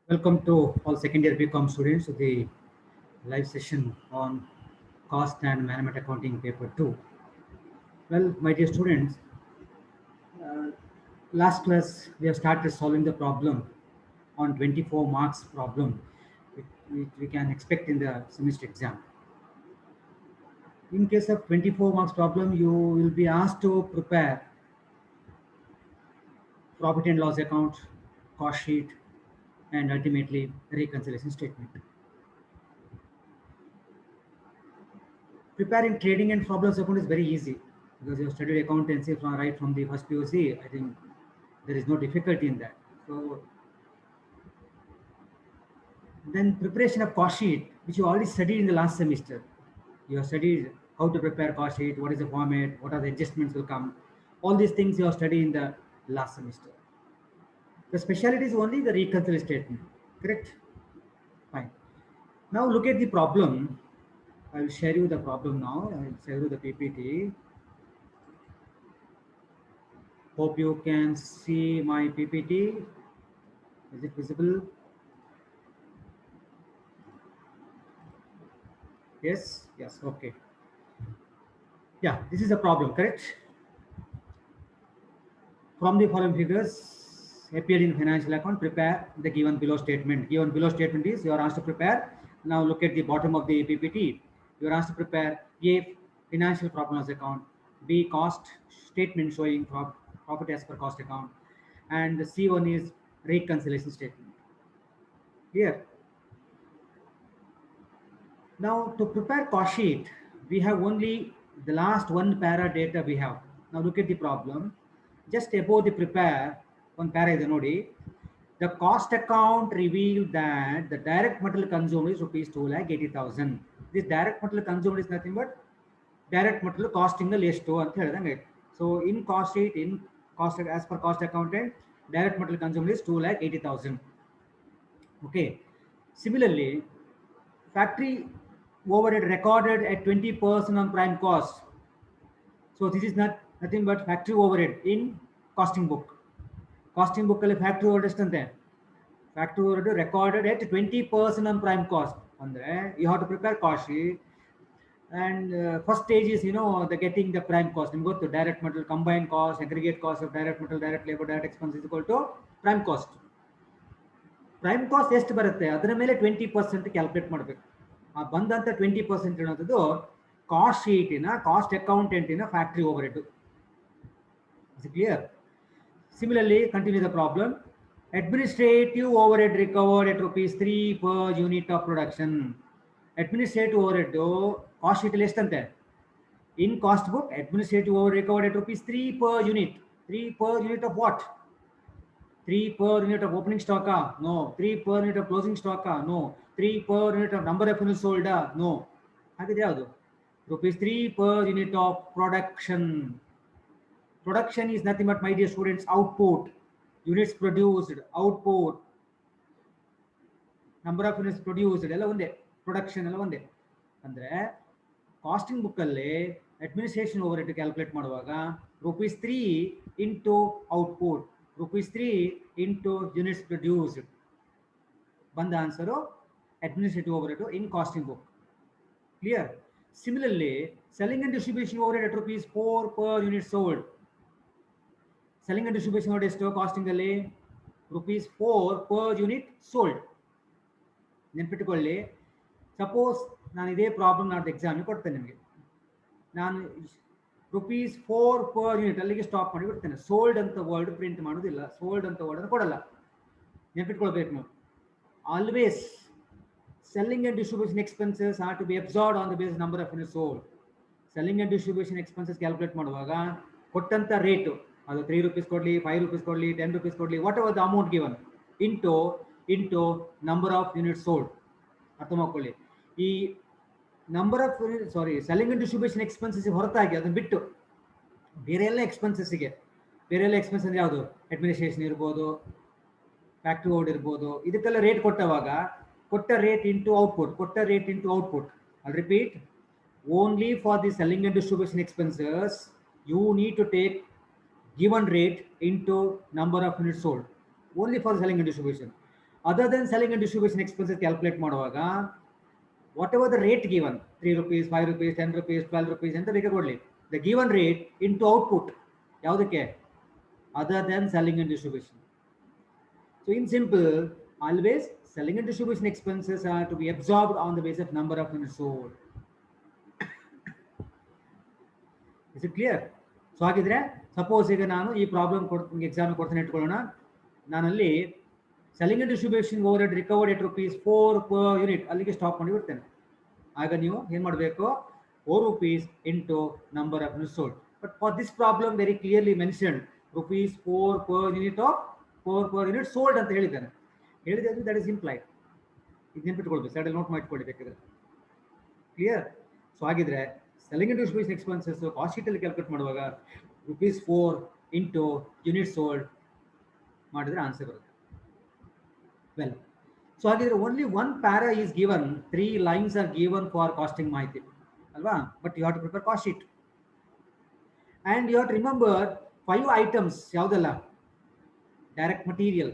Welcome to all second year BCom students to the live session on cost and management accounting paper 2. Well, my dear students, uh, last class we have started solving the problem on 24 marks problem which we can expect in the semester exam. In case of 24 marks problem, you will be asked to prepare profit and loss account, cost sheet, and ultimately reconciliation statement. Preparing trading and problems account is very easy because you have studied accountancy from right from the first POC. I think there is no difficulty in that. So then preparation of cost sheet, which you already studied in the last semester. You have studied how to prepare cost sheet, what is the format, what are the adjustments will come. All these things you have studied in the last semester. The specialty is only the reconciliation statement, correct? Fine. Now look at the problem. I will share you the problem now. I will share you the PPT. Hope you can see my PPT. Is it visible? Yes, yes, okay. Yeah, this is a problem, correct? From the following figures appeared in financial account, prepare the given below statement. Given below statement is you are asked to prepare. Now look at the bottom of the PPT. You are asked to prepare A, financial profit and loss account, B, cost statement showing profit as per cost account, and the C1 is reconciliation statement. Here, now to prepare cost sheet, we have only the last one para data we have. Now look at the problem. Just above the prepare, one para is nodi. The cost account revealed that the direct material consumed is rupees 2,80,000. This direct material consumed is nothing but direct material costing the list to ಅಂತ ಹೇಳಿದಂಗೆ. So in cost sheet, in cost as per cost accountant, direct material consumed is 2,80,000. Okay. Similarly, factory overhead recorded at 20% on prime cost. So this is nothing but factory overhead in costing book. Costing book ಅಲ್ಲಿ factory overhead ಎಷ್ಟಂತೆ? Factory overhead recorded at 20% on prime cost. ಅಂದ್ರೆ you have to prepare cost sheet. And first stage is the getting the prime cost. ನಿಮ್ಗೆ ಗೊತ್ತು direct material combined cost, aggregate cost of direct material, direct labor, direct expense is equal to prime cost. Prime cost ಎಷ್ಟು ಬರುತ್ತೆ ಅದರ ಮೇಲೆ 20% calculate ಮಾಡಬೇಕು. ಆ ಬಂದಂತ 20% ಅನ್ನೋದು ಕಾಸ್ಟ್ ಶೀಟಿನ ಕಾಸ್ಟ್ ಅಕೌಂಟೆಂಟಿನ factory overhead. Is clear? Similarly continue the problem. Administrative overhead recovered at ₹3 per unit of production. Administrative overhead cost sheet ಅಲ್ಲಿ ಎಷ್ಟಂತೆ? In cost book administrative over recovered at ₹3 per unit. 3 per unit of what? 3 per unit of opening stock? No. 3 per unit of closing stock? No. 3 per unit of number of units sold? No. ಹಾಗಿದ್ರೆ ಯಾವುದು? ₹3 per unit of production. Production is nothing but, my dear students, output. Units produced, output. Number of units produced ಎಲ್ಲ ಒಂದೇ, production ಎಲ್ಲ ಒಂದೇ. ಅಂದ್ರೆ costing book ಅಲ್ಲಿ administration overhead calculate ಮಾಡುವಾಗ ₹3 into output, ₹3 into units produced. ಬಂದ answer administrative overhead in costing book. Clear? Similarly, selling and distribution overhead at ₹4 per unit sold. Selling and distribution overhead ಎಷ್ಟು casting ಅಲ್ಲಿ? ₹4 per unit sold. ನೆನ್ಪಿಟ್ಟುಕೊಳ್ಳಿ, suppose ನಾನು ಇದೇ problem ನಾಡ್ದು exam ಕೊಡ್ತೇನೆ ನಿಮಗೆ. ನಾನು ₹4 per unit ಅಲ್ಲಿಗೆ ಸ್ಟಾಪ್ ಮಾಡಿ ಬಿಡ್ತೇನೆ. ಸೋಲ್ಡ್ ಅಂತ ವರ್ಡ್ ಪ್ರಿಂಟ್ ಮಾಡೋದಿಲ್ಲ, ಸೋಲ್ಡ್ ಅಂತ ವರ್ಡ್ ಕೊಡಲ್ಲ. ನೆನ್ಪಿಟ್ಕೊಳ್ಬೇಕು ನೀವು. Always selling and distribution expenses are to be absorbed on the basis number of units sold. Selling and distribution expenses calculate ಮಾಡುವಾಗ ಕೊಟ್ಟಂತ ರೇಟು ಅದು ₹3 ಕೊಡಲಿ, ₹5 ಕೊಡಲಿ, ₹10 ಕೊಡಲಿ, what ever the amount given into number of unit sold. ಅರ್ಥ ಮಾಡ್ಕೊಳ್ಳಿ. ಈ number of selling and distribution expenses ಹೊರತಾಗಿ ಅದನ್ನು ಬಿಟ್ಟು ಬೇರೆ ಎಲ್ಲ ಎಕ್ಸ್ಪೆನ್ಸಸ್ಗೆ, ಬೇರೆ ಎಲ್ಲ ಎಕ್ಸ್ಪೆನ್ಸ್ ಅಂದ್ರೆ ಯಾವುದು? ಅಡ್ಮಿನಿಸ್ಟ್ರೇಷನ್ ಇರ್ಬೋದು, ಫ್ಯಾಕ್ಟ್ರಿ ಓಡ್ ಇರ್ಬೋದು. ಇದಕ್ಕೆಲ್ಲ ರೇಟ್ ಕೊಟ್ಟವಾಗ ಕೊಟ್ಟ ರೇಟ್ ಇಂಟು ಔಟ್ಪುಟ್, ಕೊಟ್ಟ rate into output. I'll repeat, only for the selling and distribution expenses you need to take given rate into number of units sold. Only for the selling and distribution. Other than selling and distribution expenses calculate ಮಾಡುವಾಗ whatever the rate given 3 rupees 5 rupees 10 rupees 12 rupees ಅಂತ ಬೇಕಾದ್ರೆ ಕೊಡಲಿ, the given rate into output ಯಾವುದಕ್ಕೆ, other than selling and distribution. So in simple, always selling and distribution expenses are to be absorbed on the basis of number of units sold. Is it clear? So ಹಾಗಿದ್ರೆ suppose ಈಗ ನಾನು ಈ problem exam ಕೊಡ್ತಾನೆ ಇಟ್ಕೊಳ್ಳೋಣ, ನಾನಲ್ಲಿ selling and distribution overhead recovered at ₹4 per unit ಅಲ್ಲಿಗೆ stop ಮಾಡಿ ಬಿಡ್ತೇನೆ. ಆಗ ನೀವು ಏನು ಮಾಡಬೇಕು, ₹4 into number of unit sold. But for this problem very clearly mentioned ₹4 per unit of 4 per unit sold ಅಂತ ಹೇಳಿದ್ದಾನೆ. ಹೇಳಿದೆ ಅದು ದಟ್ ಇಸ್ ಇಂಪ್ಲೈಡ್. ಇದು ನೆನ್ಪಿಟ್ಕೊಳ್ಬೇಕು, ಸೈಡಲ್ಲಿ ನೋಟ್ ಮಾಡಿಟ್ಕೊಳ್ಳಿ ಬೇಕಾದ್ರೆ. ಕ್ಲಿಯರ್? ಸೊ ಹಾಗಿದ್ರೆ selling and distribution expenses cost ಶೀಟಲ್ಲಿ ಕ್ಯಾಲ್ಕುಲೇಟ್ ಮಾಡುವಾಗ ₹4 ಇಂಟು ಯೂನಿಟ್ ಸೋಲ್ಡ್ ಮಾಡಿದ್ರೆ ಆನ್ಸರ್ ಬರುತ್ತೆ. ವೆಲ್, ಸೊ ಹಾಗಿದ್ರೆ only one para is given, 3 lines are given for costing ಮಾಹಿತಿ ಅಲ್ವಾ, but you have to prepare cost sheet and you have to remember 5 items ಯಾವುದಲ್ಲ, direct material,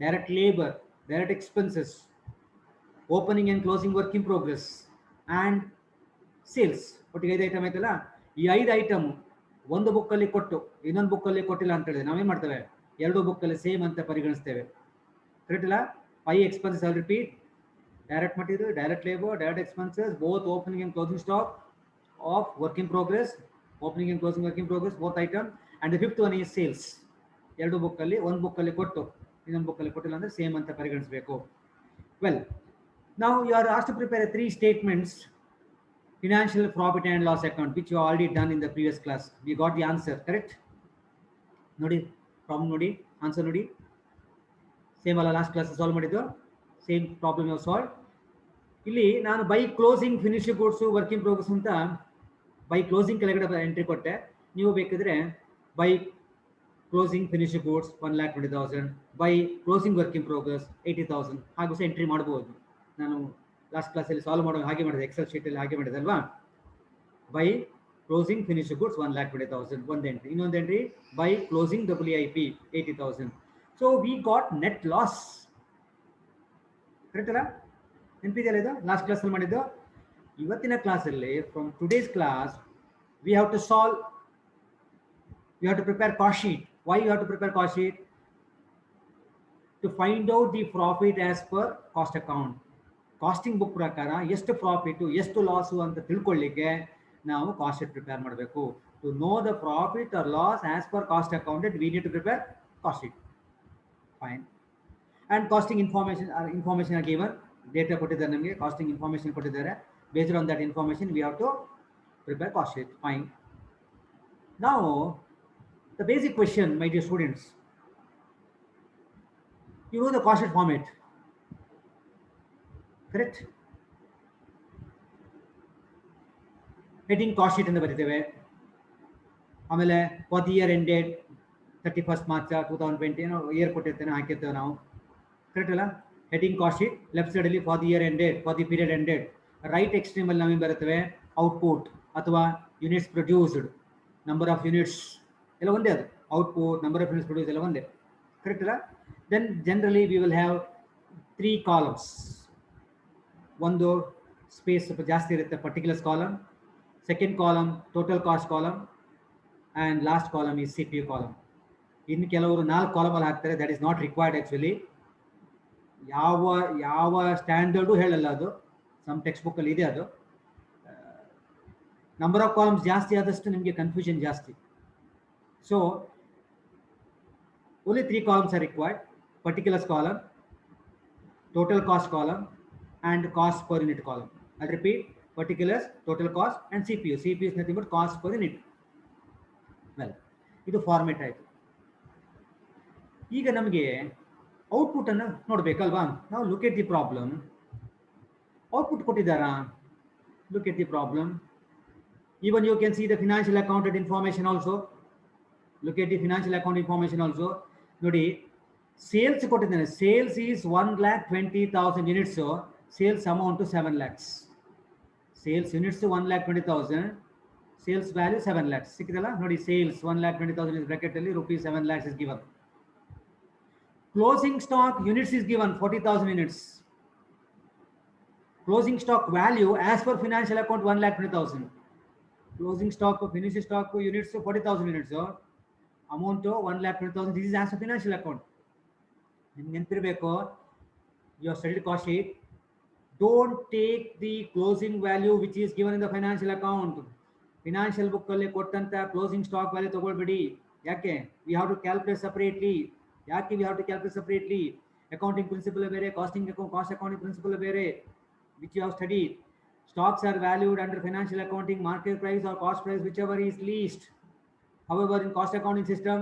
direct labor, direct expenses, opening and closing work in progress, and sales. ಒಟ್ಟಿಗೆ 5 item ಆಯ್ತಲ್ಲ. ಈ 5 item ಒಂದು ಬುಕ್ಕಲ್ಲಿ ಕೊಟ್ಟು ಇನ್ನೊಂದು ಬುಕ್ಕಲ್ಲಿ ಕೊಟ್ಟಿಲ್ಲ ಅಂತ ಹೇಳಿದ್ರೆ ನಾವೇನು ಮಾಡ್ತೇವೆ, 2 ಬುಕ್ಕಲ್ಲಿ ಸೇಮ್ ಅಂತ ಪರಿಗಣಿಸ್ತೇವೆ. ಕರೆಕ್ಟ್ ಇಲ್ಲ? 5 expenses I'll repeat: direct material, direct labor, direct expenses, both opening and closing stock of work in progress, opening and closing work in progress, both item, and the 5th one is sales. 2 ಬುಕ್ಕಲ್ಲಿ ಒಂದು ಬುಕ್ಕಲ್ಲಿ ಕೊಟ್ಟು ಇನ್ನೊಂದು ಬುಕ್ಕಲ್ಲಿ ಕೊಟ್ಟಿಲ್ಲ ಅಂದರೆ same ಅಂತ ಪರಿಗಣಿಸಬೇಕು. ವೆಲ್, ನಾವು you are asked to prepare 3 statements, financial profit and loss account, which you already done in the previous class. We got the answer, correct? ನೋಡಿ ಪ್ರಾಬ್ಲಮ್ ನೋಡಿ, ಆನ್ಸರ್ ನೋಡಿ, ಸೇಮ್ ಅಲ್ಲ ಲಾಸ್ಟ್ ಕ್ಲಾಸ್ ಸಾಲ್ವ್ ಮಾಡಿದ್ದು, same problem ಯಾವ solve. ಇಲ್ಲಿ ನಾನು by closing finish goods work in progress ಅಂತ by closing ಕೆಳಗಡೆ ಎಂಟ್ರಿ ಕೊಟ್ಟೆ. ನೀವು ಬೇಕಿದ್ರೆ by closing finish goods 1,20,000, by closing work in progress 80,000 ಹಾಗೂ ಸಹ ಎಂಟ್ರಿ ಮಾಡ್ಬೋದು. ನಾನು ಲಾಸ್ಟ್ ಕ್ಲಾಸಲ್ಲಿ ಸಾಲ್ವ್ ಮಾಡೋ ಹಾಗೆ ಮಾಡಿದೆ, ಎಕ್ಸೆಲ್ ಶೀಟಲ್ಲಿ ಹಾಗೆ ಮಾಡಿದೆ ಅಲ್ವಾ. ಬೈ ಕ್ಲೋಸಿಂಗ್ ಫಿನಿಶ್ ಗೂಡ್ಸ್ 1,20,000 ಒಂದು ಎಂಟ್ರಿ, ಇನ್ನೊಂದು entry by closing WIP 80,000. So we got net loss. Correct ಅಲ್ಲ? ನೆನಪಿದೆಯಲ್ಲ ಇದು ಲಾಸ್ಟ್ ಕ್ಲಾಸಲ್ಲಿ ಮಾಡಿದ್ದು. ಇವತ್ತಿನ ಕ್ಲಾಸಲ್ಲಿ from today's class we have to solve, you have to prepare cost sheet. Why you have to prepare cost sheet? To find out the profit as per cost account. Costing book ಪ್ರಕಾರ ಎಷ್ಟು profit ಎಷ್ಟು loss ಅಂತ ತಿಳ್ಕೊಳ್ಳಿಕ್ಕೆ ನಾವು cost sheet prepare ಮಾಡಬೇಕು. To know the profit or loss as per cost accounted we need to prepare cost sheet. Fine. And costing information are given, data ಕೊಟ್ಟಿದ್ದಾರೆ ನಮಗೆ, costing information ಕೊಟ್ಟಿದ್ದಾರೆ. Based on that information we have to prepare cost sheet. Fine. ನಾವು the basic question, my dear students, you know the cost sheet format, correct? heading cost sheet ಅಂತ ಬರೀತೇವೆ. ಆಮೇಲೆ for the year ended 31st March 2020 year ಕೊಟ್ಟಿರ್ತೇನೆ, ಹಾಕಿರ್ತೇವೆ ನಾವು. Correct ಅಲ್ಲ? Heading cost sheet left ಸೈಡಲ್ಲಿ for the year ended, for the period ended. Right ಎಕ್ಸ್ಟ್ರೀಮಲ್ಲಿ ನಾವೇನು ಬರುತ್ತೇವೆ, ಔಟ್ಪುಟ್ ಅಥವಾ units produced, number of units ಎಲ್ಲ ಒಂದೇ, ಅದು output number of units produce ಎಲ್ಲ ಒಂದೇ. ಕರೆಕ್ಟ್ ಅಲ್ಲ? Then generally we will have 3 columns. ಒಂದು ಸ್ಪೇಸ್ ಸ್ವಲ್ಪ ಜಾಸ್ತಿ ಇರುತ್ತೆ, particulars column. Second column total cost column, and last column ಈ CPU ಕಾಲಮ್. ಇನ್ನು ಕೆಲವರು 4 ಕಾಲಮಲ್ಲಿ ಹಾಕ್ತಾರೆ, that is not required actually. ಯಾವ ಸ್ಟ್ಯಾಂಡರ್ಡು ಹೇಳಲ್ಲ ಅದು, ಸಮ್ ಟೆಕ್ಸ್ಟ್ ಬುಕ್ಕಲ್ಲಿ ಇದೆ ಅದು. ನಂಬರ್ ಆಫ್ ಕಾಲಮ್ಸ್ ಜಾಸ್ತಿ ಆದಷ್ಟು ನಿಮಗೆ ಕನ್ಫ್ಯೂಷನ್ ಜಾಸ್ತಿ. So only 3 columns are required: particulars column, total cost column, and cost per unit column. I'll repeat: particulars, total cost, and CPU. CPU is nothing but cost per unit. Well, ಇದು format ಆಯಿತು. ಈಗ ನಮಗೆ ಔಟ್ಪುಟ್ಟನ್ನು ನೋಡಬೇಕಲ್ವಾ. ನಾವು look at the problem. Output ಕೊಟ್ಟಿದ್ದಾರಾ? Look at the problem. Even you can see the financial accounted information also. Look at the financial account information also. ನೋಡಿ, sales ಕೊಟ್ಟಿದ್ದಾನೆ. Sales is 1,20,000 units. Sales amount 7 lakhs. Sales units 1,20,000, sales value 7 lakhs. ಸಿಕ್ಕಿದಲ್ಲ ನೋಡಿ, sales 1,20,000 is bracket ಅಲ್ಲಿ, ₹7 lakhs is given. Closing stock units is given 40,000 units. Closing stock value as per financial account 1,20,000. Closing stock finished stock units 40,000 units. Amount 1,20,000. This is as per financial account. ನಿಮ್ಗೆ ನೆನಪಿರಬೇಕು, you have studied cost sheet. Don't take the closing value which is given in the financial account. Financial book ಅಲ್ಲಿ ಕೊಟ್ಟಂತ closing stock value ತಗೊಳ್ಬೇಡಿ. ಯಾಕೆ? We have to calculate separately. ಯಾಕೆ we have to calculate separately? Accounting principle ಬೇರೆ, cost accounting principle ಬೇರೆ, which you have studied. Stocks are valued under financial accounting market price or cost price, whichever is least. However, in cost accounting system,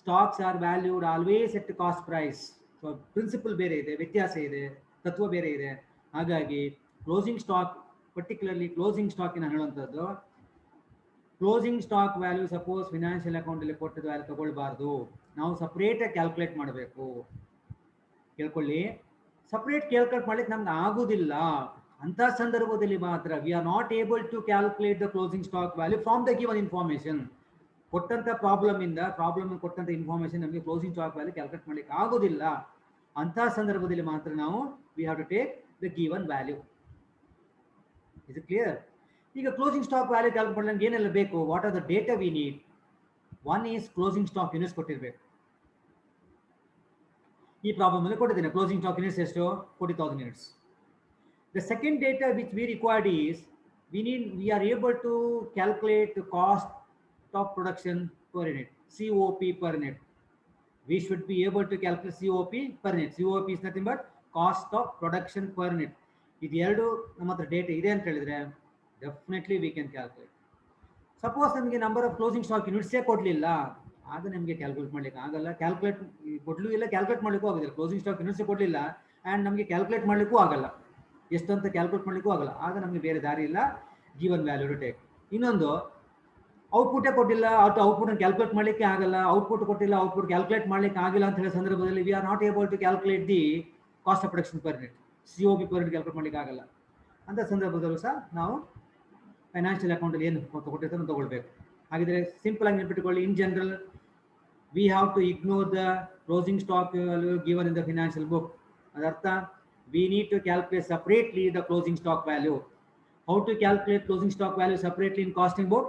stocks are valued always at the cost price. So principle ಬೇರೆ ಇದೆ, ವ್ಯತ್ಯಾಸ ಇದೆ, ತತ್ವ ಬೇರೆ ಇದೆ. ಹಾಗಾಗಿ closing stock, particularly closing ಸ್ಟಾಕಿನ ಹೇಳುವಂಥದ್ದು, closing stock value suppose financial account ಅಲ್ಲಿ ಕೊಟ್ಟದ ವ್ಯಾಲ್ಯೂ ತಗೊಳ್ಬಾರ್ದು, ನಾವು ಸಪರೇಟ್ ಆಗಿ ಕ್ಯಾಲ್ಕುಲೇಟ್ ಮಾಡಬೇಕು. ಕೇಳ್ಕೊಳ್ಳಿ, ಸಪರೇಟ್ ಕ್ಯಾಲ್ಕುಲೇಟ್ ಮಾಡ್ಲಿಕ್ಕೆ ನಮ್ಗೆ ಆಗುದಿಲ್ಲ. ಅಂತ ಸಂದರ್ಭದಲ್ಲಿ ಮಾತ್ರ we are not able to calculate the closing stock value from the given information. ಕೊಟ್ಟಂತ ಪ್ರಾಬ್ಲಮ್ ಕೊಟ್ಟಂತ ಇನ್ಫಾರ್ಮೇಶನ್ ನಮಗೆ ಕ್ಲೋಸಿಂಗ್ ಸ್ಟಾಕ್ ವ್ಯಾಲ್ಯೂ ಕ್ಯಾಲ್ಕುಲೇಟ್ ಮಾಡ್ಲಿಕ್ಕೆ ಆಗೋದಿಲ್ಲ. ಅಂತ ಸಂದರ್ಭದಲ್ಲಿ ಮಾತ್ರ ನಾವು we have to take the given value. Is it clear? ಈಗ ಕ್ಲೋಸಿಂಗ್ ಸ್ಟಾಕ್ ವ್ಯಾಲ್ಯೂ ಕ್ಯಾಲ್ಕುಲೇಟ್ ಮಾಡ್ಲಿಕ್ಕೆ ಏನೆಲ್ಲ ಬೇಕು? What are the data we need? One is closing stock units ಕೊಟ್ಟಿರ್ಬೇಕು. ಈ ಪ್ರಾಬ್ಲಮ್ ಅಲ್ಲಿ ಕೊಟ್ಟಿದ್ದೇನೆ. ಕ್ಲೋಸಿಂಗ್ ಸ್ಟಾಕ್ ಯೂನಿಟ್ಸ್ ಎಷ್ಟು? 40,000 units. The second data which we required is we are able to calculate the cost of production per unit, COP per unit. We should be able to calculate COP per unit. COP is nothing but cost of production per unit. ಇದು ಎರಡು ನಮ್ಮ ಹತ್ರ data ಇದೆ ಅಂತ ಹೇಳಿದ್ರೆ definitely we can calculate. Suppose ನಮಗೆ number of closing stock ಯೂನಿಟ್ಸೇ ಕೊಡಲಿಲ್ಲ, ಆಗ ನಮಗೆ ಕ್ಯಾಲ್ಕುಲೇಟ್ ಮಾಡ್ಲಿಕ್ಕೆ ಆಗಲ್ಲ. ಕೊಡ್ಲೂ ಇಲ್ಲ, ಕ್ಯಾಲ್ಕುಲೇಟ್ ಮಾಡ್ಲಿಕ್ಕೂ ಆಗೋದಿಲ್ಲ. ಕ್ಲೋಸಿಂಗ್ ಸ್ಟಾಕ್ ಯೂನಿಟ್ಸೇ ಕೊಡಲಿಲ್ಲ ಆ್ಯಂಡ್ ನಮಗೆ ಕ್ಯಾಲ್ಕುಲೇಟ್ ಮಾಡ್ಲಿಕ್ಕೂ ಆಗಲ್ಲ, ಎಷ್ಟು ಅಂತ ಕ್ಯಾಲ್ಕುಲೇಟ್ ಮಾಡ್ಲಿಕ್ಕೂ ಆಗಲ್ಲ. ಆಗ ನಮಗೆ ಬೇರೆ ದಾರಿ ಇಲ್ಲ, ಗಿವನ್ ವ್ಯಾಲ್ಯೂ ಟು ಟೇಕ್. ಇನ್ನೊಂದು, ಔಟ್ಪುಟ್ಟೇ ಕೊಟ್ಟಿಲ್ಲ, ಔಟ್ಪುಟ್ ಕ್ಯಾಲ್ಕುಲೇಟ್ ಮಾಡ್ಲಿಕ್ಕೆ ಆಗಲ್ಲ, ಔಟ್ಪುಟ್ ಕೊಟ್ಟಿಲ್ಲ, ಔಟ್ಪುಟ್ ಕ್ಯಾಲ್ಕುಲೇಟ್ ಮಾಡ್ಲಿಕ್ಕೆ ಆಗಿಲ್ಲ ಅಂತ ಹೇಳೋ ಸಂದರ್ಭದಲ್ಲಿ we are not able to calculate the cost of production per unit, COP per unit calculate ಮಾಡ್ಲಿಕ್ಕೆ ಆಗಲ್ಲ. ಅಂತ ಸಂದರ್ಭದಲ್ಲೂ ಸಹ ನಾವು ಫೈನಾನ್ಷಿಯಲ್ ಅಕೌಂಟಲ್ಲಿ ಏನು ಕೊಟ್ಟಿರ್ತಾರೆ ತಗೊಳ್ಬೇಕು. ಹಾಗಿದ್ರೆ ಸಿಂಪಲ್ ಆಗಿ ನೆನಪಿಟ್ಟುಕೊಳ್ಳಿ, in general we have to ignore the closing stock given in the financial book. ಅದರ್ಥ we need to calculate separately the closing stock value. How to calculate closing stock value separately in costing book?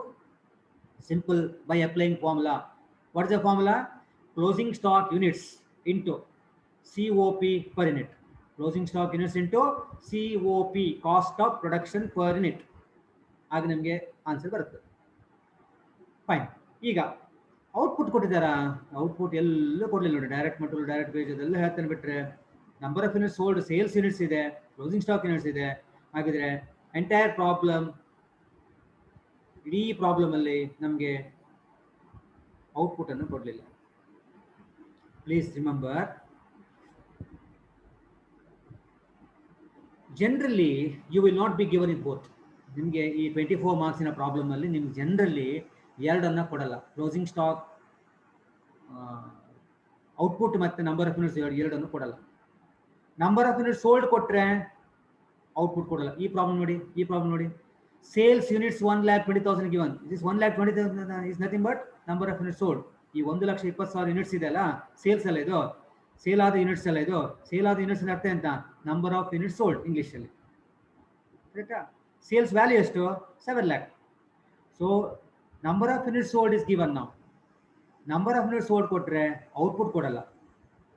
Simple, by applying formula. What is the formula? Closing stock units into COP per unit. Closing stock units into COP, cost of production per unit. ಆಗ ನಮಗೆ answer ಬರುತ್ತೆ. Fine. ಈಗ output ಕೊಟ್ಟಿದ್ದಾರಾ? Output ಎಲ್ಲ ಕೊಡಲಿಲ್ಲ ನೋಡಿ. Direct material, direct wage ಅದೆಲ್ಲ ಹೇಳ್ತಾನೆ ಬಿಟ್ರೆ number of units sold, sales units ಇದೆ, ಕ್ಲೋಸಿಂಗ್ ಸ್ಟಾಕ್ ಯೂನಿಟ್ಸ್ ಇದೆ. ಹಾಗಿದ್ರೆ ಎಂಟೈರ್ ಪ್ರಾಬ್ಲಮ್, ಇಡೀ ಪ್ರಾಬ್ಲಮ್ ಅಲ್ಲಿ ನಮಗೆ ಔಟ್ಪುಟ್ ಅನ್ನು ಕೊಡಲಿಲ್ಲ. Please remember, generally you will not be given in both. ನಿಮಗೆ ಈ 24 ಮಾರ್ಕ್ಸಿನ ಪ್ರಾಬ್ಲಮ್ ಅಲ್ಲಿ ನಿಮ್ಗೆ ಜನರಲಿ ಎರಡನ್ನ ಕೊಡಲ್ಲ. ಕ್ಲೋಸಿಂಗ್ ಸ್ಟಾಕ್ ಔಟ್ಪುಟ್ ಮತ್ತೆ ನಂಬರ್ ಆಫ್ ಯೂನಿಟ್ಸ್ ಎರಡನ್ನು ಕೊಡಲ್ಲ. ನಂಬರ್ ಆಫ್ ಯೂನಿಟ್ಸ್ ಸೋಲ್ಡ್ ಕೊಟ್ರೆ ಔಟ್ಪುಟ್ ಕೊಡಲ್ಲ. ಈ ಪ್ರಾಬ್ಲಮ್ ನೋಡಿ, sales units 1,20,000 given. This 1,20,000 is nothing but number of units sold. ಈ 1,20,000 ಯೂನಿಟ್ಸ್ ಇದೆ ಅಲ್ಲ, ಸೇಲ್ಸ್ ಅಲ್ಲ ಇದು, ಸೇಲ್ ಆದ ಯೂನಿಟ್ಸ್ ಅಲ್ಲ ಇದು. ಸೇಲ್ ಆದ ಯೂನಿಟ್ಸ್ ಅರ್ಥ ಅಂತ number of units sold English ಅಲ್ಲಿ. ಕರೆಕ್ಟಾ? ಸೇಲ್ಸ್ ವ್ಯಾಲ್ಯೂ ಎಷ್ಟು? 7 lakh. So number of units sold is given. ನಾವು ನಂಬರ್ ಆಫ್ ಯೂನಿಟ್ಸ್ ಸೋಲ್ಡ್ ಕೊಟ್ರೆ ಔಟ್ಪುಟ್ ಕೊಡಲ್ಲ.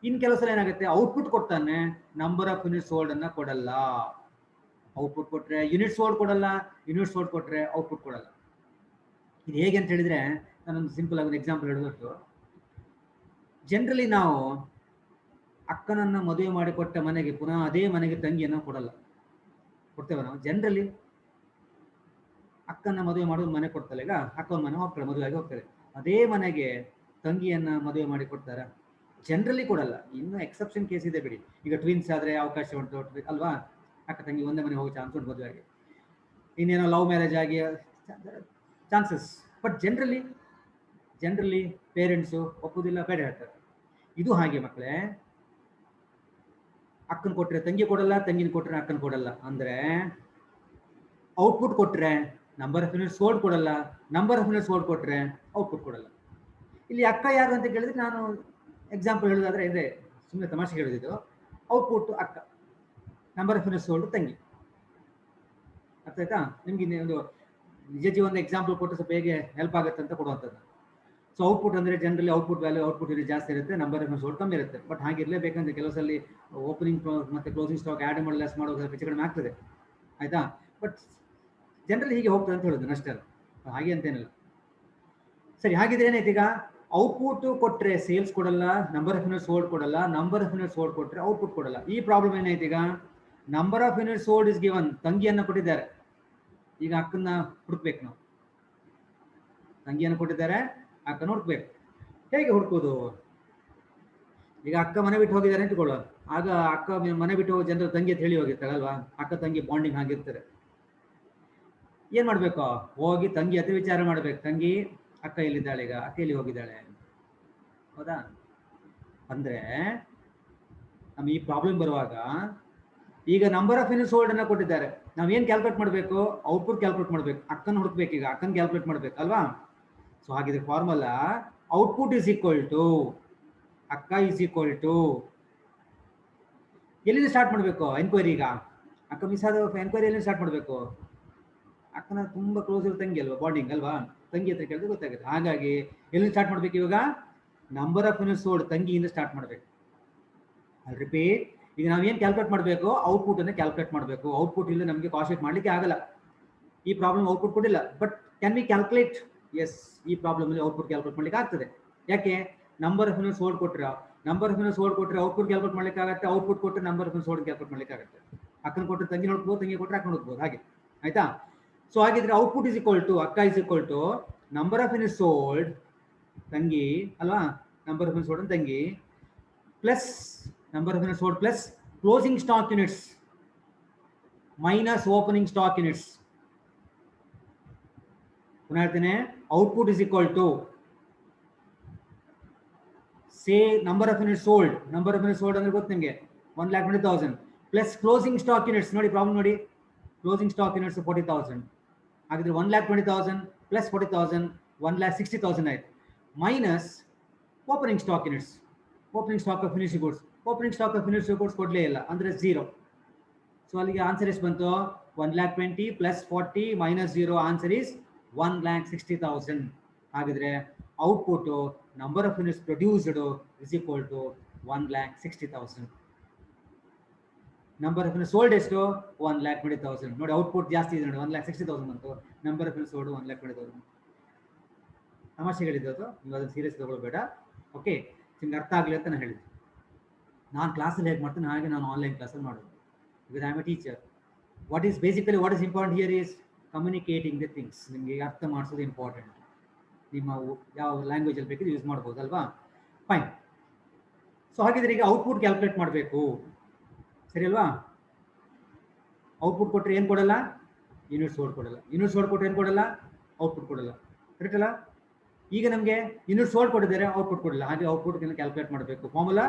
ಇನ್ ಕೆಲವು ಸಲ ಏನಾಗುತ್ತೆ, ಔಟ್ಪುಟ್ ಕೊಡ್ತಾನೆ, ನಂಬರ್ ಆಫ್ ಯೂನಿಟ್ ಸೋಲ್ಡ್ ಅನ್ನ ಕೊಡಲ್ಲ. ಔಟ್ಪುಟ್ ಕೊಟ್ರೆ ಯೂನಿಟ್ ಸೋಲ್ಡ್ ಕೊಡಲ್ಲ, ಯೂನಿಟ್ ಸೋಲ್ಡ್ ಕೊಟ್ರೆ ಔಟ್ಪುಟ್ ಕೊಡಲ್ಲ. ಇದು ಹೇಗೆ ಅಂತ ಹೇಳಿದ್ರೆ, ನಾನೊಂದು ಸಿಂಪಲ್ ಆಗಿ ಒಂದು ಎಕ್ಸಾಂಪಲ್ ಹೇಳಬೇಕು. ಜನರಲಿ ನಾವು ಅಕ್ಕನನ್ನ ಮದುವೆ ಮಾಡಿ ಕೊಟ್ಟ ಮನೆಗೆ ಪುನಃ ಅದೇ ಮನೆಗೆ ತಂಗಿಯನ್ನ ಕೊಡಲ್ಲ. ಕೊಡ್ತೇವೆ ನಾವು ಜನರಲಿ. ಅಕ್ಕನ ಮದುವೆ ಮಾಡೋದು ಮನೆ ಕೊಡ್ತಲ್ಲ, ಈಗ ಅಕ್ಕನ ಮನೆ ಹೋಗ್ತಾರೆ, ಮದುವೆ ಆಗಿ ಹೋಗ್ತಾರೆ. ಅದೇ ಮನೆಗೆ ತಂಗಿಯನ್ನ ಮದುವೆ ಮಾಡಿ ಕೊಡ್ತಾರ? ಜನರಲಿ ಕೊಡಲ್ಲ. ಇನ್ನು ಎಕ್ಸೆಪ್ಷನ್ ಕೇಸ್ ಇದೆ ಬಿಡಿ. ಈಗ ಟ್ವಿನ್ಸ್ ಆದ್ರೆ ಅವಕಾಶ ಉಂಟು ಅಲ್ವಾ, ಅಕ್ಕ ತಂಗಿ ಒಂದೇ ಮನೆ ಹೋಗೋ ಚಾನ್ಸ್ ಉಂಟು ಮದುವೆ ಆಗಿ. ಇನ್ನೇನೋ ಲವ್ ಮ್ಯಾರೇಜ್ ಆಗಿ ಚಾನ್ಸಸ್. ಬಟ್ ಜನರಲಿ ಪೇರೆಂಟ್ಸು ಒಪ್ಪುದಿಲ್ಲ, ಬೇಡ ಹೇಳ್ತಾರೆ. ಇದು ಹಾಗೆ ಮಕ್ಕಳೇ, ಅಕ್ಕನ ಕೊಟ್ರೆ ತಂಗಿ ಕೊಡಲ್ಲ, ತಂಗಿನ ಕೊಟ್ರೆ ಅಕ್ಕನ ಕೊಡಲ್ಲ. ಅಂದ್ರೆ ಔಟ್ಪುಟ್ ಕೊಟ್ರೆ ನಂಬರ್ ಆಫ್ ಯೂನಿಟ್ಸ್ ಸೋಲ್ಡ್ ಕೊಡಲ್ಲ, ನಂಬರ್ ಆಫ್ ಯೂನಿಟ್ಸ್ ಸೋಲ್ಡ್ ಕೊಟ್ರೆ ಔಟ್ಪುಟ್ ಕೊಡಲ್ಲ. ಇಲ್ಲಿ ಅಕ್ಕ ಯಾರು ಅಂತ ಕೇಳಿದ್ರೆ, ನಾನು ಎಕ್ಸಾಂಪಲ್ ಹೇಳೋದಾದ್ರೆ ಇದೆ, ಸುಮ್ಮನೆ ತಮಾಷೆ ಹೇಳಿದ್ದು. ಔಟ್ಪುಟ್ ಅಕ್ಕ, ನಂಬರ್ ಆಫ್ ಯೂನಿಟ್ಸ್ ಸೋಲ್ಡ್ ತಂಗಿ. ಅರ್ಥ ಆಯ್ತಾ ನಿಮ್ಗೆ? ಒಂದು ನಿಜ ಜೀವನದ ಎಕ್ಸಾಂಪಲ್ ಕೊಟ್ಟು ಸ್ವಲ್ಪ ಹೇಗೆ ಹೆಲ್ಪ್ ಆಗುತ್ತೆ ಅಂತ ಕೊಡುವಂಥದ್ದು. ಸೊ ಔಟ್ಪುಟ್ ಅಂದರೆ generally output value output unit ಜಾಸ್ತಿ ಇರುತ್ತೆ, ನಂಬರ್ ಆಫ್ ಯೂನಿಟ್ಸ್ ಸೋಲ್ಡ್ ಕಮ್ಮಿ ಇರುತ್ತೆ. ಬಟ್ ಹಾಗಿರಲೇಬೇಕಂದ್ರೆ ಕೆಲವು ಸಲ ಓಪನಿಂಗ್ ಮತ್ತು ಕ್ಲೋಸಿಂಗ್ ಸ್ಟಾಕ್ ಆ್ಯಡ್ ಮಾಡಿ ಲೆಸ್ ಮಾಡೋದು ಹೆಚ್ಚು ಕಡಿಮೆ ಆಗ್ತದೆ, ಆಯಿತಾ? ಬಟ್ ಜನರಲಿ ಹೀಗೆ ಹೋಗ್ತದೆ ಅಂತ ಹೇಳಿದ್ರು ಅಷ್ಟೇ, ಹಾಗೆ ಅಂತೇನಿಲ್ಲ. ಸರಿ, ಹಾಗಿದ್ರೆ ಏನಾಯ್ತು ಈಗ? ಔಟ್ಪುಟ್ ಕೊಟ್ಟರೆ ಸೇಲ್ಸ್ ಕೊಡಲ್ಲ, ನಂಬರ್ ಆಫ್ ಯೂನಿಟ್ಸ್ ಸೋಲ್ಡ್ ಕೊಡಲ್ಲ, ನಂಬರ್ ಆಫ್ ಯೂನಿಟ್ಸ್ ಸೋಲ್ಡ್ ಕೊಟ್ಟರೆ ಔಟ್ಪುಟ್ ಕೊಡಲ್ಲ. ಈ ಪ್ರಾಬ್ಲಮ್ ಏನಾಯ್ತು ಈಗ? Number of units sold is given, ತಂಗಿಯನ್ನು ಕೊಟ್ಟಿದ್ದಾರೆ, ಈಗ ಅಕ್ಕನ್ನ ಹುಡುಕ್ಬೇಕು ನಾವು. ತಂಗಿಯನ್ನು ಕೊಟ್ಟಿದ್ದಾರೆ, ಅಕ್ಕನ ಹುಡುಕ್ಬೇಕು. ಹೇಗೆ ಹುಡುಕೋದು? ಈಗ ಅಕ್ಕ ಮನೆ ಬಿಟ್ಟು ಹೋಗಿದ್ದಾರೆ ಅಂತ ಇಟ್ಕೊಳ್ಳೋದು. ಆಗ ಅಕ್ಕ ಮನೆ ಬಿಟ್ಟು ಹೋಗಿ ಜನರು ತಂಗಿ ಅಂತ ಹೇಳಿ ಹೋಗಿರ್ತಾರೆ ಅಲ್ವಾ? ಅಕ್ಕ ತಂಗಿ ಬಾಂಡಿಂಗ್ ಆಗಿರ್ತಾರೆ. ಏನ್ ಮಾಡ್ಬೇಕು? ಹೋಗಿ ತಂಗಿ ಹತ್ರ ವಿಚಾರ ಮಾಡ್ಬೇಕು, ತಂಗಿ ಅಕ್ಕ ಎಲ್ಲಿದ್ದಾಳೆ, ಈಗ ಅಕ್ಕ ಎಲ್ಲಿ ಹೋಗಿದ್ದಾಳೆ, ಹೌದಾ? ಅಂದ್ರೆ ನಮ್ ಈ ಪ್ರಾಬ್ಲಮ್ ಬರುವಾಗ ಈಗ ನಂಬರ್ ಆಫ್ ಯೂನಿಟ್ಸ್ ಸೋಲ್ಡ್ ಅನ್ನ ಕೊಟ್ಟಿದ್ದಾರೆ, ನಾವೇನ್ ಕ್ಯಾಲ್ಕುಲೇಟ್ ಮಾಡಬೇಕು? ಔಟ್ಪುಟ್ ಕ್ಯಾಲ್ಕುಲೇಟ್ ಮಾಡ್ಬೇಕು, ಅಕ್ಕನ ಹುಡುಕ್ಬೇಕು, ಈಗ ಅಕ್ಕನ ಕ್ಯಾಲ್ಕುಲೇಟ್ ಮಾಡ್ಬೇಕು ಅಲ್ವಾ? ಸೊ ಹಾಗಿದ್ರೆ formula output is equal to ಅಕ್ಕ ಇಸ್ ಈಕ್ವಲ್ ಟು, ಎಲ್ಲಿಂದ ಸ್ಟಾರ್ಟ್ ಮಾಡಬೇಕು ಎನ್ಕ್ವೈರಿ? ಈಗ ಅಕ್ಕ ಮಿಸ್ ಆದ ಎನ್ಕ್ವೈರಿ ಎಲ್ಲಿಂದ ಸ್ಟಾರ್ಟ್ ಮಾಡಬೇಕು? ಅಕ್ಕನ ತುಂಬಾ ಕ್ಲೋಸ್ ಇರೋ ತಂಗಿ ಅಲ್ವಾ, ಬಾಂಡಿಂಗ್ ಅಲ್ವಾ, ತಂಗಿ ಹತ್ರ ಕೇಳಿದ್ರೆ ಗೊತ್ತಾಗುತ್ತೆ. ಹಾಗಾಗಿ ಎಲ್ಲಿಂದ ಸ್ಟಾರ್ಟ್ ಮಾಡ್ಬೇಕು? ಇವಾಗ ನಂಬರ್ ಆಫ್ ಯೂನಿಟ್ಸ್ ಸೋಲ್ಡ್ ತಂಗಿಯಿಂದ ಸ್ಟಾರ್ಟ್ ಮಾಡಬೇಕು. ಐ ರಿಪೀಟ್, ಈಗ ನಾವೇನು ಕ್ಯಾಲ್ಕುಲೇಟ್ ಮಾಡಬೇಕು? ಔಟ್ಪುಟ್ ಅನ್ನು ಕ್ಯಾಲ್ಕುಲೇಟ್ ಮಾಡಬೇಕು. ಔಟ್ಪುಟ್ ಇಲ್ಲ ನಮಗೆ ಕಾಸ್ಟ್ ಶೀಟ್ ಮಾಡಲಿಕ್ಕೆ ಆಗಲ್ಲ. ಈ ಪ್ರಾಬ್ಲಮ್ ಔಟ್ಪುಟ್ ಕೊಟ್ಟಿಲ್ಲ, but can we calculate? Yes, ಈ ಪ್ರಾಬ್ಲಮ್ ಅಲ್ಲಿ ಔಟ್ಪುಟ್ ಕ್ಯಾಲ್ಕುಲೇಟ್ ಮಾಡ್ಲಿಕ್ಕೆ ಆಗ್ತದೆ. ಯಾಕೆ? ನಂಬರ್ ಆಫ್ ಯೂನಿಟ್ಸ್ ಸೋಲ್ಡ್ ಕೊಟ್ಟರೆ ಔಟ್ಪುಟ್ ಕ್ಯಾಲ್ಕುಲೇಟ್ ಮಾಡ್ಲಿಕ್ಕೆ ಆಗುತ್ತೆ, ಔಟ್ಪುಟ್ ಕೊಟ್ಟರೆ number of units sold calculate ಮಾಡ್ಲಿಕ್ಕೆ ಆಗುತ್ತೆ. ಅಕ್ಕನ ಕೊಟ್ಟರೆ ತಂಗಿ ನೋಡ್ಬೋದು, ತಂಗಿ ಕೊಟ್ಟರೆ ಅಕ್ಕ ನೋಡ್ಬೋದು, ಹಾಗೆ ಆಯ್ತಾ? ಸೊ ಹಾಗಿದ್ರೆ ಔಟ್ಪುಟ್ ಇಸ್ ಈಕ್ವಲ್ ಟು ಅಕ್ಕ is equal to number of units sold ತಂಗಿ ಅಲ್ವಾ, ನಂಬರ್ ಆಫ್ ಯೂನಿಟ್ಸ್ ಸೋಲ್ಡ್ ತಂಗಿ plus number of units sold plus closing stock units minus opening stock units. ಪುನಃ ಹೇಳ್ತೇನೆ, output is equal to say number of units sold ಅಂದ್ರೆ ಗೊತ್ತು ನಿಮಗೆ 1,20,000 plus closing stock units. ನೋಡಿ problem ನೋಡಿ, closing stock units 40,000. ಹಾಗಿದ್ರೆ 1,20,000 plus 40,000 1,60,000 ಆಯ್ತು. Minus opening stock units, opening stock of finishing goods. Opening stock of finishing goods ಕೊಡಲೇ ಇಲ್ಲ, ಅಂದರೆ 0. ಸೊ ಅಲ್ಲಿಗೆ ಆನ್ಸರ್ ಎಷ್ಟು ಬಂತು? 1,20,000 ಪ್ಲಸ್ 40 ಮೈನಸ್ 0, ಆನ್ಸರ್ ಇಸ್ 1,60,000. ಹಾಗಿದ್ರೆ output number of units produced is equal to 1,60,000. Number of units sold ಎಷ್ಟು? 1,20,000. ನೋಡಿ output ಜಾಸ್ತಿ ಇದೆ ನೋಡಿ, 1,60,000 ಬಂತು. Number of units sold 1,20,000. ತಮಾಷೆ ಹೇಳಿದ್ದು, ನೀವು ಅದನ್ನು ಸೀರಿಯಸ್ ತಗೊಳ್ಬೇಡ. ಓಕೆ, ನಿಮ್ಗೆ ಅರ್ಥ ಆಗಲಿ ಅಂತ ನಾನು ಹೇಳಿದ್ದೆ. ನಾನು ಕ್ಲಾಸಲ್ಲಿ ಹೇಗೆ ಮಾಡ್ತೀನಿ ಹಾಗೆ ನಾನು ಆನ್ಲೈನ್ ಕ್ಲಾಸಲ್ಲಿ ಮಾಡೋದು, because I am A teacher. What is important here is communicating the things. ನಿಮಗೆ ಅರ್ಥ ಮಾಡಿಸೋದು ಇಂಪಾರ್ಟೆಂಟ್. ನಿಮ್ಮ ಯಾವ ಲ್ಯಾಂಗ್ವೇಜಲ್ಲಿ ಬೇಕಿದ್ರೆ ಯೂಸ್ ಮಾಡ್ಬೋದು ಅಲ್ವಾ? ಫೈನ್. ಸೊ ಹಾಗಿದ್ರೆ ಈಗ ಔಟ್ಪುಟ್ ಕ್ಯಾಲ್ಕುಲೇಟ್ ಮಾಡಬೇಕು, ಸರಿ ಅಲ್ವಾ? ಔಟ್ಪುಟ್ ಕೊಟ್ಟರೆ ಏನು ಕೊಡಲ್ಲ? ಯೂನಿಟ್ ಸೋಲ್ಡ್ ಕೊಡಲ್ಲ. ಯೂನಿಟ್ ಸೋಲ್ಡ್ ಕೊಟ್ಟರೆ ಏನು ಕೊಡಲ್ಲ? ಔಟ್ಪುಟ್ ಕೊಡಲ್ಲ. ಕರೆಕ್ಟ್ ಅಲ್ಲ? ಈಗ ನಮಗೆ ಯೂನಿಟ್ ಸೋಲ್ಡ್ ಕೊಟ್ಟಿದ್ದಾರೆ, ಔಟ್ಪುಟ್ ಕೊಡಲ್ಲ. ಹಾಗೆ ಔಟ್ಪುಟ್ ಕ್ಯಾಲ್ಕುಲೇಟ್ ಮಾಡಬೇಕು. ಫಾರ್ಮುಲಾ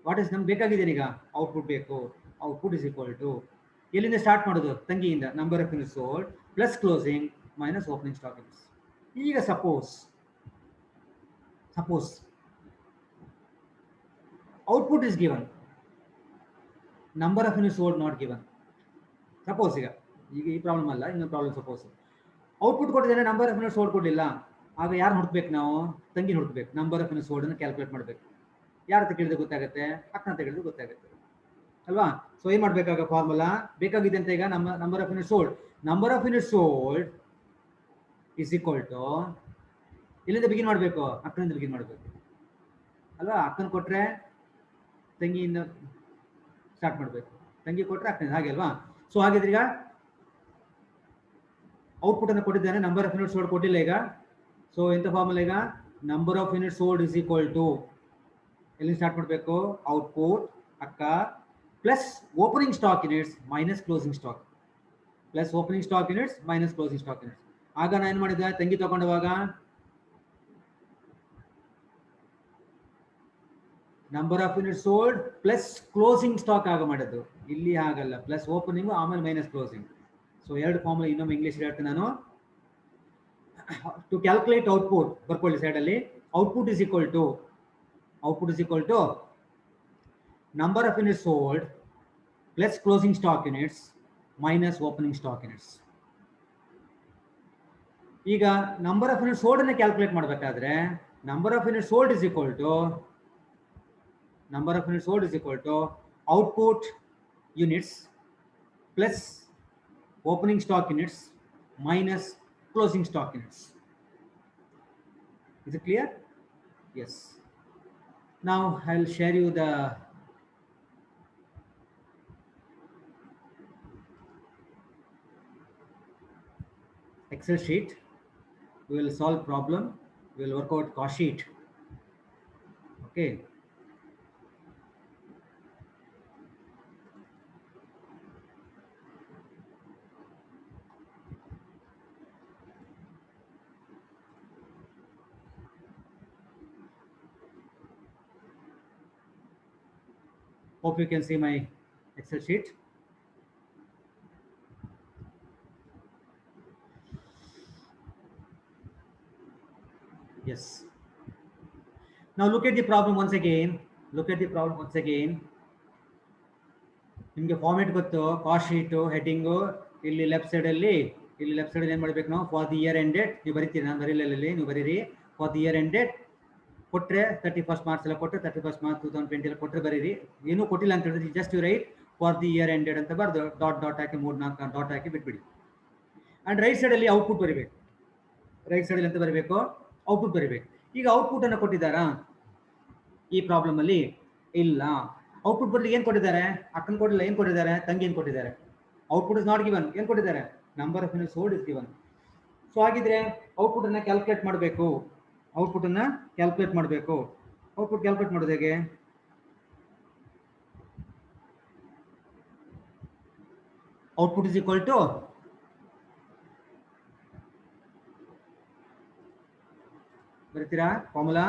ವಾಟ್ ಇಸ್ ನಮ್ಗೆ ಬೇಕಾಗಿದೆ ಈಗ? ಔಟ್ಪುಟ್ ಬೇಕು. ಔಟ್ಪುಟ್ ಇಸ್ ಈಕ್ವಲ್ ಟು ಎಲ್ಲಿಂದ ಸ್ಟಾರ್ಟ್ ಮಾಡೋದು? ತಂಗಿಯಿಂದ. Number of unit sold plus closing minus opening stock units. ಈಗ suppose output is given, number of unit sold not given. Suppose ಈಗ ಈ ಪ್ರಾಬ್ಲಮ್ ಅಲ್ಲ, ಇನ್ನೊಂದು ಪ್ರಾಬ್ಲಮ್. ಸಪೋಸ್ ಔಟ್ಪುಟ್ ಕೊಟ್ಟಿದ್ದೇನೆ, ನಂಬರ್ ಆಫ್ ಯೂನಿಟ್ ಸೋಲ್ಡ್ ಕೊಡಲಿಲ್ಲ. ಆಗ ಯಾರು ಹುಡುಕ್ಬೇಕು ನಾವು? ತಂಗಿ ಹುಡುಕ್ಬೇಕು. ನಂಬರ್ ಆಫ್ ಯೂನಿಟ್ ಸೋಲ್ಡ್ ಅನ್ನು ಕ್ಯಾಲ್ಕುಲೇಟ್ ಮಾಡಬೇಕು. ಯಾರ ಹತ್ರ ಕೇಳಿದ್ರೆ ಗೊತ್ತಾಗುತ್ತೆ? ಅಕ್ಕನ ಹತ್ರ ಕೇಳಿದ್ರೆ ಗೊತ್ತಾಗುತ್ತೆ ಅಲ್ವಾ? ಸೊ ಏನ್ ಮಾಡ್ಬೇಕಾಗ? ಫಾರ್ಮುಲಾ ಬೇಕಾಗಿದೆ ಅಂತ ಈಗ ನಮ್ಮ number of unit sold is equal to ಎಲ್ಲಿಂದ ಬಿಗಿನ್ ಮಾಡಬೇಕು? ಅಕ್ಕನಿಂದ ಬಿಗಿನ್ ಮಾಡಬೇಕು ಅಲ್ವಾ? ಅಕ್ಕನ ಕೊಟ್ರೆ ತಂಗಿಯಿಂದ ಸ್ಟಾರ್ಟ್ ಮಾಡಬೇಕು, ತಂಗಿ ಕೊಟ್ರೆ ಅಕ್ಕನಿಂದ, ಹಾಗೆ ಅಲ್ವಾ? ಸೊ ಹಾಗಿದ್ರೆ ಈಗ ಔಟ್ಪುಟ್ ಅನ್ನು ಕೊಟ್ಟಿದ್ದಾನೆ, ನಂಬರ್ ಆಫ್ ಯೂನಿಟ್ ಸೋಲ್ಡ್ ಕೊಟ್ಟಿಲ್ಲ ಈಗ. ಸೊ ಎಂತ ಫಾರ್ಮುಲಾ ಈಗ? Number of unit sold is equal to ಎಲ್ಲಿ ಸ್ಟಾರ್ಟ್ ಮಾಡಬೇಕು? ಔಟ್ಪುಟ್ ಅಕ್ಕ plus opening stock units minus closing stock, plus opening stock units minus closing stock units. ಆಗ ನಾನು ಏನು ಮಾಡಿದ್ದೆ? ತಂಗಿ ತಗೊಂಡವಾಗ number of unit sold plus closing stock ಆಗ ಮಾಡಿದ್ದು. ಇಲ್ಲಿ ಆಗಲ್ಲ, ಪ್ಲಸ್ ಓಪನಿಂಗ್ ಆಮೇಲೆ ಮೈನಸ್ ಕ್ಲೋಸಿಂಗ್. ಸೊ ಎರಡು ಫಾರ್ಮುಲಾ ಇನ್ನೊಮ್ಮೆ ಇಂಗ್ಲೀಷ್ ಹೇಳ್ತೀನಿ ನಾನು. ಟು ಕ್ಯಾಲ್ಕುಲೇಟ್ ಔಟ್ಪುಟ್ ಬರ್ಕೊಳ್ಳಿ ಸೈಡಲ್ಲಿ. Output is equal to number of units sold plus closing stock units minus opening stock units. ಈಗ ನಂಬರ್ ಆಫ್ ಯೂನಿಟ್ ಸೋಲ್ಡ್ ಅನ್ನು ಕ್ಯಾಲ್ಕುಲೇಟ್ ಮಾಡಬೇಕಾದ್ರೆ number of unit sold is equal to output units plus opening stock units minus closing stock units. Is it clear? Yes. Now I'll share you the Excel sheet. We will solve problem. We will work out cost sheet. Okay. Hope you can see my Excel sheet. Yes. Now look at the problem once again. ನಿಮಗೆ format ಗೊತ್ತು, cost sheet heading ಇಲ್ಲಿ left ಸೈಡಲ್ಲಿ ಏನು ಮಾಡಬೇಕು ನಾವು, for the year ended ನೀವು ಬರಿತೀರಿ, ನಾನು ಬರೀಲಿ, ನೀವು ಬರೀರಿ. ಫಾರ್ ದಿ ಇಯರ್ ಎಂಡೆಡ್ ಕೊಟ್ಟರೆ 31st ಮಾರ್ಚ್ ಎಲ್ಲ ಕೊಟ್ಟರೆ 31st ಮಾರ್ಚ್ 2020 ಎಲ್ಲ ಕೊಟ್ಟರೆ ಬರೀರಿ. ಏನೂ ಕೊಟ್ಟಿಲ್ಲ ಅಂತ ಹೇಳಿದ್ರೆ just you write for the year ended ಅಂತ ಬರೆದು ಡಾಟ್ ಹಾಕಿ 3-4 ಡಾಟ್ ಹಾಕಿ ಬಿಟ್ಬಿಡಿ. ಆ್ಯಂಡ್ ರೈಟ್ ಸೈಡಲ್ಲಿ ಔಟ್ಪುಟ್ ಬರೀಬೇಕು. ಅಂತ ಬರಬೇಕು, ಔಟ್ಪುಟ್ ಬರೀಬೇಕು. ಈಗ ಔಟ್ಪುಟ್ ಅನ್ನು ಕೊಟ್ಟಿದ್ದಾರಾ ಈ ಪ್ರಾಬ್ಲಮ್ ಅಲ್ಲಿ? ಇಲ್ಲ. ಔಟ್ಪುಟ್ ಬದಲಿಗೆ ಏನು ಕೊಟ್ಟಿದ್ದಾರೆ? ಅಕ್ಕನ ಕೊಟ್ಟಿಲ್ಲ, ಏನು ಕೊಟ್ಟಿದ್ದಾರೆ? ತಂಗಿ ಏನು ಕೊಟ್ಟಿದ್ದಾರೆ? Output is not given. ಏನು ಕೊಟ್ಟಿದ್ದಾರೆ? Number of units sold is given. So ಹಾಗಿದ್ರೆ ಔಟ್ಪುಟ್ ಅನ್ನ ಕ್ಯಾಲ್ಕುಲೇಟ್ ಮಾಡಬೇಕು. ಔಟ್ಪುಟ್ ಕ್ಯಾಲ್ಕುಲೇಟ್ ಮಾಡೋದು ಹೇಗೆ? ಔಟ್ಪುಟ್ ಇಸ್ ಈಕ್ವಲ್ ಟು ಬರ್ತೀರಾ formula?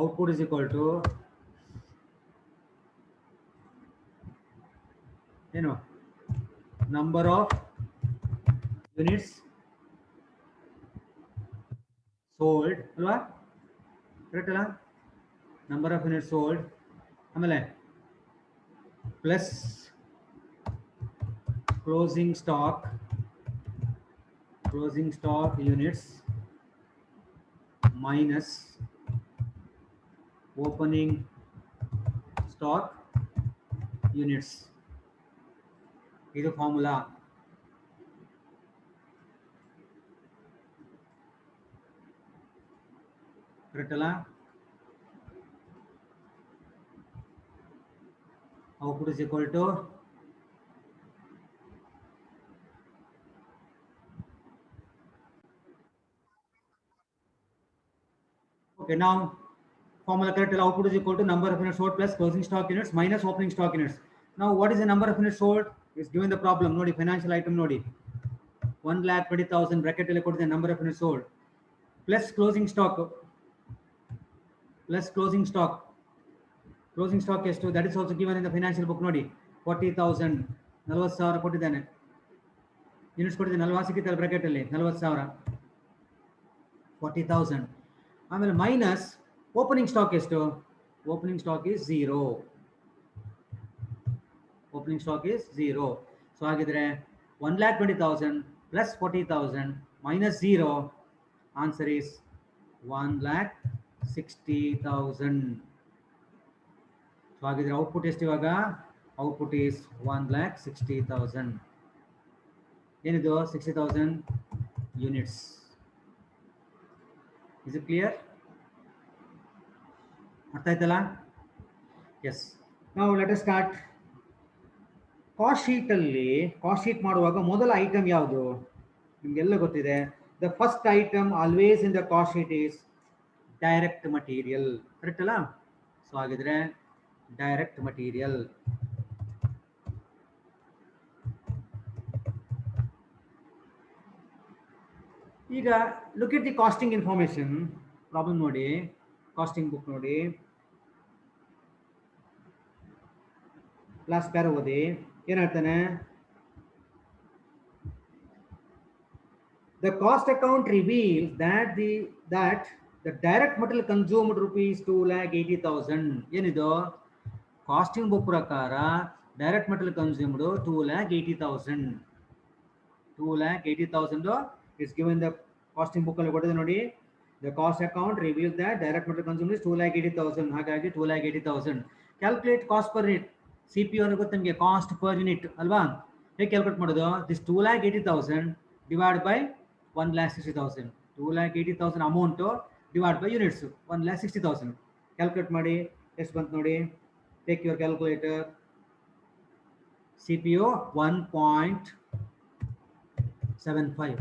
Output is equal to ಏನು? ನಂಬರ್ ಆಫ್ ಯೂನಿಟ್ಸ್ ಸೋಲ್ಡ್ ಅಲ್ವಾ? ಕರೆಕ್ಟ್ ಅಲ್ಲ? ನಂಬರ್ ಆಫ್ ಯೂನಿಟ್ಸ್ ಸೋಲ್ಡ್, ಆಮೇಲೆ plus closing stock units minus opening stock units. ಇದು ಫಾರ್ಮುಲಾ. ಕರೆಕ್ಟ್ ಅಲ್ಲ? Output is equal to okay, now formula correct. Output is equal to number of units sold plus closing stock units minus opening stock units. Now what is the number of units sold is given the problem. Nodi financial item nodi 1,20,000 bracket alli kottide number of units sold plus closing stock ಎಷ್ಟು, that is also given in the financial book ನೋಡಿ 40,000 40,000 ಕೊಟ್ಟಿದ್ದಾನೆ. Units ಕೊಟ್ಟಿದ್ದಾನೆ 40 ಸಿಕ್ಕಿತ್ತಲ್ಲ bracket ಅಲ್ಲಿ 40,000 40,000. ಆಮೇಲೆ minus opening stock ಎಷ್ಟು? Opening stock is 0. So ಹಾಗಿದ್ರೆ 1,20,000 plus 40,000 minus 0, answer is 1,60,000. So ಹಾಗಿದ್ರೆ output ಎಷ್ಟು ಇವಾಗ? Output is 1,60,000. ಏನಿದು? 60,000 ಯೂನಿಟ್ಸ್. Is it clear? ಅರ್ಥ ಆಯ್ತಲ್ಲ? ಎಸ್. ನಾವು let us start. Cost sheet ಮಾಡುವಾಗ ಮೊದಲ ಐಟಮ್ ಯಾವುದು? ನಿಮಗೆಲ್ಲ ಗೊತ್ತಿದೆ. The first item always in the cost sheet is direct material. Correct ಅಲ್ಲ? ಸೊ ಹಾಗಿದ್ರೆ ಡೈರೆಕ್ಟ್ ಮಟೀರಿಯಲ್. ಈಗ look at the costing information problem ನೋಡಿ, ಕಾಸ್ಟಿಂಗ್ ಬುಕ್ ನೋಡಿ, ಲಾಸ್ಟ್ ಪ್ಯಾರ ಓದಿ. ಏನ್ ಹೇಳ್ತಾನೆ? The cost account reveals that the direct material consumed rupees 2,80,000. ಏನಿದು costing book ಪ್ರಕಾರ direct material consumed 2,80,000. 2,80,000 is given the costing book ಅಲ್ಲಿ ಕೊಟ್ಟಿದೆ ನೋಡಿ. The cost account reveals that direct material consumed is 2,80,000. ಹಾಗಾಗಿ 2,80,000. Calculate cost per unit. CPU ಅನ್ನೋ ಗೊತ್ತು ನಿಮಗೆ, cost per unit ಅಲ್ವಾ? ಹೇಗೆ ಕ್ಯಾಲ್ಕುಲೇಟ್ ಮಾಡೋದು? This 2,80,000 divide by 1,60,000. 2,80,000 amount divide by units 1,60,000. Calculate ಮಾಡಿ ಎಷ್ಟು ಬಂತು ನೋಡಿ. Take your calculator. CPU 1.75.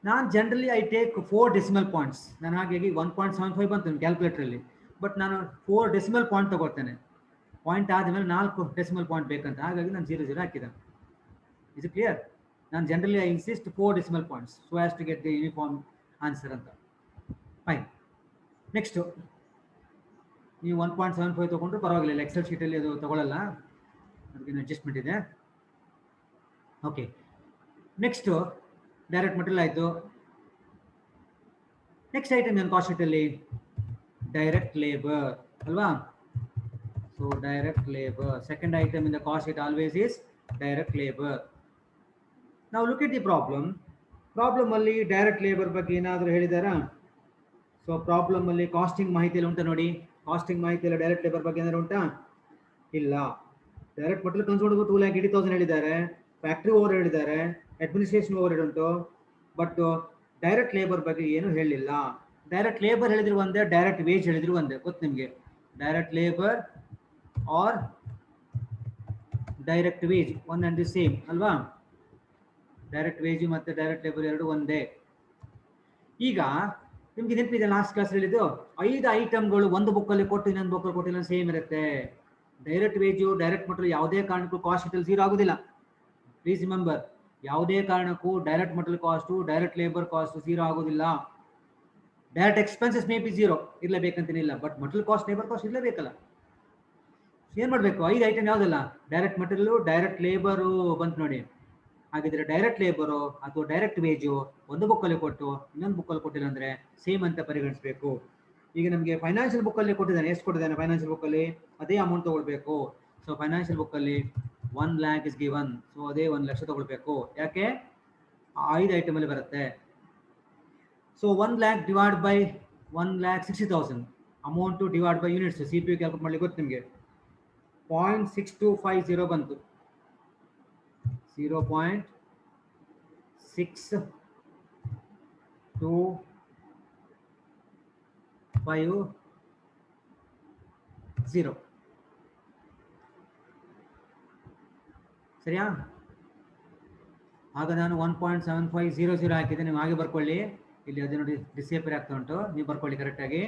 ನಾನು generally I take 4 decimal points. ನಾನು ಹಾಗಾಗಿ 1.75 ಬಂತು ಕ್ಯಾಲ್ಕುಲೇಟರಲ್ಲಿ, ಬಟ್ ನಾನು 4 ಡೆಸಿಮಲ್ ಪಾಯಿಂಟ್ ತಗೊಳ್ತೇನೆ. ಪಾಯಿಂಟ್ ಆದಮೇಲೆ 4 ಡೆಸಿಮಲ್ ಪಾಯಿಂಟ್ ಬೇಕಂತ, ಹಾಗಾಗಿ ನಾನು 0 ಹಾಕಿದೆ. Is it clear? ನಾನು generally I insist 4 decimal points so has to get the uniform answer ಅಂತ. ಫೈನ್. ನೆಕ್ಸ್ಟು ನೀವು 1.75 ತೊಗೊಂಡ್ರು ಪರವಾಗಿಲ್ಲ, ಎಕ್ಸೆಲ್ ಶೀಟಲ್ಲಿ ಅದು ತಗೊಳ್ಳಲ್ಲ, ಅದಕ್ಕೆ ಅಡ್ಜಸ್ಟ್ಮೆಂಟ್ ಇದೆ. ಓಕೆ, ನೆಕ್ಸ್ಟು ಡೈರೆಕ್ಟ್ ಮಟೀರಿಯಲ್ ಆಯಿತು. ನೆಕ್ಸ್ಟ್ ಐಟಮ್ ಏನು ಕಾಸ್ಟ್ ಶೀಟಲ್ಲಿ? ಡೈರೆಕ್ಟ್ ಲೇಬರ್ ಅಲ್ವಾ? So direct labour, second item in the cost sheet always is direct labour. ನಾವು ಲುಕ್ ಎಟ್ ದಿ ಪ್ರಾಬ್ಲಮ್. ಪ್ರಾಬ್ಲಮಲ್ಲಿ ಡೈರೆಕ್ಟ್ ಲೇಬರ್ ಬಗ್ಗೆ ಏನಾದರೂ ಹೇಳಿದಾರಾ? ಸೊ ಪ್ರಾಬ್ಲಮಲ್ಲಿ ಕಾಸ್ಟಿಂಗ್ ಮಾಹಿತಿಯಲ್ಲಿ ಉಂಟಾ ನೋಡಿ. ಕಾಸ್ಟಿಂಗ್ ಮಾಹಿತಿಯಲ್ಲಿ ಡೈರೆಕ್ಟ್ ಲೇಬರ್ ಬಗ್ಗೆ ಏನಾದ್ರು ಉಂಟಾ? ಇಲ್ಲ. ಡೈರೆಕ್ಟ್ ಮಟೀರಿಯಲ್ ಕನ್ಸ್ಯೂಮ್ಡ್ 2,80,000 ಹೇಳಿದ್ದಾರೆ, ಫ್ಯಾಕ್ಟ್ರಿ ಓವರ್ ಹೇಳಿದ್ದಾರೆ, ಅಡ್ಮಿನಿಸ್ಟ್ರೇಷನ್ ಓವರ್ ಹೆಡ್ ಉಂಟು, ಬಟ್ ಡೈರೆಕ್ಟ್ ಲೇಬರ್ ಬಗ್ಗೆ ಏನು ಹೇಳಿಲ್ಲ. ಡೈರೆಕ್ಟ್ ಲೇಬರ್ ಹೇಳಿದ್ರು ಒಂದೇ, ಡೈರೆಕ್ಟ್ ವೇಜ್ ಹೇಳಿದ್ರು ಒಂದೇ. ಗೊತ್ತು ನಿಮಗೆ, direct labour or direct wage one and the same ಅಲ್ವಾ? ಡೈರೆಕ್ಟ್ ವೇಜ್ ಮತ್ತು ಡೈರೆಕ್ಟ್ ಲೇಬರ್ ಎರಡು ಒಂದೇ. ಈಗ ನಿಮ್ಗೆ ನೆನಪಿದೆ ಲಾಸ್ಟ್ ಕ್ಲಾಸ್ ಹೇಳಿದ್ದು 5 ಐಟಮ್ಗಳು ಒಂದು ಬುಕ್ಕಲ್ಲಿ ಕೊಟ್ಟು ಇನ್ನೊಂದು ಬುಕ್ಕಲ್ಲಿ ಕೊಟ್ಟಿಲ್ಲ, ಸೇಮ್ ಇರುತ್ತೆ. ಡೈರೆಕ್ಟ್ ವೇಜು ಡೈರೆಕ್ಟ್ ಮಟೀರಿಯಲ್ ಯಾವುದೇ ಕಾರಣಕ್ಕೂ ಕಾಸ್ಟ್ ಶೀಟಲ್ಲಿ 0 ಆಗೋದಿಲ್ಲ. ಪ್ಲೀಸ್ ರಿಮೆಂಬರ್, ಯಾವುದೇ ಕಾರಣಕ್ಕೂ direct material cost direct labour cost 0 ಆಗೋದಿಲ್ಲ. ಡೈರೆಕ್ಟ್ ಎಕ್ಸ್ಪೆನ್ಸಸ್ ಮೇ ಬಿ 0 ಇರಲೇಬೇಕಂತೇನಿಲ್ಲ, but material cost labour cost ಇರಲೇಬೇಕಲ್ಲ. ಏನು ಮಾಡಬೇಕು? 5 ಐಟಮ್ ಯಾವುದಲ್ಲ? ಡೈರೆಕ್ಟ್ ಮಟೀರಿಯಲು ಡೈರೆಕ್ಟ್ ಲೇಬರು ಬಂತು ನೋಡಿ. ಹಾಗಿದ್ರೆ ಡೈರೆಕ್ಟ್ ಲೇಬರು ಅಥವಾ ಡೈರೆಕ್ಟ್ ವೇಜು ಒಂದು ಬುಕ್ಕಲ್ಲಿ ಕೊಟ್ಟು ಇನ್ನೊಂದು ಬುಕ್ಕಲ್ಲಿ ಕೊಟ್ಟಿಲ್ಲ ಅಂದರೆ ಸೇಮ್ ಅಂತ ಪರಿಗಣಿಸಬೇಕು. ಈಗ ನಮಗೆ ಫೈನಾನ್ಷಿಯಲ್ ಬುಕ್ಕಲ್ಲಿ ಕೊಟ್ಟಿದ್ದಾನೆ, ಎಷ್ಟು ಕೊಟ್ಟಿದ್ದಾನೆ ಫೈನಾನ್ಷಿಯಲ್ ಬುಕ್ಕಲ್ಲಿ? ಅದೇ ಅಮೌಂಟ್ ತೊಗೊಳ್ಬೇಕು. ಸೊ ಫೈನಾನ್ಷಿಯಲ್ ಬುಕ್ಕಲ್ಲಿ 1 lakh ಇಸ್ ಗಿವನ್, ಸೊ ಅದೇ 1 ಲಕ್ಷ ತೊಗೊಳ್ಬೇಕು. ಯಾಕೆ? 5 ಐಟಮಲ್ಲಿ ಬರುತ್ತೆ. So 1 lakh divide by 1,60,000 amount divide by units. CPU calculate ಮಾಡಲಿಕ್ಕೆ ಗೊತ್ತು ನಿಮಗೆ. 0.6250 ಬಂತು. 0.6250 ಸರಿಯಾ? ಆಗ ನಾನು 1.7500 ಹಾಕಿದ್ದೆ. ನೀವು ಹಾಗೆ ಬರ್ಕೊಳ್ಳಿ. ಇಲ್ಲಿ ಅದೇ ನೋಡಿ ಡಿಸೇಪರ್ ಆಗ್ತಾ ಉಂಟು, ನೀವು ಬರ್ಕೊಳ್ಳಿ ಕರೆಕ್ಟಾಗಿ.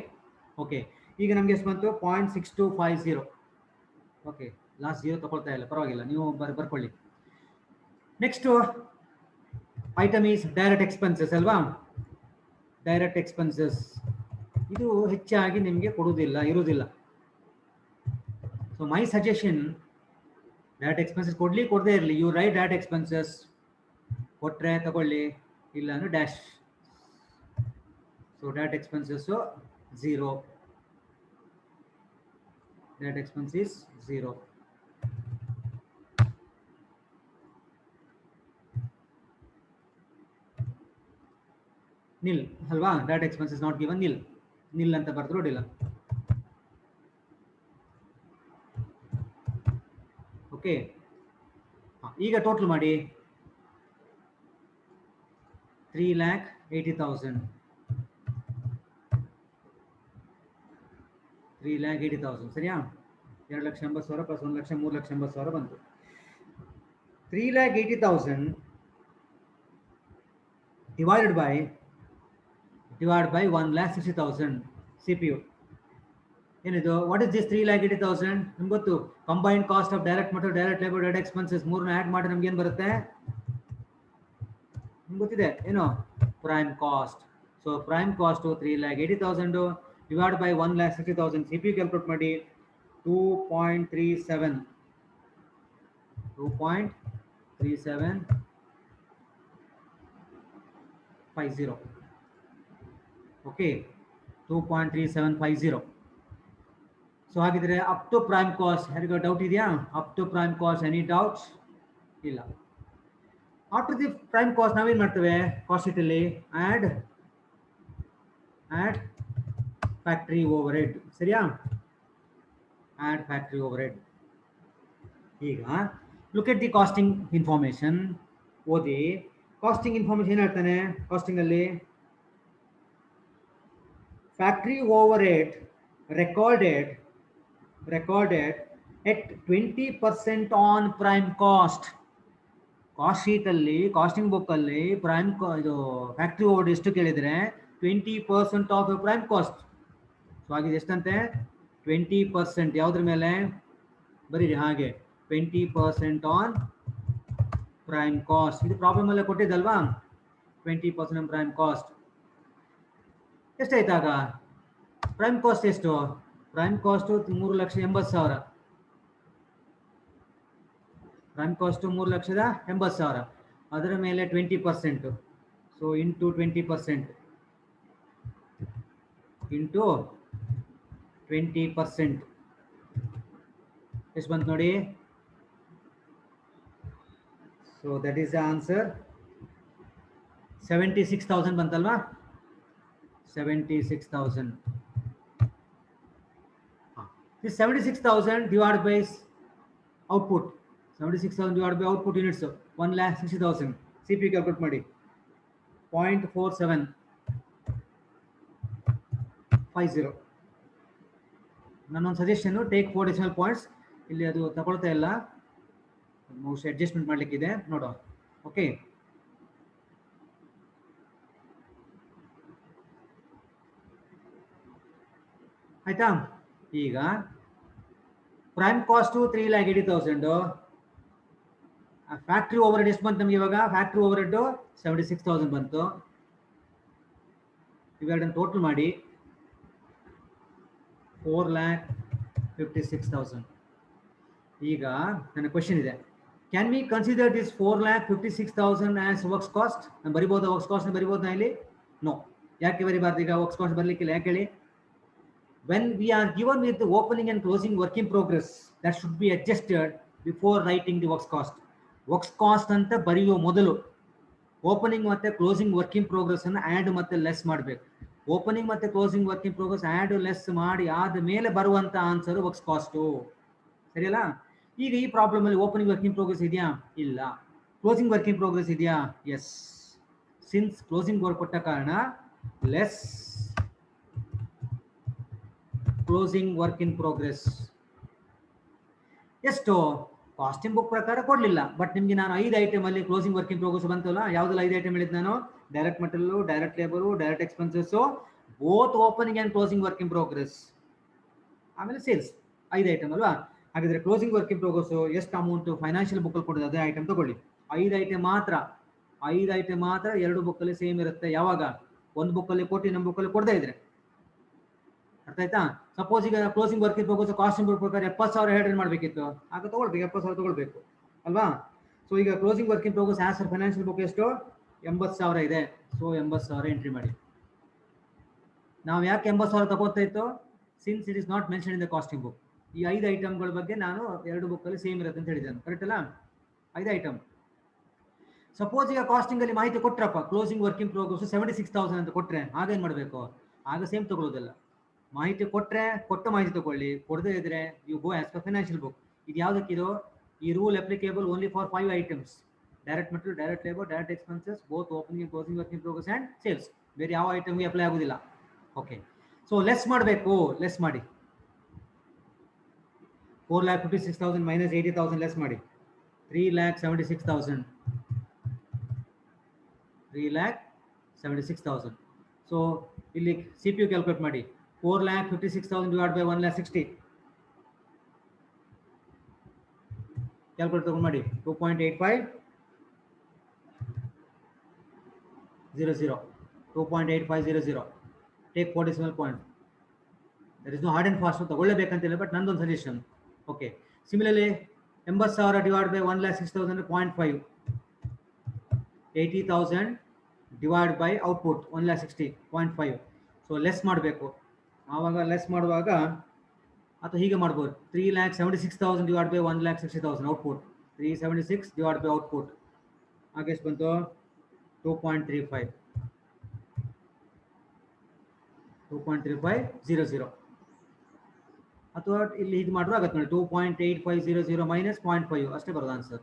ಓಕೆ, ಈಗ ನಮಗೆ ಎಷ್ಟು ಬಂತು? 0.6250. ಓಕೆ, ಲಾಸ್ಟ್ 0 ತಗೊಳ್ತಾ ಇಲ್ಲ, ಪರವಾಗಿಲ್ಲ, ನೀವು ಬರ್ಕೊಳ್ಳಿ. Next item is direct expenses ಅಲ್ವಾ? ಡೈರೆಕ್ಟ್ ಎಕ್ಸ್ಪೆನ್ಸಸ್ ಇದು ಹೆಚ್ಚಾಗಿ ನಿಮಗೆ ಇರುವುದಿಲ್ಲ. So my suggestion, direct expenses ಕೊಡದೇ ಇರಲಿ, ಯು ರೈಟ್ ಡೈರೆಕ್ಟ್ ಎಕ್ಸ್ಪೆನ್ಸಸ್. ಕೊಟ್ಟರೆ ತಗೊಳ್ಳಿ, ಇಲ್ಲ ಅಂದರೆ dash. So direct expenses 0. Direct expense is 0. ನಿಲ್ ಅಲ್ವಾ? ಡೈರೆಕ್ಟ್ ಎಕ್ಸ್ಪೆನ್ಸಸ್ ನಾಟ್ ಗಿವನ್, ನಿಲ್ ಅಂತ ಬರೆದ್ರು ಅಡ್ಡಿಲ್ಲ. ಓಕೆ, ಈಗ ಟೋಟಲ್ ಮಾಡಿ 3,80,000. 3,80,000 ಸರಿಯಾ? 2,80,000 ಪ್ಲಸ್ 1 ಲಕ್ಷ 3,80,000 ಬಂತು. 3,80,000 divided by 1,60,000 CPU. ಏನಿದು? What is this 3,80,000? ನಿಮ್ಗೆ ಗೊತ್ತು, combined cost of direct material, direct labour, direct expenses ಮೂರನ್ನ ಆ್ಯಡ್ ಮಾಡಿ ನಮ್ಗೆ ಏನು ಬರುತ್ತೆ? ನಿಮ್ಗೆ ಗೊತ್ತಿದೆ ಏನು? Prime cost. So prime cost 3,80,000 divide by 1,60,000. CPU calculate ಮಾಡಿ 2.37. 2.3750. ಓಕೆ, 2.3750. ಸೊ ಹಾಗಿದ್ರೆ ಅಪ್ ಟು ಪ್ರೈಮ್ ಕಾಸ್ಟ್ ಯಾರಿಗೂ ಡೌಟ್ ಇದೆಯಾ? Up to prime cost any doubts? ಇಲ್ಲ. ಆಫ್ಟರ್ ದಿ ಪ್ರೈಮ್ ಕಾಸ್ಟ್ ನಾವೇನು ಮಾಡ್ತೇವೆ ಕಾಸ್ಟ್ ಶೀಟಲ್ಲಿ? Add factory overhead. ಸರಿಯಾ? Add factory overhead. ಈಗ look at the costing information. ಓದಿ. ಕಾಸ್ಟಿಂಗ್ ಇನ್ಫಾರ್ಮೇಶನ್ ಏನು ಹೇಳ್ತಾನೆ ಕಾಸ್ಟಿಂಗಲ್ಲಿ? Factory overhead recorded at 20% on prime cost. Cost ಶೀಟಲ್ಲಿ ಕಾಸ್ಟಿಂಗ್ ಬುಕ್ಕಲ್ಲಿ ಪ್ರೈಮ್ ಇದು ಫ್ಯಾಕ್ಟ್ರಿ ಓವರ್ ಎಷ್ಟು ಕೇಳಿದರೆ 20% ಆಫ್ ಪ್ರೈಮ್ ಕಾಸ್ಟ್. ಸೊ ಹಾಗೆ ಎಷ್ಟಂತೆ? 20%. ಯಾವುದ್ರ ಮೇಲೆ ಬರೀರಿ ಹಾಗೆ 20% ಆನ್ ಪ್ರೈಮ್ ಕಾಸ್ಟ್. ಇದು ಪ್ರಾಬ್ಲಮ್ ಅಲ್ಲೇ ಕೊಟ್ಟಿದ್ದಲ್ವಾ? 20% ಆನ್ ಪ್ರೈಮ್ ಕಾಸ್ಟ್. ಎಷ್ಟಾಯ್ತಾಗ ಪ್ರೈಮ್ ಕಾಸ್ಟ್? ಎಷ್ಟು ಪ್ರೈಮ್ ಕಾಸ್ಟ್? 3,80,000. Prime cost 3,80,000. ಅದರ ಮೇಲೆ 20%. ಸೊ ಇಂಟು 20% ಇಂಟು 20% ಎಷ್ಟು ಬಂತು ನೋಡಿ? So that is the answer. 76,000 ಬಂತಲ್ವಾ? 76,000. This 76,000 divided by output. 76,000 divided by output units. 1,60,000. CP calculate ಮಾಡಿ. 0.4750. ನನ್ನೊಂದು ಸಜೆಷನ್, ಟೇಕ್ 4 ಡೆಸಿಮಲ್ ಪಾಯಿಂಟ್ಸ್. ಇಲ್ಲಿ ಅದು ತಗೊಳ್ತಾ ಇಲ್ಲ, ಮೋಸ್ಟ್ ಅಡ್ಜಸ್ಟ್ಮೆಂಟ್ ಮಾಡಲಿಕ್ಕಿದೆ ನೋಡುವ. ಓಕೆ, ಆಯ್ತಾ? ಈಗ prime cost 3,80,000. Factory over head ಎಷ್ಟು ಬಂತು ನಮಗೆ ಇವಾಗ? ಫ್ಯಾಕ್ಟ್ರಿ ಓವರ್ ಹೆಡ್ 76,000 ಬಂತು. ಇವೆರಡನ್ನು ಟೋಟಲ್ ಮಾಡಿ 4,56,000. ಈಗ ನನ್ನ ಕ್ವಶನ್ ಇದೆ, can we consider this 4,56,000 as works cost? ನಾನು ಬರಿಬೋದಾ ವರ್ಕ್ಸ್ ಕಾಸ್ಟ್? ಬರಿಬೋದು ನಾ ಇಲ್ಲಿ? ನೋ. ಯಾಕೆ ಬರಿಬಾರ್ದು ಈಗ ವರ್ಕ್ಸ್ ಕಾಸ್ಟ್? ಬರಲಿಕ್ಕಿಲ್ಲ. ಯಾಕೆ ಹೇಳಿ? When we are given with the opening and closing work in progress, that should be adjusted before writing the works cost. Works cost ಅಂತ ಬರೆಯುವ ಮೊದಲು ಓಪನಿಂಗ್ ಮತ್ತೆ ಕ್ಲೋಸಿಂಗ್ ವರ್ಕ್ ಇನ್ ಪ್ರೋಗ್ರೆಸ್ ಅನ್ನು add ಮತ್ತೆ less ಮಾಡಬೇಕು. Opening ಮತ್ತೆ closing work in progress add less ಮಾಡಿ ಆದ ಮೇಲೆ ಬರುವಂತ ಆನ್ಸರ್ ವರ್ಕ್ಸ್ ಕಾಸ್ಟು. ಸರಿಯಲ್ಲ? ಈಗ ಈ ಪ್ರಾಬ್ಲಮ್ ಅಲ್ಲಿ ಓಪನಿಂಗ್ ವರ್ಕ್ ಇನ್ ಪ್ರೋಗ್ರೆಸ್ ಇದೆಯಾ? ಇಲ್ಲ. ಕ್ಲೋಸಿಂಗ್ ವರ್ಕ್ ಇನ್ ಪ್ರೋಗ್ರೆಸ್ ಇದೆಯಾ? ಎಸ್. ಸಿನ್ಸ್ ಕ್ಲೋಸಿಂಗ್ ವರ್ಕ್ ಕೊಟ್ಟ ಕಾರಣ less closing work in progress. ಎಷ್ಟು? ಕಾಸ್ಟಿಂಗ್ ಬುಕ್ ಪ್ರಕಾರ ಕೊಡಲಿಲ್ಲ, ಬಟ್ ನಿಮಗೆ ನಾನು 5 ಐಟಮ್ ಅಲ್ಲಿ ಕ್ಲೋಸಿಂಗ್ ವರ್ಕ್ ಇನ್ ಪ್ರೋಗ್ರೆಸ್ ಬಂತಲ್ಲ. ಯಾವುದೆಲ್ಲ 5 ಐಟಮ್ ಹೇಳಿದ್ದು ನಾನು? Direct material, direct labour, direct expenses, both opening and closing work in progress, ಆಮೇಲೆ ಸೇಲ್ಸ್. 5 ಐಟಮ್ ಅಲ್ವಾ? ಹಾಗಿದ್ರೆ ಕ್ಲೋಸಿಂಗ್ ವರ್ಕ್ ಇನ್ ಪ್ರೋಗ್ರೆಸ್ ಎಷ್ಟು ಅಮೌಂಟ್ ಫೈನಾನ್ಷಿಯಲ್ ಬುಕ್ಕಲ್ಲಿ ಕೊಡೋದು ಅದೇ ಐಟಮ್ ತಗೊಳ್ಳಿ. 5 ಐಟಮ್ ಮಾತ್ರ 2 ಬುಕ್ಕಲ್ಲಿ ಸೇಮ್ ಇರುತ್ತೆ. ಯಾವಾಗ? ಒಂದು ಬುಕ್ಕಲ್ಲಿ ಕೊಟ್ಟು ನಮ್ಮ ಬುಕ್ಕಲ್ಲಿ ಕೊಡದೇ ಇದ್ರೆ. ಅರ್ಥ ಆಯ್ತಾ? ಸಪೋಸ್ ಈಗ closing work in progress costing book ಪ್ರಕಾರ 70,000 ಹೇಳಿ ಮಾಡಬೇಕಿತ್ತು, ಆಗ ತಗೊಳ್ಬೇಕು, 70,000 ತಗೊಳ್ಬೇಕು ಅಲ್ವಾ? ಸೊ ಈಗ closing work in progress as financial book ಎಷ್ಟು? 80,000 ಇದೆ. ಸೊ 80,000 ಎಂಟ್ರಿ ಮಾಡಿ. ನಾವು ಯಾಕೆ 80,000 ತಗೋತಾ ಇತ್ತು? Since it is not mention in the casting book. ಈ 5 ಐಟಮ್ಗಳ ಬಗ್ಗೆ ನಾನು 2 ಬುಕ್ಕಲ್ಲಿ ಸೇಮ್ ಇರುತ್ತೆ ಅಂತ ಹೇಳಿದ್ದೇನೆ. ಕರೆಕ್ಟ್ ಅಲ್ಲ? 5 ಐಟಮ್. ಸಪೋಸ್ ಈಗ ಕಾಸ್ಟಿಂಗ್ ಅಲ್ಲಿ ಮಾಹಿತಿ Kotrappa, closing work in progress 76,000 ಅಂತ ಕೊಟ್ರೆ ಆಗೇನ್ ಮಾಡಬೇಕು? ಆಗ ಸೇಮ್ ತಗೊಳ್ಳೋದಿಲ್ಲ. ಮಾಹಿತಿ ಕೊಟ್ಟರೆ ಕೊಟ್ಟ ಮಾಹಿತಿ ತಗೊಳ್ಳಿ, ಕೊಡದೇ ಇದ್ರೆ you go as per financial book. ಇದು ಯಾವುದಕ್ಕಿದು? ಈ rule applicable only for 5 items: direct material, direct labour, direct expenses, both opening and closing work in progress and sales. ಬೇರೆ ಯಾವ ಐಟಮ್ಗೆ ಅಪ್ಲೈ ಆಗೋದಿಲ್ಲ. ಓಕೆ, ಸೊ ಲೆಸ್ ಮಾಡಬೇಕು. ಲೆಸ್ ಮಾಡಿ. 4,56,000 minus 80,000 less ಮಾಡಿ. 3,76,000. 3,76,000. ಸೊ ಇಲ್ಲಿ ಸಿ ಪಿ ಯು ಕ್ಯಾಲ್ಕುಲೇಟ್ ಮಾಡಿ. 4,56,000 divided by 1,60,000. Calculate ತಗೊಂಡು ಮಾಡಿ. 2.8500. 2.8500. Take 4 decimal point. There is no hard and fast ತಗೊಳ್ಳೇಬೇಕಂತಿಲ್ಲ, ಬಟ್ ನಂದೊಂದು suggestion. Okay, similarly 80,000 divided by 1,60,000 0.5. 80,000 divided by output 1,60,000 0.5. So less ಮಾಡಬೇಕು. ಆವಾಗ ಲೆಸ್ ಮಾಡುವಾಗ ಅಥವಾ ಹೀಗೆ ಮಾಡ್ಬೋದು, 3,76,000 divide by 1,60,000 output, 376 divide by output ಹಾಗೆ ಎಷ್ಟು ಬಂತು, 2.35 2.3500. ಅಥವಾ ಇಲ್ಲಿ ಇದು ಮಾಡಿದ್ರು ಆಗತ್ತೆ ನೋಡಿ, 2.8500 ಮೈನಸ್ 0.5 ಅಷ್ಟೇ ಬರೋದು ಆನ್ಸರ್.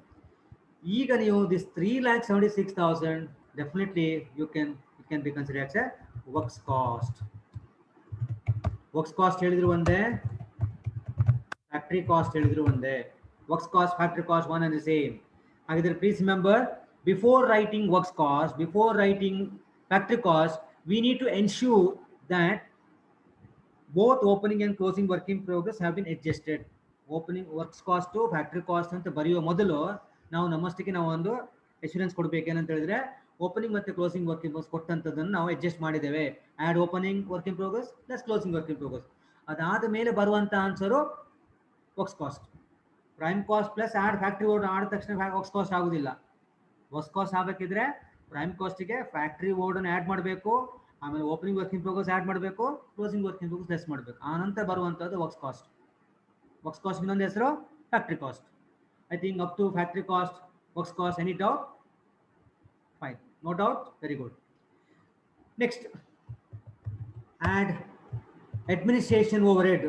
ಈಗ ನೀವು this 3,76,000 definitely you can be consider as a works cost. Works cost ಹೇಳಿದ್ರು ಒಂದೇ, ಫ್ಯಾಕ್ಟ್ರಿ ಕಾಸ್ಟ್ ಹೇಳಿದ್ರು ಒಂದೇ. Works cost, factory cost one and the same. ಹಾಗಿದ್ರೆ please remember, before writing works cost, before writing factory cost, we need to ensure that both opening and closing work in progress have been adjusted. Opening works cost, factory cost ಅಂತ ಬರೆಯುವ ಮೊದಲು ನಾವು ನಮ್ಮಷ್ಟಕ್ಕೆ ನಾವು ಒಂದು ಎಶ್ಯೂರೆನ್ಸ್ ಕೊಡಬೇಕೇನಂತ ಹೇಳಿದ್ರೆ, opening ಮತ್ತು closing work in progress ಕೊಟ್ಟಂಥದ್ದನ್ನು ನಾವು ಅಡ್ಜಸ್ಟ್ ಮಾಡಿದ್ದೇವೆ. Add opening work in progress plus closing work in progress. ಅದಾದ ಮೇಲೆ ಬರುವಂಥ answer works cost. Prime cost plus add factory ಓಡ್ ಆದ ತಕ್ಷಣ ವರ್ಕ್ಸ್ ಕಾಸ್ಟ್ ಆಗೋದಿಲ್ಲ. ವರ್ಕ್ಸ್ ಕಾಸ್ಟ್ ಆಗಬೇಕಿದ್ರೆ ಪ್ರೈಮ್ ಕಾಸ್ಟಿಗೆ ಫ್ಯಾಕ್ಟ್ರಿ ಓಡನ್ನು ಆ್ಯಡ್ ಮಾಡಬೇಕು, ಆಮೇಲೆ opening work in progress add ಮಾಡಬೇಕು, closing work in progress less ಮಾಡಬೇಕು. ಆ ನಂತರ ಬರುವಂಥದ್ದು ವರ್ಕ್ಸ್ ಕಾಸ್ಟ್. ವರ್ಕ್ಸ್ ಕಾಸ್ಟ್ ಇನ್ನೊಂದು ಹೆಸರು factory cost. I think up to factory cost, works cost, any doubt? Fine, no doubt, very good. Next, add administration overhead.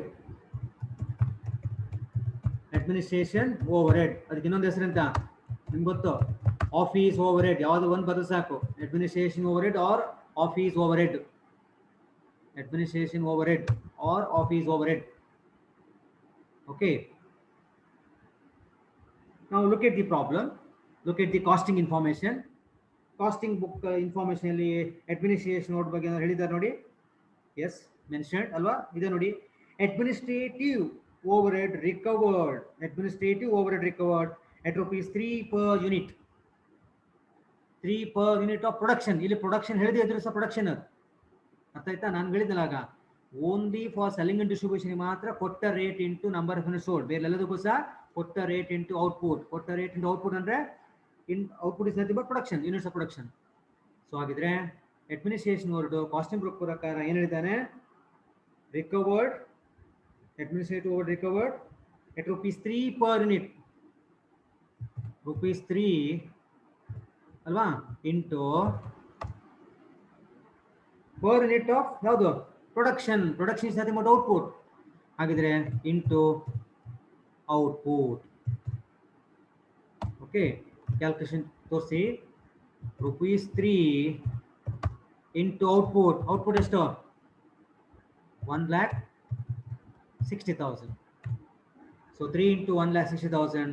Administration overhead, ಅದಕ್ಕೆ ಇನ್ನೊಂದು ಹೆಸರು ಅಂತ ನಿಮ್ಗೆ ಗೊತ್ತು, ಆಫೀಸ್ ಓವರ್ ಹೆಡ್. ಯಾವುದು ಒಂದು ಬರೋದು ಸಾಕು, administration overhead or office overhead. Administration overhead or office overhead. Okay. Now look at the problem. Look at the costing information. Costing book information ಅಲ್ಲಿ ಅಡ್ಮಿನಿಸ್ಟ್ರೇಷನ್ ಓವರ್ ಬಗ್ಗೆ ಹೇಳಿದ್ದಾರೆ ನೋಡಿ. S, mentioned ಅಲ್ವಾ? ಇದೆ ನೋಡಿ, administrative overhead recovered. Administrative overhead recovered at ₹3 per unit. 3 per unit of production. ಇಲ್ಲಿ production ಹೇಳಿದೆ, ಇದ್ರೆ ಸಹ ಪ್ರೊಡಕ್ಷನ್ ಅದು ಅರ್ಥ ಆಯ್ತಾ? ನಾನು ಹೇಳಿದ್ನಲ್ಲ, only for selling and distribution ಮಾತ್ರ ಕೊಟ್ಟ rate into number of unit sold. ಬೇರೆ ಎಲ್ಲದಕ್ಕೂ ಸಹ ಕೊಟ್ಟ ರೇಟ್ ಇಂಟು ಔಟ್ಪುಟ್. ಕೊಟ್ಟ ರೇಟ್ ಇಂಟು ಔಟ್ಪುಟ್ ಅಂದ್ರೆ output is nothing but production, units of production. So ಹಾಗಿದ್ರೆ ಅಡ್ಮಿನಿಸ್ಟ್ರೇಷನ್ ಓವರ್ಹೆಡ್ ಕಾಸ್ಟಿಂಗ್ ಬುಕ್ ಪ್ರಕಾರ ಏನು ಹೇಳಿದ್ದಾನೆ, recovered, administrative overhead recovered at ₹3 per unit. ₹3 ಅಲ್ವಾ ಇಂಟು per unit of ಯಾವುದು production. Production is nothing but output. ಹಾಗಿದ್ರೆ into output. Okay, calculation ತೋರಿಸಿ. ₹3 into output. Output ಎಷ್ಟು? 1,60,000. So 3 into 1,60,000.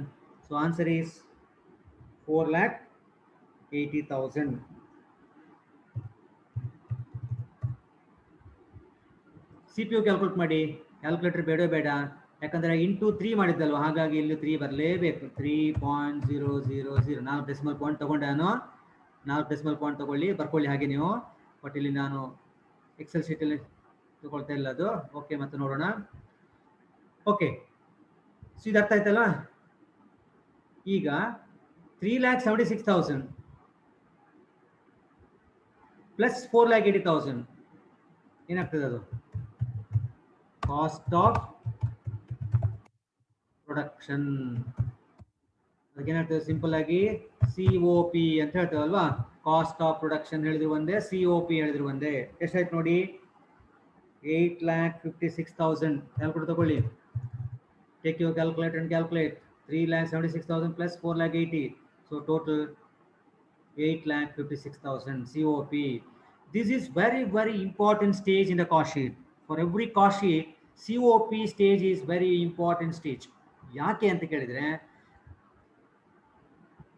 So answer is 4,80,000. CPU calculate ಮಾಡಿ. Calculator ಬೇಡ ಬೇಡ, ಯಾಕಂದರೆ into 3 ಮಾಡಿದ್ದಲ್ವ, ಹಾಗಾಗಿ ಇಲ್ಲಿ 3 ಬರಲೇಬೇಕು. 3.000. 4 ಡೆಸಿಮಲ್ ಪಾಯಿಂಟ್ ತೊಗೊಂಡೆ ನಾನು. 4 ಡೆಸಿಮಲ್ ಪಾಯಿಂಟ್ ತೊಗೊಳ್ಳಿ, ಬರ್ಕೊಳ್ಳಿ ಹಾಗೆ ನೀವು. ಬಟ್ ಇಲ್ಲಿ ನಾನು ಎಕ್ಸೆಲ್ ಶೀಟಲ್ಲಿ ತೊಗೊಳ್ತಾ ಇಲ್ಲ ಅದು. ಓಕೆ, ಮತ್ತೆ ನೋಡೋಣ. ಓಕೆ, ಸೊ ಇದು ಅರ್ಥ ಆಯ್ತಲ್ವಾ? ಈಗ 3,76,000 ಪ್ಲಸ್ 4,80,000 ಏನಾಗ್ತದೆ? ಅದು ಕಾಸ್ಟ್ ಆಫ್ ಪ್ರೊಡಕ್ಷನ್. ಅದಕ್ಕೇನಾಗ್ತದೆ? ಸಿಂಪಲ್ ಆಗಿ COP ಅಂತ ಹೇಳ್ತೇವಲ್ವಾ. ಕಾಸ್ಟ್ ಆಫ್ ಪ್ರೊಡಕ್ಷನ್ ಹೇಳಿದ್ರು ಒಂದೇ, COP ಹೇಳಿದ್ರು ಒಂದೇ. ಎಷ್ಟಾಯ್ತು ನೋಡಿ? 8,56,000. ಕ್ಯಾಲ್ಕುಲೇಟರ್ ತಗೊಳ್ಳಿ. Take your calculator and calculate. 3,76,000 plus 4,80,000. So total 8,56,000 COP. This is very, very important stage in the cost sheet. For every cost sheet, COP stage is very important stage. ಯಾಕೆ ಅಂತ ಕೇಳಿದ್ರೆ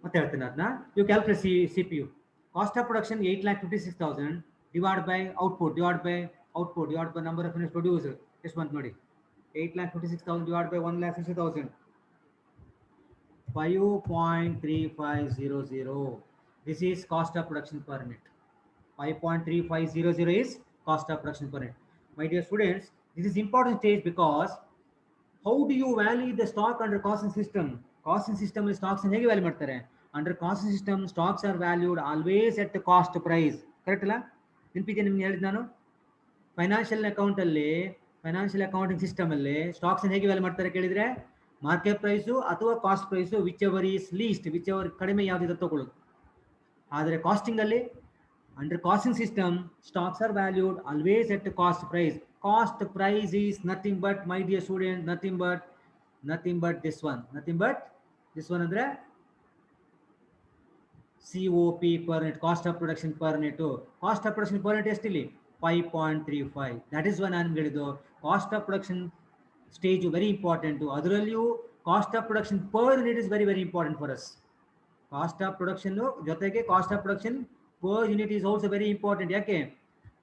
ಮತ್ತೆ ಹೇಳ್ತೀನಿ ಅದನ್ನ. You calculate CPU. Cost of production 8,56,000 divided by output, divided by number of units produced. ಎಷ್ಟು ಬಂತು ನೋಡಿ? 8,56,000 divided by 1,60,000. 5.3500. This is cost of production per unit. 5.3500 is cost of production per unit. My dear students, this is important stage because how do you value the stock under costing system? Costing system ಅಲ್ಲಿ stocks ಹೇಗೆ value ಮಾಡ್ತಾರೆ? Under costing system, stocks are valued always at the cost price. Correct ಅಲ್ಲ? ನೆನಪಿದೆ ನಿಮ್ಗೆ ಹೇಳಿದ್ ನಾನು financial ಅಕೌಂಟಲ್ಲಿ, financial accounting ಸಿಸ್ಟಮಲ್ಲಿ ಸ್ಟಾಕ್ಸ್ ಹೇಗೆ ವ್ಯಾಲ್ಯೂ ಮಾಡ್ತಾರೆ ಕೇಳಿದರೆ, ಮಾರ್ಕೆಟ್ ಪ್ರೈಸು ಅಥವಾ cost price, whichever is least, whichever ಕಡಿಮೆ ಯಾವುದಿದೆ ತಗೊಳ್ಳೋದು. ಆದರೆ ಕಾಸ್ಟಿಂಗಲ್ಲಿ, under costing system, stocks are valued always at cost price. Cost price is nothing but, my dear student, nothing but this one. ಅಂದರೆ COP per unit, cost of production per unit. Cost of production per unit ಎಷ್ಟಿಲ್ಲಿ 5.35. That is one ನಾನು ಹೇಳಿದ್ದು. Cost of production stage very important. ಅದರಲ್ಲಿಯೂ cost of production per unit is very very important for us. Cost of production ಜೊತೆಗೆ cost of production per unit is also very important. ಯಾಕೆ?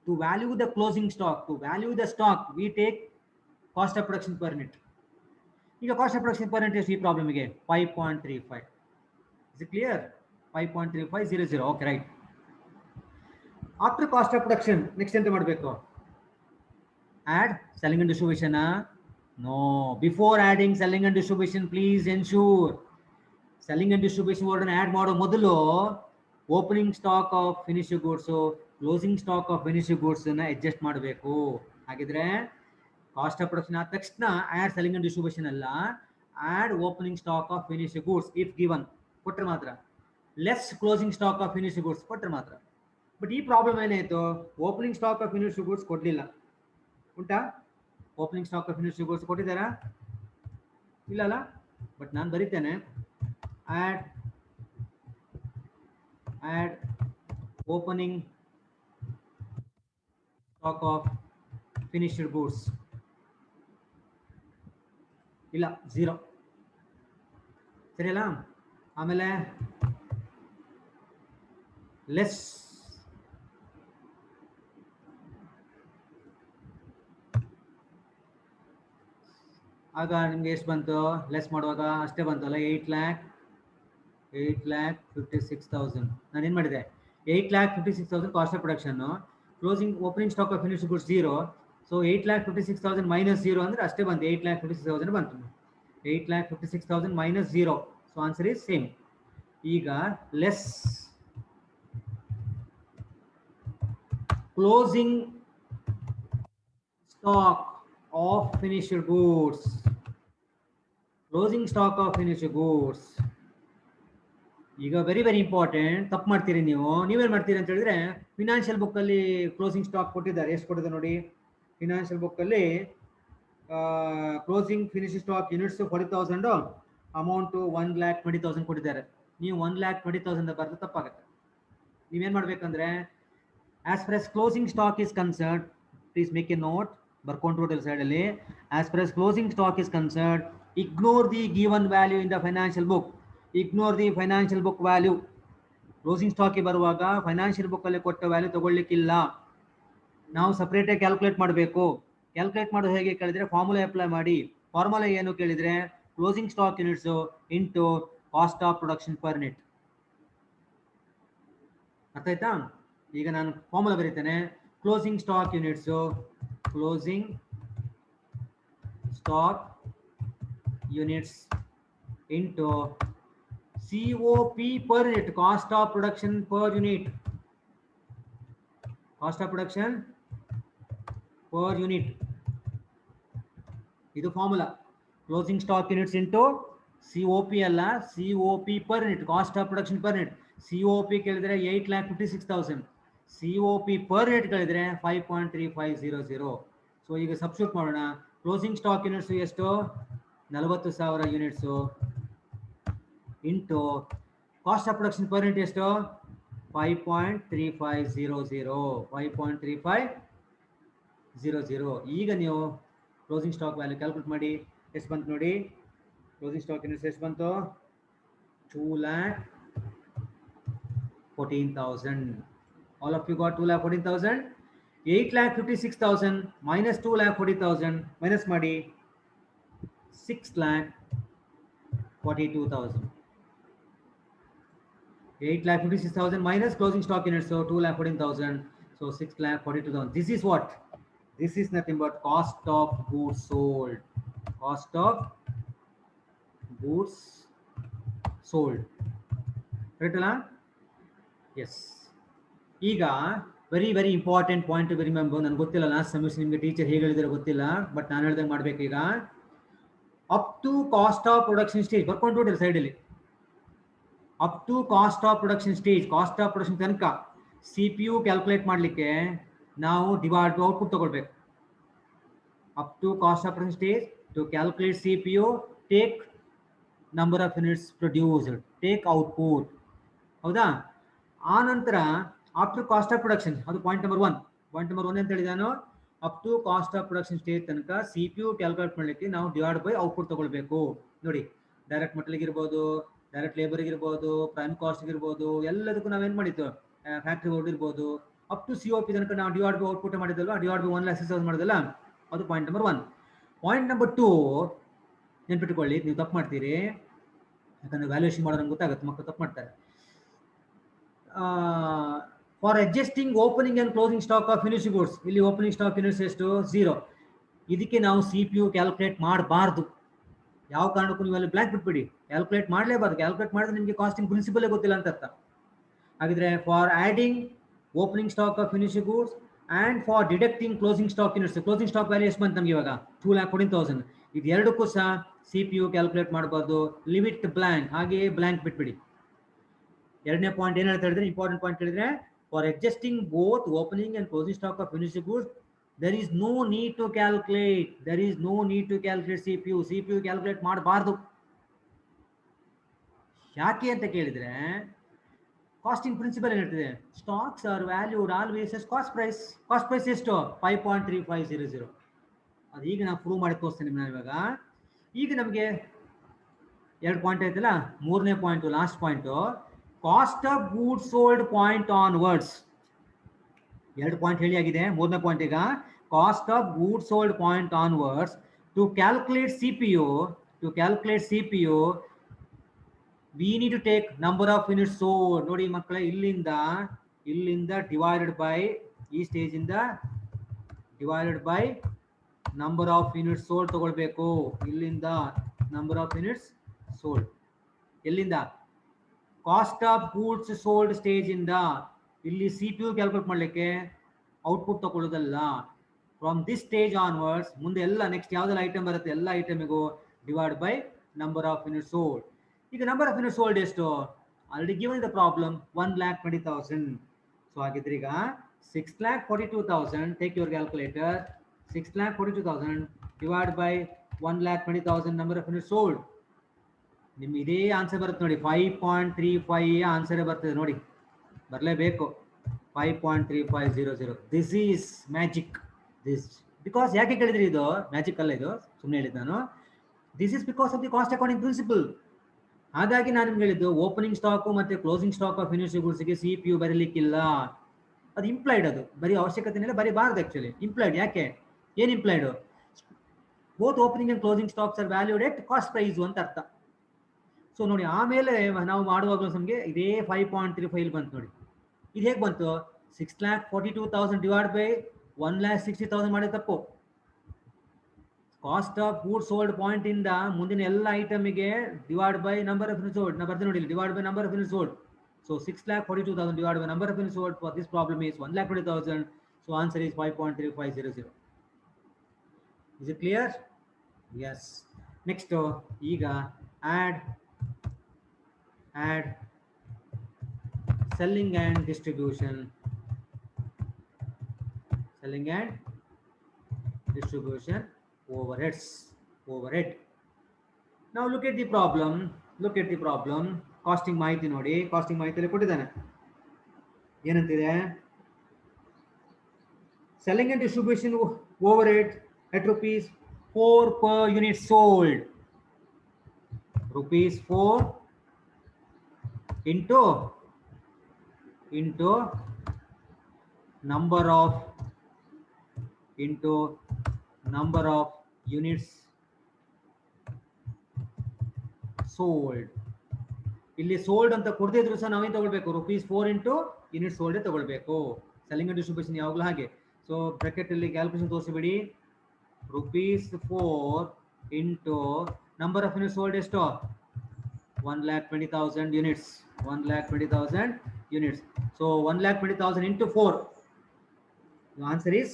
To value the closing stock, to value the stock we take cost of production per unit. ಈಗ cost of production per unit ಎಷ್ಟು ಈ ಪ್ರಾಬ್ಲಮ್ಗೆ? 5.35. Is it clear? 5.3500. Okay, right. After cost of production next ಎಂತ ಮಾಡಬೇಕು? Add selling and distribution? No. Before adding selling and distribution, please ensure selling and distribution word add ಮಾಡೋ ಮೊದಲು opening stock of finished goods, closing stock of finished goods adjust ಮಾಡಬೇಕು. ಹಾಗಿದ್ರೆ cost of production ಆದ ತಕ್ಷಣ add selling and distribution ಅಲ್ಲ, add opening stock of finished goods if given, ಕೊಟ್ಟರೆ ಮಾತ್ರ. Less closing stock of finished goods ಕೊಟ್ಟರೆ ಮಾತ್ರ. But ಈ ಪ್ರಾಬ್ಲಮ್ ಏನಾಯಿತು? Opening stock of finished goods ಕೊಡಲಿಲ್ಲ. ಉಂಟಾ? Opening stock of finished goods ಕೊಟ್ಟಿದ್ದಾರಾ? ಇಲ್ಲಲ್ಲ. ಬಟ್ ನಾನು ಬರೀತೇನೆ, add opening stock of finished goods. ಇಲ್ಲ, 0. ಸರಿಯಲ್ಲ? ಆಮೇಲೆ ಲೆಸ್ ಆಗ ನಿಮ್ಗೆ ಎಷ್ಟು ಬಂತು? ಲೆಸ್ ಮಾಡುವಾಗ ಅಷ್ಟೇ ಬಂತಲ್ಲ, 8,56,000. ನಾನು ಏನು ಮಾಡಿದೆ? 8,56,000 cost of production, closing opening stock of finished goods 0. So 8,56,000 minus 0 ಅಂದರೆ ಅಷ್ಟೇ ಬಂತು, 8,56,000 ಬಂತು. 8,56,000 minus 0. So answer is same. ಈಗ less closing stock of finished goods, closing stock of finished goods. ಈಗ ವೆರಿ ವೆರಿ ಇಂಪಾರ್ಟೆಂಟ್. ತಪ್ಪು ಮಾಡ್ತೀರಿ ನೀವು. ನೀವೇನು ಮಾಡ್ತೀರಿ ಅಂತ ಹೇಳಿದ್ರೆ, ಫಿನಾನ್ಷಿಯಲ್ ಬುಕ್ಕಲ್ಲಿ ಕ್ಲೋಸಿಂಗ್ ಸ್ಟಾಕ್ ಕೊಟ್ಟಿದ್ದಾರೆ. ಎಷ್ಟು ಕೊಟ್ಟಿದ್ದಾರೆ ನೋಡಿ? ಫಿನಾನ್ಷಿಯಲ್ ಬುಕ್ಕಲ್ಲಿ closing finished stock units 40,000, amount 1,20,000 ಕೊಟ್ಟಿದ್ದಾರೆ. ನೀವು 1,20,000 ಬರೆದು ತಪ್ಪಾಗುತ್ತೆ. ನೀವೇನು ಮಾಡಬೇಕಂದ್ರೆ, as far as closing stock is concern, please make a note, ಬರ್ಕೊಂಡ್ರು ಸೈಡಲ್ಲಿ. As far as closing stock is concern, ignore the given value in the financial book. Ignore the financial book value. Closing ಸ್ಟಾಕಿಗೆ ಬರುವಾಗ financial ಬುಕ್ಕಲ್ಲಿ ಕೊಟ್ಟ value ತಗೊಳ್ಳಿಕ್ಕಿಲ್ಲ. ನಾವು ಸಪ್ರೇಟಾಗಿ calculate ಮಾಡಬೇಕು. Calculate ಮಾಡೋದು ಹೇಗೆ ಕೇಳಿದರೆ, ಫಾರ್ಮುಲಾ ಅಪ್ಲೈ ಮಾಡಿ. ಫಾರ್ಮುಲಾ ಏನು ಕೇಳಿದರೆ, closing stock units into cost of production per unit. ಅರ್ಥ ಆಯ್ತಾ? ಈಗ ನಾನು ಫಾರ್ಮುಲಾ ಬರೀತೇನೆ. Closing stock units, closing stock units into COP per unit, cost of production per unit. Cost of production per unit. ಇದು formula. Closing stock units into COP ಅಲ್ಲ, COP per unit, cost of production per unit. COP ಕೇಳಿದರೆ 8,56,000, COP per unit ಕೇಳಿದರೆ 5.3500. So ಈಗ substitute ಮಾಡೋಣ. Closing stock units ಎಷ್ಟು? 40,000 units into cost of production per unit ಎಷ್ಟು? 5.3500. 5.3500. ಈಗ ನೀವು ಕ್ಲೋಸಿಂಗ್ ಸ್ಟಾಕ್ ವ್ಯಾಲ್ಯೂ ಕ್ಯಾಲ್ಕುಲೇಟ್ ಮಾಡಿ. ಎಷ್ಟು ಬಂತು ನೋಡಿ? ಕ್ಲೋಸಿಂಗ್ ಸ್ಟಾಕ್ ಯೂನಿಟ್ಸ್ ಎಷ್ಟು ಬಂತು? 2,14,000. All of you got 2,14,000. 8,56,000 minus 2,40,000 minus ಮಾಡಿ 6,42,000. 8,56,000 minus closing stock units, so 2,14,000, so 6,42,000. This is what? This is nothing but cost of goods sold. Cost of goods sold. Correct? Yes. ಈಗ very important point to remember. ನನಗೆ ಗೊತ್ತಿಲ್ಲ last semester ನಿಮಗೆ teacher ಹೇಗೆ ಹೇಳಿದಾರೆ ಗೊತ್ತಿಲ್ಲ, but ನಾನು ಹೇಳ್ದಂಗೆ ಮಾಡ್ಬೇಕು. ಈಗ up to cost of production stage ಬರ್ಕೊಂಡು ನೋಡಿರಿ ಸೈಡಲ್ಲಿ. Up to cost of production stage, cost of production ತನಕ ಸಿ ಪಿ ಯು ಕ್ಯಾಲ್ಕುಲೇಟ್ ಮಾಡಲಿಕ್ಕೆ ನಾವು ಡಿವೈಡ್ ಟು ಔಟ್ಪುಟ್ ತಗೊಳ್ಬೇಕು. Up to cost of production stage to calculate C P U take number of units produced, take output. ಹೌದಾ? ಆ ನಂತರ after cost of production, ಅದು point number 1. Point number 1 ಅಂತ ಹೇಳಿದಾನು, up to cost of production stage ತನಕ C P U calculate ಮಾಡಲಿಕ್ಕೆ ನಾವು divide by output ತಗೊಳ್ಬೇಕು. ನೋಡಿ, ಡೈರೆಕ್ಟ್ ಮೆಟೀರಿಯಲ್ ಇರ್ಬೋದು, ಡೈರೆಕ್ಟ್ ಲೇಬರ್ ಇರ್ಬೋದು, ಪ್ರೈಮ್ ಕಾಸ್ಟ್ ಇರ್ಬೋದು, ಎಲ್ಲದಕ್ಕೂ ನಾವೇನು ಮಾಡಿದ್ದು, ಫ್ಯಾಕ್ಟ್ರಿ ಬೋರ್ಡ್ ಇರ್ಬೋದು, up to C O P ತನಕ ನಾವು ಡಿವೈಡ್ ಬೈ ಔಟ್ಪುಟ್ ಮಾಡಿದಲ್ವ, ಡಿವೈಡ್ ಬೈ 1,60,000 ಮಾಡಿದಲ್ಲ, ಅದು ಪಾಯಿಂಟ್ ನಂಬರ್ 1. ಪಾಯಿಂಟ್ ನಂಬರ್ 2 ನೆನ್ಪಿಟ್ಕೊಳ್ಳಿ, ನೀವು ತಪ್ಪು ಮಾಡ್ತೀರಿ, ಯಾಕಂದ್ರೆ ವ್ಯಾಲ್ಯೂಯೇಷನ್ ಮಾಡೋದು ನಮ್ಗೆ ಗೊತ್ತಾಗುತ್ತೆ, ಮಕ್ಕಳು ತಪ್ಪು ಮಾಡ್ತಾರೆ. For adjusting opening and closing stock of finish goods, ಇಲ್ಲಿ ಓಪನಿಂಗ್ ಸ್ಟಾಕ್ ಯೂನಿಟ್ಸ್ ಎಷ್ಟು? 0. ಇದಕ್ಕೆ ನಾವು ಸಿ ಪಿ ಯು ಕ್ಯಾಲ್ಕುಲೇಟ್ ಮಾಡಬಾರ್ದು. ಯಾವ ಕಾರಣಕ್ಕೂ ನೀವು ಅಲ್ಲಿ ಬ್ಲ್ಯಾಂಕ್ ಬಿಟ್ಬಿಡಿ, ಕ್ಯಾಲ್ಕುಲೇಟ್ ಮಾಡಲೇಬಾರ್ದು. ಕ್ಯಾಲ್ಕುಲೇಟ್ ಮಾಡಿದ್ರೆ ನಿಮಗೆ ಕಾಸ್ಟಿಂಗ್ ಪ್ರಿನ್ಸಿಪಲೇ ಗೊತ್ತಿಲ್ಲ ಅಂತ ಅರ್ಥ. ಹಾಗಿದ್ರೆ for adding opening stock of finish goods and for deducting closing stock units, closing stock value ಎಷ್ಟು ಬಂತು ನಮಗೆ ಇವಾಗ? 2,14,000. ಇದು ಎರಡಕ್ಕೂ ಸಹ ಸಿ ಪಿ ಯು ಕ್ಯಾಲ್ಕುಲೇಟ್ ಮಾಡಬಾರ್ದು, ಲಿಮಿಟ್ ಬ್ಲ್ಯಾಂಕ್, ಹಾಗೆಯೇ ಬ್ಲ್ಯಾಂಕ್ ಬಿಟ್ಬಿಡಿ. ಎರಡನೇ ಪಾಯಿಂಟ್ ಏನು ಹೇಳ್ತಾ ಹೇಳಿದ್ರೆ, ಇಂಪಾರ್ಟೆಂಟ್ ಪಾಯಿಂಟ್ ಹೇಳಿದ್ರೆ, for adjusting both opening and closing stock of finish goods there is no need to calculate, there is no need to calculate CPU calculate ಮಾಡಬಾರ್ದು. ಯಾಕೆ ಅಂತ ಕೇಳಿದ್ರೆ, ಕಾಸ್ಟಿಂಗ್ ಪ್ರಿನ್ಸಿಪಲ್ ಏನು ಹೇಳ್ತಿದೆ? Stocks are valued always as cost price. Cost price ಎಷ್ಟು? 5.3500. ಅದು ಈಗ ನಾನು ಪ್ರೂವ್ ಮಾಡಿ ತೋರಿಸ್ತೇನೆ ನಾನು ಇವಾಗ. ಈಗ ನಮಗೆ 2 ಪಾಯಿಂಟ್ ಆಯ್ತಲ್ಲ, 3ನೇ point last point, cost of goods sold point onwards. 2 point ಹೇಳಿ ಆಗಿದೆ, 3ನೇ ಪಾಯಿಂಟ್ ಈಗ cost of goods sold point onwards. To calculate C P U we need to take number of units sold. ನೋಡಿ ಮಕ್ಕಳೇ, ಇಲ್ಲಿಂದ divided by, ಈ stage ಇಂದ divided by number of units sold ತಗೊಳ್ಬೇಕು. ಇಲ್ಲಿಂದ ನಂಬರ್ ಆಫ್ ಯೂನಿಟ್ಸ್ ಸೋಲ್ಡ್, ಎಲ್ಲಿಂದ? Cost of goods sold stage ಇಂದ. ಇಲ್ಲಿ ಸಿ ಪಿ ಯು ಕ್ಯಾಲ್ಕುಲೇಟ್ ಮಾಡಲಿಕ್ಕೆ ಔಟ್ಪುಟ್ ತಗೊಳ್ಳೋದಲ್ಲ. ಫ್ರಮ್ ದಿಸ್ ಸ್ಟೇಜ್ ಆನ್ವರ್ಡ್ಸ್ ಮುಂದೆ ಎಲ್ಲ ನೆಕ್ಸ್ಟ್ ಯಾವುದೆಲ್ಲ ಐಟಮ್ ಬರುತ್ತೆ ಎಲ್ಲ ಐಟಮಿಗೂ divide by number of units sold. ಈಗ ನಂಬರ್ ಆಫ್ ಯೂನಿಟ್ಸ್ ಸೋಲ್ಡ್ ಎಷ್ಟು? Already given the problem 1,20,000. So ಹಾಗಿದ್ರೆ ಈಗ 6,42,000, take your calculator, 6,42,000 divide by 1,20,000 number of units sold. ನಿಮ್ಗೆ ಇದೇ ಆನ್ಸರ್ ಬರುತ್ತೆ ನೋಡಿ, 5.35 ಆನ್ಸರೇ ಬರ್ತದೆ ನೋಡಿ, ಬರಲೇಬೇಕು 5.3500. This is magic. This because ಯಾಕೆ ಕೇಳಿದ್ರಿ, ಇದು ಮ್ಯಾಜಿಕ್ ಅಲ್ಲ, ಇದು ಸುಮ್ಮನೆ ಹೇಳಿದ್ದು ನಾನು. This is because of the cost accounting principle. ಹಾಗಾಗಿ ನಾನು ನಿಮ್ಗೆ ಹೇಳಿದ್ದು ಓಪನಿಂಗ್ ಸ್ಟಾಕು ಮತ್ತು ಕ್ಲೋಸಿಂಗ್ ಸ್ಟಾಕ್ ಆಫ್ ಫಿನಿಶ್ ಗೂಡ್ಸ್ಗೆ ಸಿ ಪಿ ಯು ಬರೀಲಿಕ್ಕಿಲ್ಲ. ಅದು ಇಂಪ್ಲೈಡ್, ಅದು ಬರೀ ಅವಶ್ಯಕತೆ ಬರೀಬಾರ್ದು ಆ್ಯಕ್ಚುಲಿ. ಇಂಪ್ಲೈಡ್ ಯಾಕೆ? ಏನು implied? Both opening and closing stocks are valued at cost price ಅಂತ ಅರ್ಥ. ಸೊ ನೋಡಿ, ಆಮೇಲೆ ನಾವು ಮಾಡುವಾಗ ನಮಗೆ ಇದೇ 5.35 ಬಂತು ನೋಡಿ. ಇದು ಹೇಗೆ ಬಂತು? 6,42,000 ಡಿವೈಡ್ ಬೈ 1,60,000 ಮಾಡಿದ ತಪ್ಪು. Cost of goods sold point ಇಂದ ಮುಂದಿನ ಎಲ್ಲ ಐಟಮಿಗೆ divide by number of units sold. ನಾ ಬರ್ತೀನಿ ನೋಡಿ, divide by number of units sold. So 6,42,000 divide by number of units sold for this problem is 1,20,000. So answer is 5.3500. Is it clear? Yes. Next ಈಗ add selling and distribution. Selling and distribution overhead. Now look at the problem. Costing ಮಾಹಿತಿ ನೋಡಿ, casting ಮಾಹಿತಿಯಲ್ಲಿ ಕೊಟ್ಟಿದ್ದಾನೆ. ಏನಂತಿದೆ? Selling and distribution overhead at rupees 4 per unit sold. Rupees 4 into number of units sold. ಇಲ್ಲಿ sold ಅಂತ ಕೊಡದೇ ಇದ್ರು ಸಹ ನಾವೇನು ತಗೊಳ್ಬೇಕು? rupees 4 into ಯೂನಿಟ್ ಸೋಲ್ಡ್ ತಗೊಳ್ಬೇಕು. ಸೆಲ್ಲಿಂಗ್ ಅಂಡ್ ಡಿಸ್ಟ್ರಿಬ್ಯೂಷನ್ ಯಾವಾಗಲೂ ಹಾಗೆ. ಸೊ ಬ್ರಾಕೆಟ್ ಅಲ್ಲಿ ಕ್ಯಾಲ್ಕುಲೇಷನ್ ತೋರಿಸಿಬಿಡಿ. rupees 4 into number of unit sold ಎಷ್ಟು? 1,20,000 units. 1,20,000 units. So 1,20,000 into 4. The answer is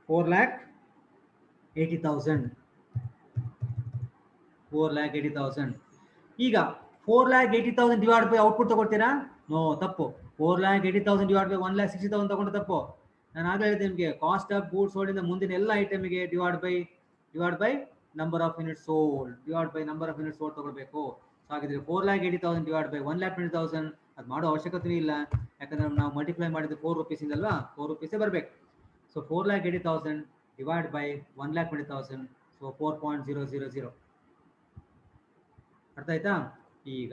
4,80,000. 4,80,000. ಈಗ 4,80,000 ಡಿವೈಡ್ ಬೈ ಔಟ್ಪುಟ್ ತಗೊಳ್ತೀರಾ? ನೋ, ತಪ್ಪು. 4,80,000 ಡಿವೈಡ್ ಬೈ 1,60,000 ತಗೊಂಡು ತಪ್ಪು. ನಾನು ಆಗಲೇ ಹೇಳಿದೆ ನಿಮಗೆ, ಕಾಸ್ಟ್ ಆಫ್ ಗೂಡ್ಸ್ ಸೋಲ್ಡ್ ಇಂದ ಮುಂದಿನ ಎಲ್ಲ ಐಟಮ್ಗೆ divide by number of unit sold, divide by number of unit sold ತಗೊಳ್ಬೇಕು. ಸೊ ಹಾಗಿದ್ರೆ 4,80,000 ಡಿವೈಡ್ ಬೈ 1,20,000 ಅದು ಮಾಡೋ ಅವಶ್ಯಕತೆ ಇಲ್ಲ, ಯಾಕಂದ್ರೆ ನಾವು ಮಲ್ಟಿಪ್ಲೈ ಮಾಡಿದ್ದು 4 rupees ಇಂದಲ್ವಾ, 4 rupees ಬರಬೇಕು. So 4,80,000 divide by 1,20,000, so 4.000. ಅರ್ಥ ಆಯ್ತಾ? ಈಗ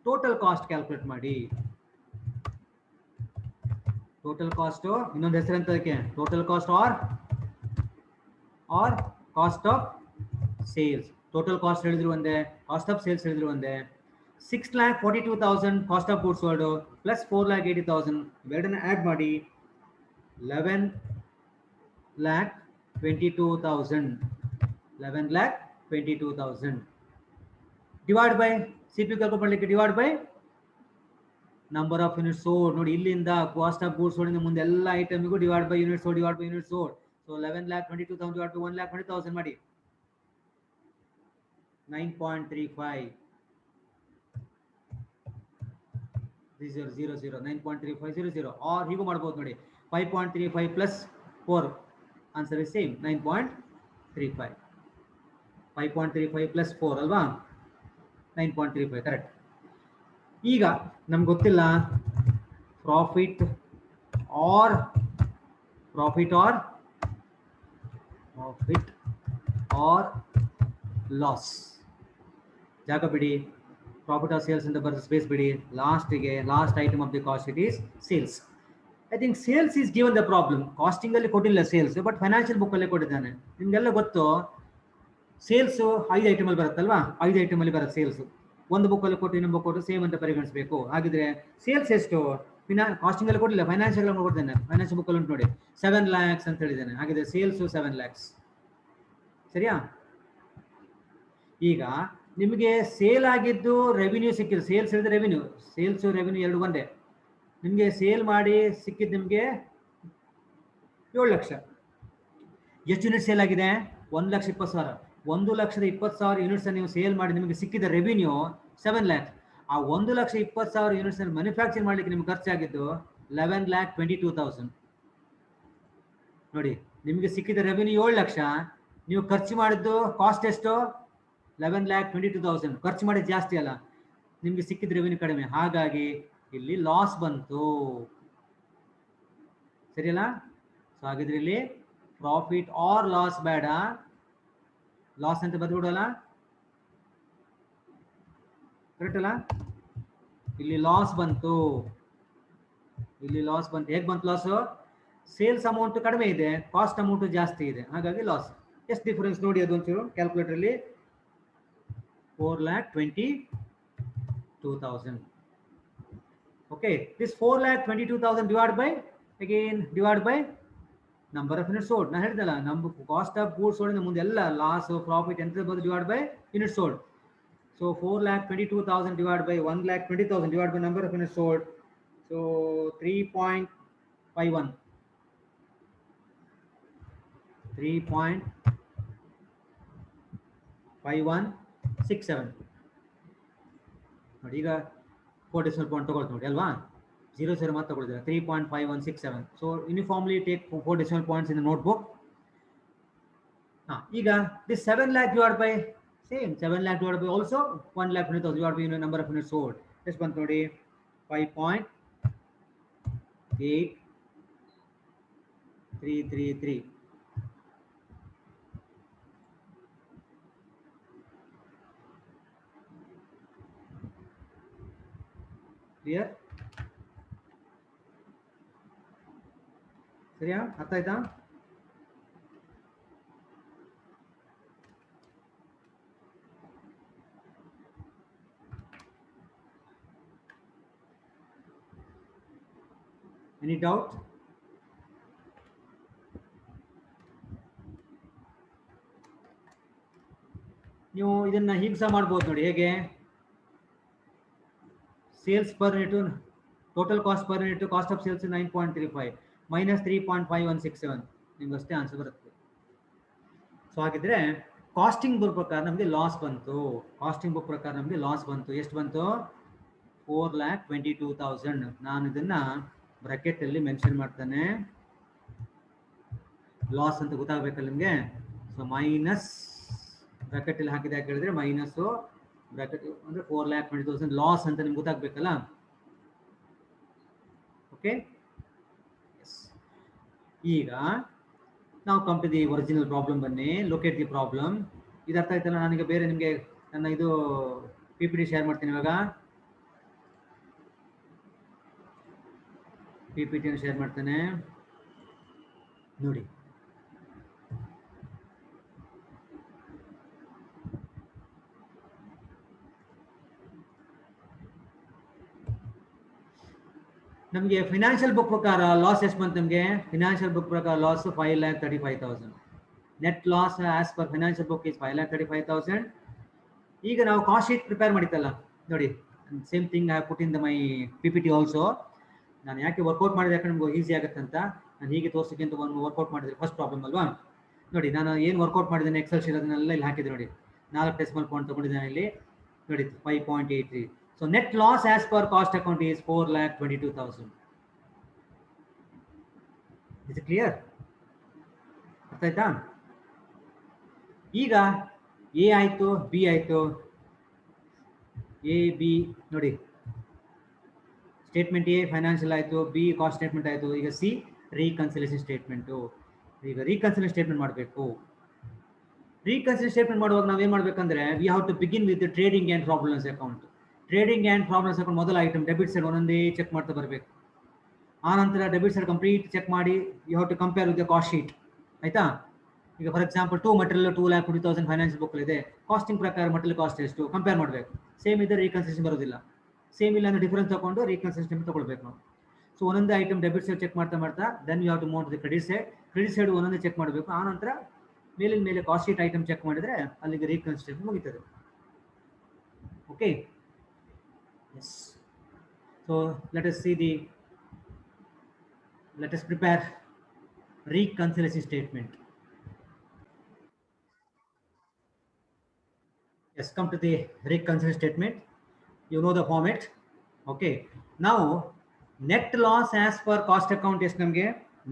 ಟೋಟಲ್ ಕಾಸ್ಟ್ ಕ್ಯಾಲ್ಕುಲೇಟ್ ಮಾಡಿ. ಟೋಟಲ್ ಕಾಸ್ಟ್ ಇನ್ನೊಂದು ಹೆಸರು ಅಂತ ಅದಕ್ಕೆ, total cost or cost of sales. Total cost ಹೇಳಿದ್ರು ಒಂದೇ, ಕಾಸ್ಟ್ ಆಫ್ ಸೇಲ್ಸ್ ಹೇಳಿದ್ರು ಒಂದೇ. 6,42,000 cost of goods sold plus 4,80,000 ಇವೆರಡನ್ನ ಆ್ಯಡ್ ಮಾಡಿ 11,22,000. 11,22,000 ಡಿವೈಡ್ ಬೈ ಸಿಪಿ ಕ್ಯಾಲ್ಕುಲೇಟ್ ಮಾಡಲಿಕ್ಕೆ divide by number of unit sold. ನೋಡಿ, ಇಲ್ಲಿಂದ ಕಾಸ್ಟ್ ಆಫ್ ಗೂಡ್ಸ್ ಸೋಲ್ಡ್ ಮುಂದೆ ಎಲ್ಲ ಐಟಮ್ಗೂ divide by unit sold, divide by unit sold. So 11,22,000 divide by 1,20,000 ಮಾಡಿ 9.35. 9.3500 or ಹೀಗೂ ಮಾಡ್ಬೋದು ನೋಡಿ. 5.35 plus 4 answer is same 9.35. 5.35 plus 4 ಅಲ್ವಾ, 9.35 ಕರೆಕ್ಟ್. ಈಗ ನಮ್ಗೆ ಗೊತ್ತಿಲ್ಲ ಪ್ರಾಫಿಟ್ ಆರ್ ಲಾಸ್. ಜಾಗ ಬಿಡಿ, ಪ್ರಾಫಿಟ್ ಆರ್ ಸೇಲ್ಸ್ ಅಂತ ಬರೆದು ಸ್ಪೇಸ್ ಬಿಡಿ. Last item of the cost it is sales. I think sales is given the problem. Costing ಅಲ್ಲಿ ಕೊಟ್ಟಿಲ್ಲ ಸೇಲ್ಸ್, ಬಟ್ ಫೈನಾನ್ಷಿಯಲ್ ಬುಕ್ ಅಲ್ಲೇ ಕೊಟ್ಟಿದ್ದಾನೆ. ನಿಮ್ಗೆಲ್ಲ ಗೊತ್ತು ಸೇಲ್ಸ್ 5 ಐಟಮ್ ಅಲ್ಲಿ ಬರುತ್ತಲ್ವಾ, 5 ಐಟಮ್ ಅಲ್ಲಿ ಬರುತ್ತೆ ಸೇಲ್ಸ್. ಒಂದು ಬುಕ್ ಅಲ್ಲಿ ಕೊಟ್ಟು ಇನ್ನೊಂದು ಬುಕ್ ಕೊಟ್ಟು ಸೇಮ್ ಅಂತ ಪರಿಗಣಿಸಬೇಕು. ಹಾಗಿದ್ರೆ ಸೇಲ್ಸ್ ಎಷ್ಟು? ಕಾಸ್ಟಿಂಗ್ ಅಲ್ಲಿ ಕೊಡಲಿಲ್ಲ, ಫೈನಾನ್ಷಿಯಲ್ ಕೊಡ್ತೇನೆ. ಫೈನಾನ್ಷಿಯಲ್ ಬುಕ್ ಅಲ್ಲಿ ಉಂಟು ನೋಡಿ, 7 lakhs ಅಂತ ಹೇಳಿದ್ದೇನೆ. ಹಾಗಿದ್ರೆ ಸೇಲ್ಸ್ 7 lakhs. ಸರಿಯಾ? ಈಗ ನಿಮಗೆ ಸೇಲ್ ಆಗಿದ್ದು ರೆವಿನ್ಯೂ ಸಿಕ್ಕಿದ್ದು, ಸೇಲ್ಸ್ ಹೇಳಿದ್ರೆ ರೆವಿನ್ಯೂ, ಸೇಲ್ಸ್ ರೆವಿನ್ಯೂ ಎರಡು ಒಂದೇ. ನಿಮಗೆ ಸೇಲ್ ಮಾಡಿ ಸಿಕ್ಕಿದ್ದು ನಿಮಗೆ 7 ಲಕ್ಷ. ಎಷ್ಟು ಯೂನಿಟ್ ಸೇಲ್ ಆಗಿದೆ? 1,20,000. 1,20,000 ಯೂನಿಟ್ಸ್ ನೀವು ಸೇಲ್ ಮಾಡಿ ನಿಮಗೆ ಸಿಕ್ಕಿದ ರೆವಿನ್ಯೂ 7 lakhs. ಆ 1,20,000 ಯೂನಿಟ್ಸ್ ಮ್ಯಾನುಫ್ಯಾಕ್ಚರ್ ಮಾಡಲಿಕ್ಕೆ ನಿಮ್ಗೆ ಖರ್ಚಾಗಿದ್ದು 11,22,000. ನೋಡಿ, ನಿಮಗೆ ಸಿಕ್ಕಿದ ರೆವಿನ್ಯೂ 7 ಲಕ್ಷ, ನೀವು ಖರ್ಚು ಮಾಡಿದ್ದು ಕಾಸ್ಟ್ ಎಷ್ಟು? 11,22,000. ಖರ್ಚು ಮಾಡಿದ್ದು ಜಾಸ್ತಿ ಅಲ್ಲ, ನಿಮ್ಗೆ ಸಿಕ್ಕಿದ ರೆವಿನ್ಯೂ ಕಡಿಮೆ, ಹಾಗಾಗಿ ಇಲ್ಲಿ ಲಾಸ್ ಬಂತು. ಸರಿಯಲ್ಲ? ಸೊ ಹಾಗಿದ್ರೆ ಇಲ್ಲಿ ಪ್ರಾಫಿಟ್ ಆರ್ ಲಾಸ್ ಬೇಡ, ಲಾಸ್ ಅಂತ ಬರೆದ್ಬಿಡೋಲ್ಲ, ಕರೆಕ್ಟ್ ಅಲ್ಲ? ಇಲ್ಲಿ ಲಾಸ್ ಬಂತು, ಹೇಗೆ ಬಂತು ಲಾಸ್? ಸೇಲ್ಸ್ ಅಮೌಂಟ್ ಕಡಿಮೆ ಇದೆ, ಕಾಸ್ಟ್ ಅಮೌಂಟ್ ಜಾಸ್ತಿ ಇದೆ, ಹಾಗಾಗಿ ಲಾಸ್. ಎಷ್ಟು ಡಿಫರೆನ್ಸ್ ನೋಡಿ ಅದು ಒಂಚೂರು ಕ್ಯಾಲ್ಕುಲೇಟರ್ ಅಲ್ಲಿ. 4,22,000. okay, this 4,22,000 divided by number of units sold. ನಾನು ಹೇಳಿದಲ್ಲ, ನಮ್ಮ ಕಾಸ್ಟ್ ಆಫ್ ಗೂಡ್ಸ್ ಸೋಲ್ಡ್ ಮುಂದೆ ಎಲ್ಲ ಲಾಸ್ ಪ್ರಾಫಿಟ್ ಎಂತ ಬರೋದು divide by unit sold. So 4,22,000 divided by 1,20,000 divided by number of units sold. So 3.51. 3.5167. ನೋಡಿ, ಈಗ 4 decimal point ತಗೊಳ್ತು ನೋಡಿ ಅಲ್ವಾ, 0 ಮಾತ್ರ ತಗೊಳ್ತೀರಾ. 3.5167. So uniformly take 4 decimal points in the notebook. ಈಗ this 7 lakh divided by same 7 lakh divided by also 1,20,000 divided by number of units sold. ಎಷ್ಟು ಬಂತು ನೋಡಿ? 5.8333. Clear? ಸರಿಯಾ? ಅರ್ಥ ಆಯ್ತಾ? Any doubt? ನೀವು ಇದನ್ನ ಹೀಗೆ ಸಹ ಮಾಡ್ಬೋದು ನೋಡಿ. ಹೇಗೆ? Sales per unit, total cost per unit, cost of sales 9.35. -3.5167 ನಿಮ್ಗೆ ಅಷ್ಟೇ ಆನ್ಸರ್ ಬರುತ್ತೆ. ಸೊ ಹಾಗಿದ್ರೆ ಕಾಸ್ಟಿಂಗ್ ಬುಕ್ ಪ್ರಕಾರ ನಮಗೆ ಲಾಸ್ ಬಂತು. ಕಾಸ್ಟಿಂಗ್ ಬುಕ್ ಪ್ರಕಾರ ನಮಗೆ ಲಾಸ್ ಬಂತು. ಎಷ್ಟು ಬಂತು? 4,22,000. ನಾನು ಇದನ್ನ ಬ್ರಾಕೆಟ್ ಅಲ್ಲಿ ಮೆನ್ಷನ್ ಮಾಡ್ತಾನೆ, ಲಾಸ್ ಅಂತ ಗೊತ್ತಾಗಬೇಕಲ್ಲ ನಿಮಗೆ. ಸೊ ಮೈನಸ್ ಬ್ರಾಕೆಟ್ ಅಲ್ಲಿ ಹಾಕಿದೆ ಯಾಕೆ ಹೇಳಿದ್ರೆ ಮೈನಸ್ ಬ್ರಾಕೆಟ್ ಅಂದ್ರೆ 4,20,000 ಲಾಸ್ ಅಂತ ನಿಮ್ಗೆ ಗೊತ್ತಾಗಬೇಕಲ್ಲ. ಓಕೆ, ಈಗ ನಾವು come to the original problem ಬನ್ನಿ. Locate the problem. ಇದು ಅರ್ಥ ಆಯ್ತಲ್ಲ. ನನಗೆ ಬೇರೆ ನಿಮಗೆ ನನ್ನ ಇದು PPT ಶೇರ್ ಮಾಡ್ತೀನಿ. ಇವಾಗ PPT ಶೇರ್ ಮಾಡ್ತೇನೆ ನೋಡಿ. ನಮಗೆ ಫಿನಾನ್ಷಿಯಲ್ ಬುಕ್ ಪ್ರಕಾರ ಲಾಸ್ ಎಷ್ಟು ಬಂತು? ನಮಗೆ ಫಿನಾನ್ಷಿಯಲ್ ಬುಕ್ ಪ್ರಕಾರ loss 5,35,000. Net loss as per financial book is 5,35,000. ಈಗ ನಾವು ಕಾಸ್ಟ್ ಶೀಟ್ ಪ್ರಿಪೇರ್ ಮಾಡಿತ್ತಲ್ಲ ನೋಡಿ, same thing I put in the my PPT also. ನಾನು ಯಾಕೆ ವರ್ಕೌಟ್ ಮಾಡಿದೆ ಯಾಕಂದ್ರೆ ನಿಮ್ಗೆ ಈಸಿ ಆಗುತ್ತೆ ಅಂತ ನಾನು ಹೀಗೆ ತೋರಿಸೋಕ್ಕೆ ಅಂತ ಒಂದು ವರ್ಕೌಟ್ ಮಾಡಿದ್ರೆ ಫಸ್ಟ್ ಪ್ರಾಬ್ಲಮ್ ಅಲ್ವಾ. ನೋಡಿ ನಾನು ಏನು ವರ್ಕೌಟ್ ಮಾಡಿದ್ದೇನೆ ಎಕ್ಸೆಲ್ ಶೀಟ್ ಅದನ್ನೆಲ್ಲ ಇಲ್ಲಿ ಹಾಕಿದೆ ನೋಡಿ. 4 ಡೆಸಿಮಲ್ ಪಾಯಿಂಟ್ ತಗೊಂಡಿದ್ದೇನೆ ಇಲ್ಲಿ ನೋಡಿ, 5.83. So net loss as per cost account is 4,22,000. Is clear? ಅರ್ಥ ಆಯ್ತಾ? ಈಗ ಎ ಆಯ್ತು, ಬಿ ಆಯ್ತು, ಎ ಬಿ ನೋಡಿ, ಸ್ಟೇಟ್ಮೆಂಟ್ ಎ ಫೈನಾನ್ಷಿಯಲ್ ಆಯಿತು, ಬಿ ಕಾಸ್ಟ್ ಸ್ಟೇಟ್ಮೆಂಟ್ ಆಯಿತು. ಈಗ ಸಿ ರೀಕನ್ಸಿಲೇಷನ್ ಸ್ಟೇಟ್ಮೆಂಟು. ಈಗ ರೀಕನ್ಸಿಲೇಷನ್ ಸ್ಟೇಟ್ಮೆಂಟ್ ಮಾಡಬೇಕು. ರೀಕನ್ಸಿಲೇಷನ್ ಸ್ಟೇಟ್ಮೆಂಟ್ ಮಾಡುವಾಗ ನಾವೇನು ಮಾಡಬೇಕಂದ್ರೆ we have to begin with trading and profit loss account. Trading and profit loss account ಮೊದಲ ಐಟಮ್ ಡೆಬಿಟ್ ಸೈಡ್ ಒಂದೊಂದೇ ಚೆಕ್ ಮಾಡ್ತಾ ಬರಬೇಕು. ಆನಂತರ ಡೆಬಿಟ್ ಸೈಡ್ ಕಂಪ್ಲೀಟ್ ಚೆಕ್ ಮಾಡಿ you have to compare with the cost sheet. ಆಯಿತಾ? ಈಗ for example 2 material 2,20,000 financial book ಇದೆ. Costing ಪ್ರಕಾರ ಮಟೀರಿಯಲ್ ಕಾಸ್ಟ್ ಎಷ್ಟು ಕಂಪೇರ್ ಮಾಡಬೇಕು. ಸೇಮ್ ಇದ್ದರೆ ರೀಕನ್ಸಿಲೇಷನ್ ಬರೋದಿಲ್ಲ. ಸೇಮ್ ಇಲ್ಲ ಅಂದ್ರೆ ಡಿಫರೆನ್ಸ್ ತಗೊಂಡು ರೀಕನ್ಸಿಲೇಷನ್ ತಗೊಳ್ಬೇಕು ನಾವು. ಸೊ ಒಂದೊಂದೇ ಐಟಮ್ ಡೆಬಿಟ್ ಸೈಡ್ ಚೆಕ್ ಮಾಡ್ತಾ then you have to move to the credit side. Credit side ಒಂದೊಂದೇ ಚೆಕ್ ಮಾಡಬೇಕು. ಆನಂತರ ಮೇಲಿನ ಮೇಲೆ ಕಾಸ್ಟ್ ಶೀಟ್ ಐಟಮ್ ಚೆಕ್ ಮಾಡಿದ್ರೆ ಅಲ್ಲಿಗೆ ರೀಕನ್ಸಿಲೇಷನ್ ಮುಗಿತದೆ. Okay, yes. So let us prepare reconciliation statement. Yes, come to the reconciliation statement. You know the format. Okay, now net loss as per cost account is namge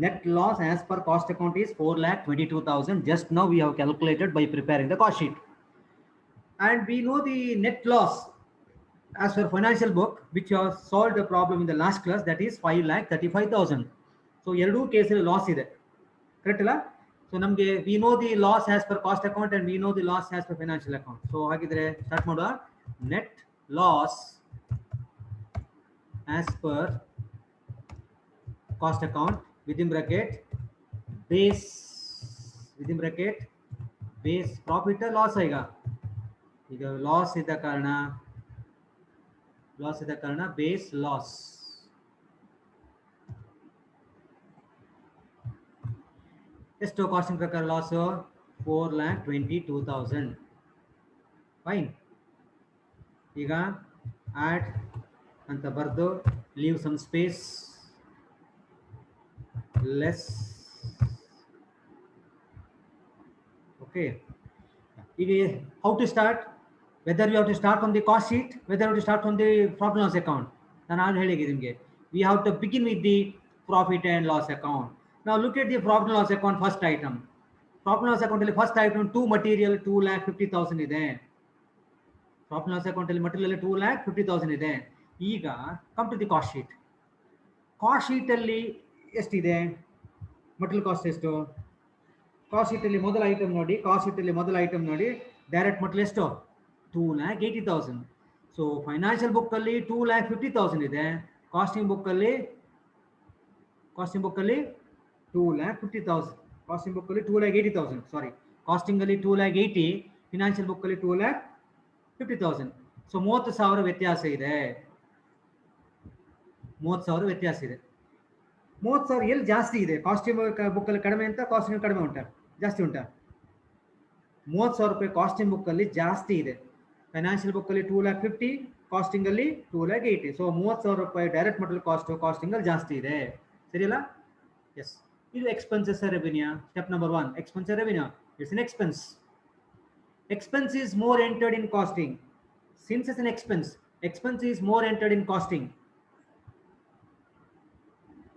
net loss as per cost account is 4,22,000. just now we have calculated by preparing the cost sheet, and we know the net loss as per financial book which have solved the problem in the last class, that is 5,35,000. so eradu case ಅಲ್ಲಿ loss ಇದೆ, correct ಅಲ್ಲ? so ನಮಗೆ we know the loss as per cost account and we know the loss as per financial account. so ಹಾಗಿದ್ರೆ start ಮಾಡುವ. net loss as per cost account within bracket base profit loss ಆಯಿಗ. ಈಗ loss ಇದ್ದ ಕಾರಣ base loss. ಎಷ್ಟು costing ಪ್ರಕಾರ loss? 4,22,000. Fine. ಈಗ add ಅಂತ ಬರೆದು leave some space, less. Okay, ಈಗ how to start? whether you have to start from the cost sheet, whether you have to start from the profit and loss account. ನಾನು ಆಗ ಹೇಳಿದೆ ನಿಮಗೆ we have to begin with the profit and loss account. now look at the profit and loss account first item. profit and loss account ಅಲ್ಲಿ first item 2 material 2,50,000 ಇದೆ. profit and loss account ಅಲ್ಲಿ material 2,50,000 ಇದೆ. ಈಗ come to the cost sheet. cost sheet ಅಲ್ಲಿ ಎಷ್ಟಿದೆ? material cost ಎಷ್ಟು? cost sheet ಅಲ್ಲಿ ಮೊದಲ ಐಟಮ್ ನೋಡಿ, ಡೈರೆಕ್ಟ್ material ಎಷ್ಟು? 2,80,000. ಸೊ ಫೈನಾನ್ಷಿಯಲ್ ಬುಕ್ ಅಲ್ಲಿ 2,50,000 ಇದೆ. ಕಾಸ್ಟಿಂಗ್ ಬುಕ್ ಅಲ್ಲಿ 2,50,000. ಕಾಸ್ಟಿಂಗ್ ಬುಕ್ ಅಲ್ಲಿ 2,80,000. ಸಾರಿ, ಕಾಸ್ಟಿಂಗ್ ಅಲ್ಲಿ 2,80,000, ಫಿನಾನ್ಷಿಯಲ್ ಬುಕ್ ಅಲ್ಲಿ 2,50,000. ಸೊ 30,000 ವ್ಯತ್ಯಾಸ ಇದೆ. 30,000 ಎಲ್ಲಿ ಜಾಸ್ತಿ ಇದೆ? ಕಾಸ್ಟಿಂಗ್ ಬುಕ್ ಅಲ್ಲಿ ಕಡಿಮೆ ಅಂತ, ಕಾಸ್ಟಿಂಗ್ ಕಡಿಮೆ ಉಂಟಾ, ಜಾಸ್ತಿ ಉಂಟಾ? 30,000 ರೂಪಾಯಿ ಕಾಸ್ಟಿಂಗ್ ಬುಕ್ ಅಲ್ಲಿ ಜಾಸ್ತಿ ಇದೆ. ಫೈನಾನ್ಷಿಯಲ್ ಬುಕ್ ಅಲ್ಲಿ 2,50,000, ಕಾಸ್ಟಿಂಗ್ ಅಲ್ಲಿ 2,80,000. ಸೊ 30,000 ರೂಪಾಯಿ ಡೈರೆಕ್ಟ್ ಮಟೀರಿಯಲ್ ಕಾಸ್ಟಿಂಗ್ ಅಲ್ಲಿ ಜಾಸ್ತಿ ಇದೆ. ಸರಿಯಲ್ಲ? Yes. ಇದು expenses revenue. Step number 1, expense revenue. It's an expense. Expense is more entered in costing. Since it's an expense is more entered in costing.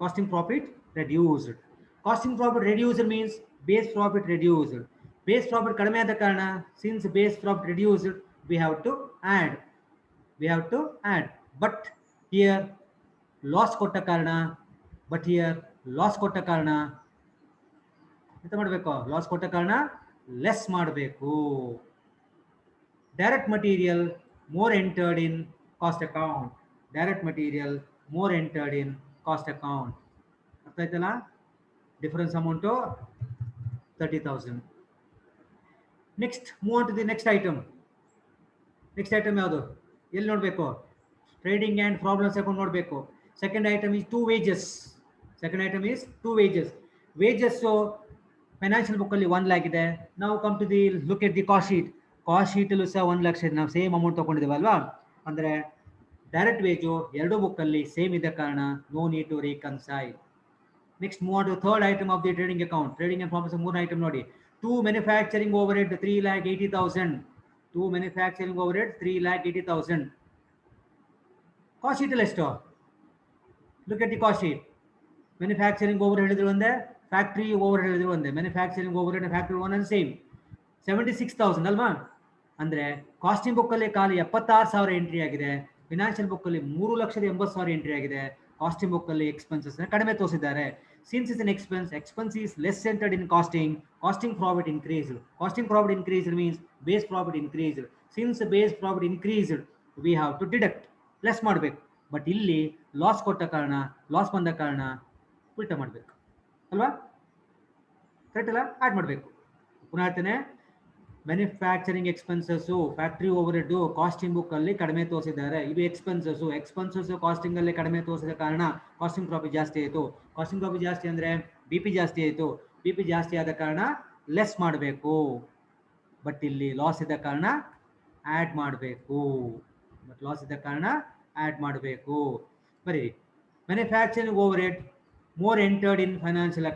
Costing profit reduced. Costing profit reduced means base profit reduced. Base profit kadame ಆದ ಕಾರಣ, since base profit reduced, we have to add. But here loss ಕೊಟ್ಟ ಕಾರಣ, ಎಂತ ಮಾಡಬೇಕು? Loss ಕೊಟ್ಟ ಕಾರಣ less ಮಾಡಬೇಕು. Direct material more entered in cost account. ಅರ್ಥ ಆಯ್ತಲ್ಲ? Difference amount 30,000. Next move on to the next item. ಯಾವುದು? ಎಲ್ಲಿ ನೋಡಬೇಕು? ಟ್ರೇಡಿಂಗ್ ಆ್ಯಂಡ್ ಪ್ರಾಬ್ಲಮ್ಸ್ ಅಕೌಂಟ್ ನೋಡಬೇಕು. Second item is to wages. Wages financial ಬುಕ್ಕಲ್ಲಿ 1 lakh ಇದೆ. ನಾವು come to the look at the cost ಶೀಟಲ್ಲೂ ಸಹ 1 ಲಕ್ಷ ಇದೆ. ನಾವು ಸೇಮ್ ಅಮೌಂಟ್ ತೊಗೊಂಡಿದ್ದೀವಲ್ವಾ? ಅಂದರೆ ಡೈರೆಕ್ಟ್ ವೇಜು ಎರಡು ಬುಕ್ಕಲ್ಲಿ ಸೇಮ್ ಇದ್ದ ಕಾರಣ no need to reconcile. Next move on to third item of the trading account. Trading and problems 3 item ನೋಡಿ. To manufacturing overhead 3,80,000. Cost ಶೀಟಲ್ಲಿ ಎಷ್ಟು? Look at the cost sheet. Manufacturing over ಹೇಳಿದ್ರು ಒಂದೇ, factory over ಹೇಳಿದ್ರು ಒಂದೇ. Manufacturing overhead factory one and same 76,000 ಅಲ್ವಾ? ಅಂದರೆ casting ಬುಕ್ಕಲ್ಲಿ ಖಾಲಿ 76,000 ಎಂಟ್ರಿ ಆಗಿದೆ. ಫಿನಾನ್ಷಿಯಲ್ ಬುಕ್ಕಲ್ಲಿ 3,80,000 ಎಂಟ್ರಿ ಆಗಿದೆ. ಕಾಸ್ಟಿಂಗ್ ಬುಕ್ಕಲ್ಲಿ ಎಕ್ಸ್ಪೆನ್ಸಸ್ ಕಡಿಮೆ ತೋರಿಸಿದ್ದಾರೆ. Since is an expense is less centered in costing profit increased. Costing profit increased means base profit increased. Since base profit increased, we have to deduct, less ಮಾಡಬೇಕು. But ಇಲ್ಲಿ loss ಕೊಟ್ಟ ಕಾರಣ, loss ಬಂದ ಕಾರಣ ಉಲ್ಟಾ ಮಾಡಬೇಕು ಅಲ್ವಾ? ಕರೆಕ್ಟ್ ಅಲ್ಲ? ಆ್ಯಡ್ ಮಾಡಬೇಕು. ಪುನಃ ಹೇಳ್ತೇನೆ, manufacturing expenses, factory overhead costing ಬುಕ್ಕಲ್ಲಿ ಕಡಿಮೆ ತೋರಿಸಿದ್ದಾರೆ. ಇದು ಎಕ್ಸ್ಪೆನ್ಸಸ್ಸು ಕಾಸ್ಟಿಂಗಲ್ಲಿ ಕಡಿಮೆ ತೋರಿಸಿದ ಕಾರಣ ಕಾಸ್ಟಿಂಗ್ ಪ್ರಾಫಿಟ್ ಜಾಸ್ತಿ ಆಯಿತು. ಕಾಸ್ಟಿಂಗ್ ಪ್ರಾಫಿಟ್ ಜಾಸ್ತಿ ಅಂದರೆ ಬಿ ಪಿ ಜಾಸ್ತಿ ಆಯಿತು. ಬಿ ಪಿ ಜಾಸ್ತಿ ಆದ ಕಾರಣ ಲೆಸ್ ಮಾಡಬೇಕು. ಬಟ್ ಇಲ್ಲಿ ಲಾಸ್ ಇದ್ದ ಕಾರಣ ಆ್ಯಡ್ ಮಾಡಬೇಕು. ಬರೀ manufacturing overhead more entered in financial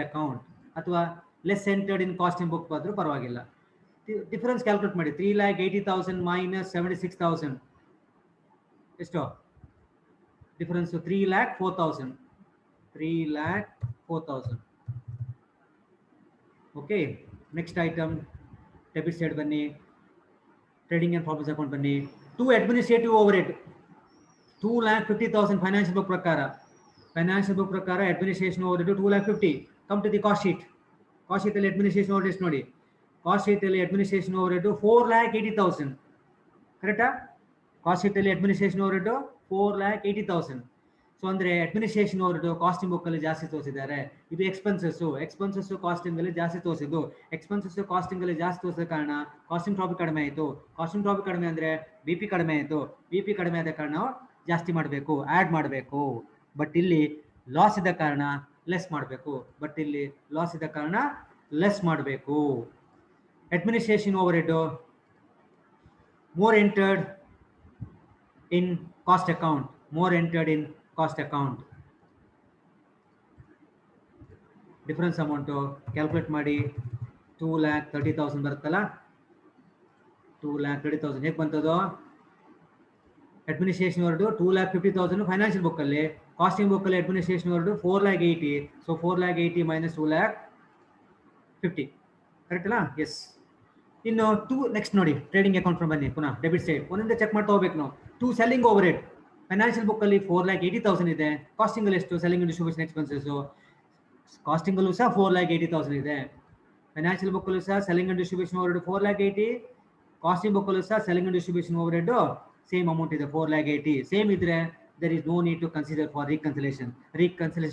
account. ಅಥವಾ less entered in costing book ಬಂದರೂ ಪರವಾಗಿಲ್ಲ. ಡಿಫರೆನ್ಸ್ ಕ್ಯಾಲ್ಕುಲೇಟ್ ಮಾಡಿ. 3,80,000 ಮೈನಸ್ 76,000 ಎಷ್ಟು difference? 3,04,000. Okay. Next item debit side ಬನ್ನಿ. ಟ್ರೇಡಿಂಗ್ ಆ್ಯಂಡ್ ಪ್ರಾಫಿಟ್ಸ್ ಅಕೌಂಟ್ ಬನ್ನಿ. To administrative overhead 2,50,000 financial book ಪ್ರಕಾರ administration overhead 2,50,000. Come to the cost ಶೀಟಲ್ಲಿ administration overhead ನೋಡಿ. Cost ಶೀಟಲ್ಲಿ ಅಡ್ಮಿನಿಸ್ಟ್ರೇಷನ್ ಓವರ್ ಹೆಡ್ 4,80,000. ಕರೆಕ್ಟಾ? Cost ಶೀಟಲ್ಲಿ administration overhead 4,80,000. So ಅಂದರೆ administration overhead costing ಬುಕ್ಕಲ್ಲಿ ಜಾಸ್ತಿ ತೋರಿಸಿದ್ದಾರೆ. ಇದು ಎಕ್ಸ್ಪೆನ್ಸಸ್ಸು ಕಾಸ್ಟಿಂಗಲ್ಲಿ ಜಾಸ್ತಿ ತೋರಿಸಿದ್ದು. ಎಕ್ಸ್ಪೆನ್ಸಸ್ಸು ಕಾಸ್ಟಿಂಗಲ್ಲಿ ಜಾಸ್ತಿ ತೋರಿಸಿದ ಕಾರಣ ಕಾಸ್ಟಿಂಗ್ ಪ್ರಾಫಿಟ್ ಕಡಿಮೆ ಆಯಿತು. ಕಾಸ್ಟಿಂಗ್ ಪ್ರಾಫಿಟ್ ಕಡಿಮೆ ಅಂದರೆ ಬಿ ಪಿ ಕಡಿಮೆ ಆಯಿತು. ಬಿ ಪಿ ಕಡಿಮೆ ಆದ ಕಾರಣ ಜಾಸ್ತಿ ಮಾಡಬೇಕು, ಆ್ಯಡ್ ಮಾಡಬೇಕು. ಬಟ್ ಇಲ್ಲಿ ಲಾಸ್ ಇದ್ದ ಕಾರಣ ಲೆಸ್ ಮಾಡಬೇಕು. Administration overhead more entered in cost account. Difference amount calculate ಮಾಡಿ. 2,30,000 ಬರುತ್ತಲ್ಲ. 2,30,000 ಹೇಗೆ ಬಂತದು? ಅಡ್ಮಿನಿಸ್ಟ್ರೇಷನ್ ಓವರ್ ಹೆಡ್ 2,50,000 ಫೈನಾನ್ಷಿಯಲ್ ಬುಕ್ಕಲ್ಲಿ, ಕಾಸ್ಟಿಂಗ್ ಬುಕ್ಕಲ್ಲಿ administration overhead 4,80,000. So 4,80,000 minus 2,50,000 correct ಅಲ್ಲ? ಎಸ್. ಇನ್ನು ನೆಕ್ಸ್ಟ್ ನೋಡಿ, ಟ್ರೇಡಿಂಗ್ ಅಕೌಂಟ್ ಬನ್ನಿ. ಪುನಃ ಡೆಬಿಟ್ ಸೈಡ್ ಒಂದೊಂದೇ ಚೆಕ್ ಮಾಡ್ತಾ ಹೋಗ್ಬೇಕು ನಾವು. To selling overhead financial ಬುಕ್ಕಲ್ಲಿ 4,80,000 ಇದೆ. ಕಾಸ್ಟಿಂಗಲ್ಲಿ ಎಷ್ಟು? ಸೆಲ್ಲಿಂಗ್ ಅಂಡ್ ಡಿಸ್ಟ್ರಿಬ್ಯೂಷನ್ ಎಕ್ಸ್ಪೆನ್ಸಸ್ಸು ಕಾಸ್ಟಿಂಗಲ್ಲೂ ಸಹ 4,80,000 ಇದೆ. ಫೈನಾನ್ಷಿಯಲ್ ಬುಕ್ಕಲ್ಲೂ ಸಹ selling and distribution overhead 4,80,000. Costing ಬುಕ್ಕಲ್ಲೂ ಸಹ selling and distribution overhead same amount ಇದೆ, 4,80,000. ಸೇಮ್ ಇದ್ರೆ there is no need to consider for reconciliation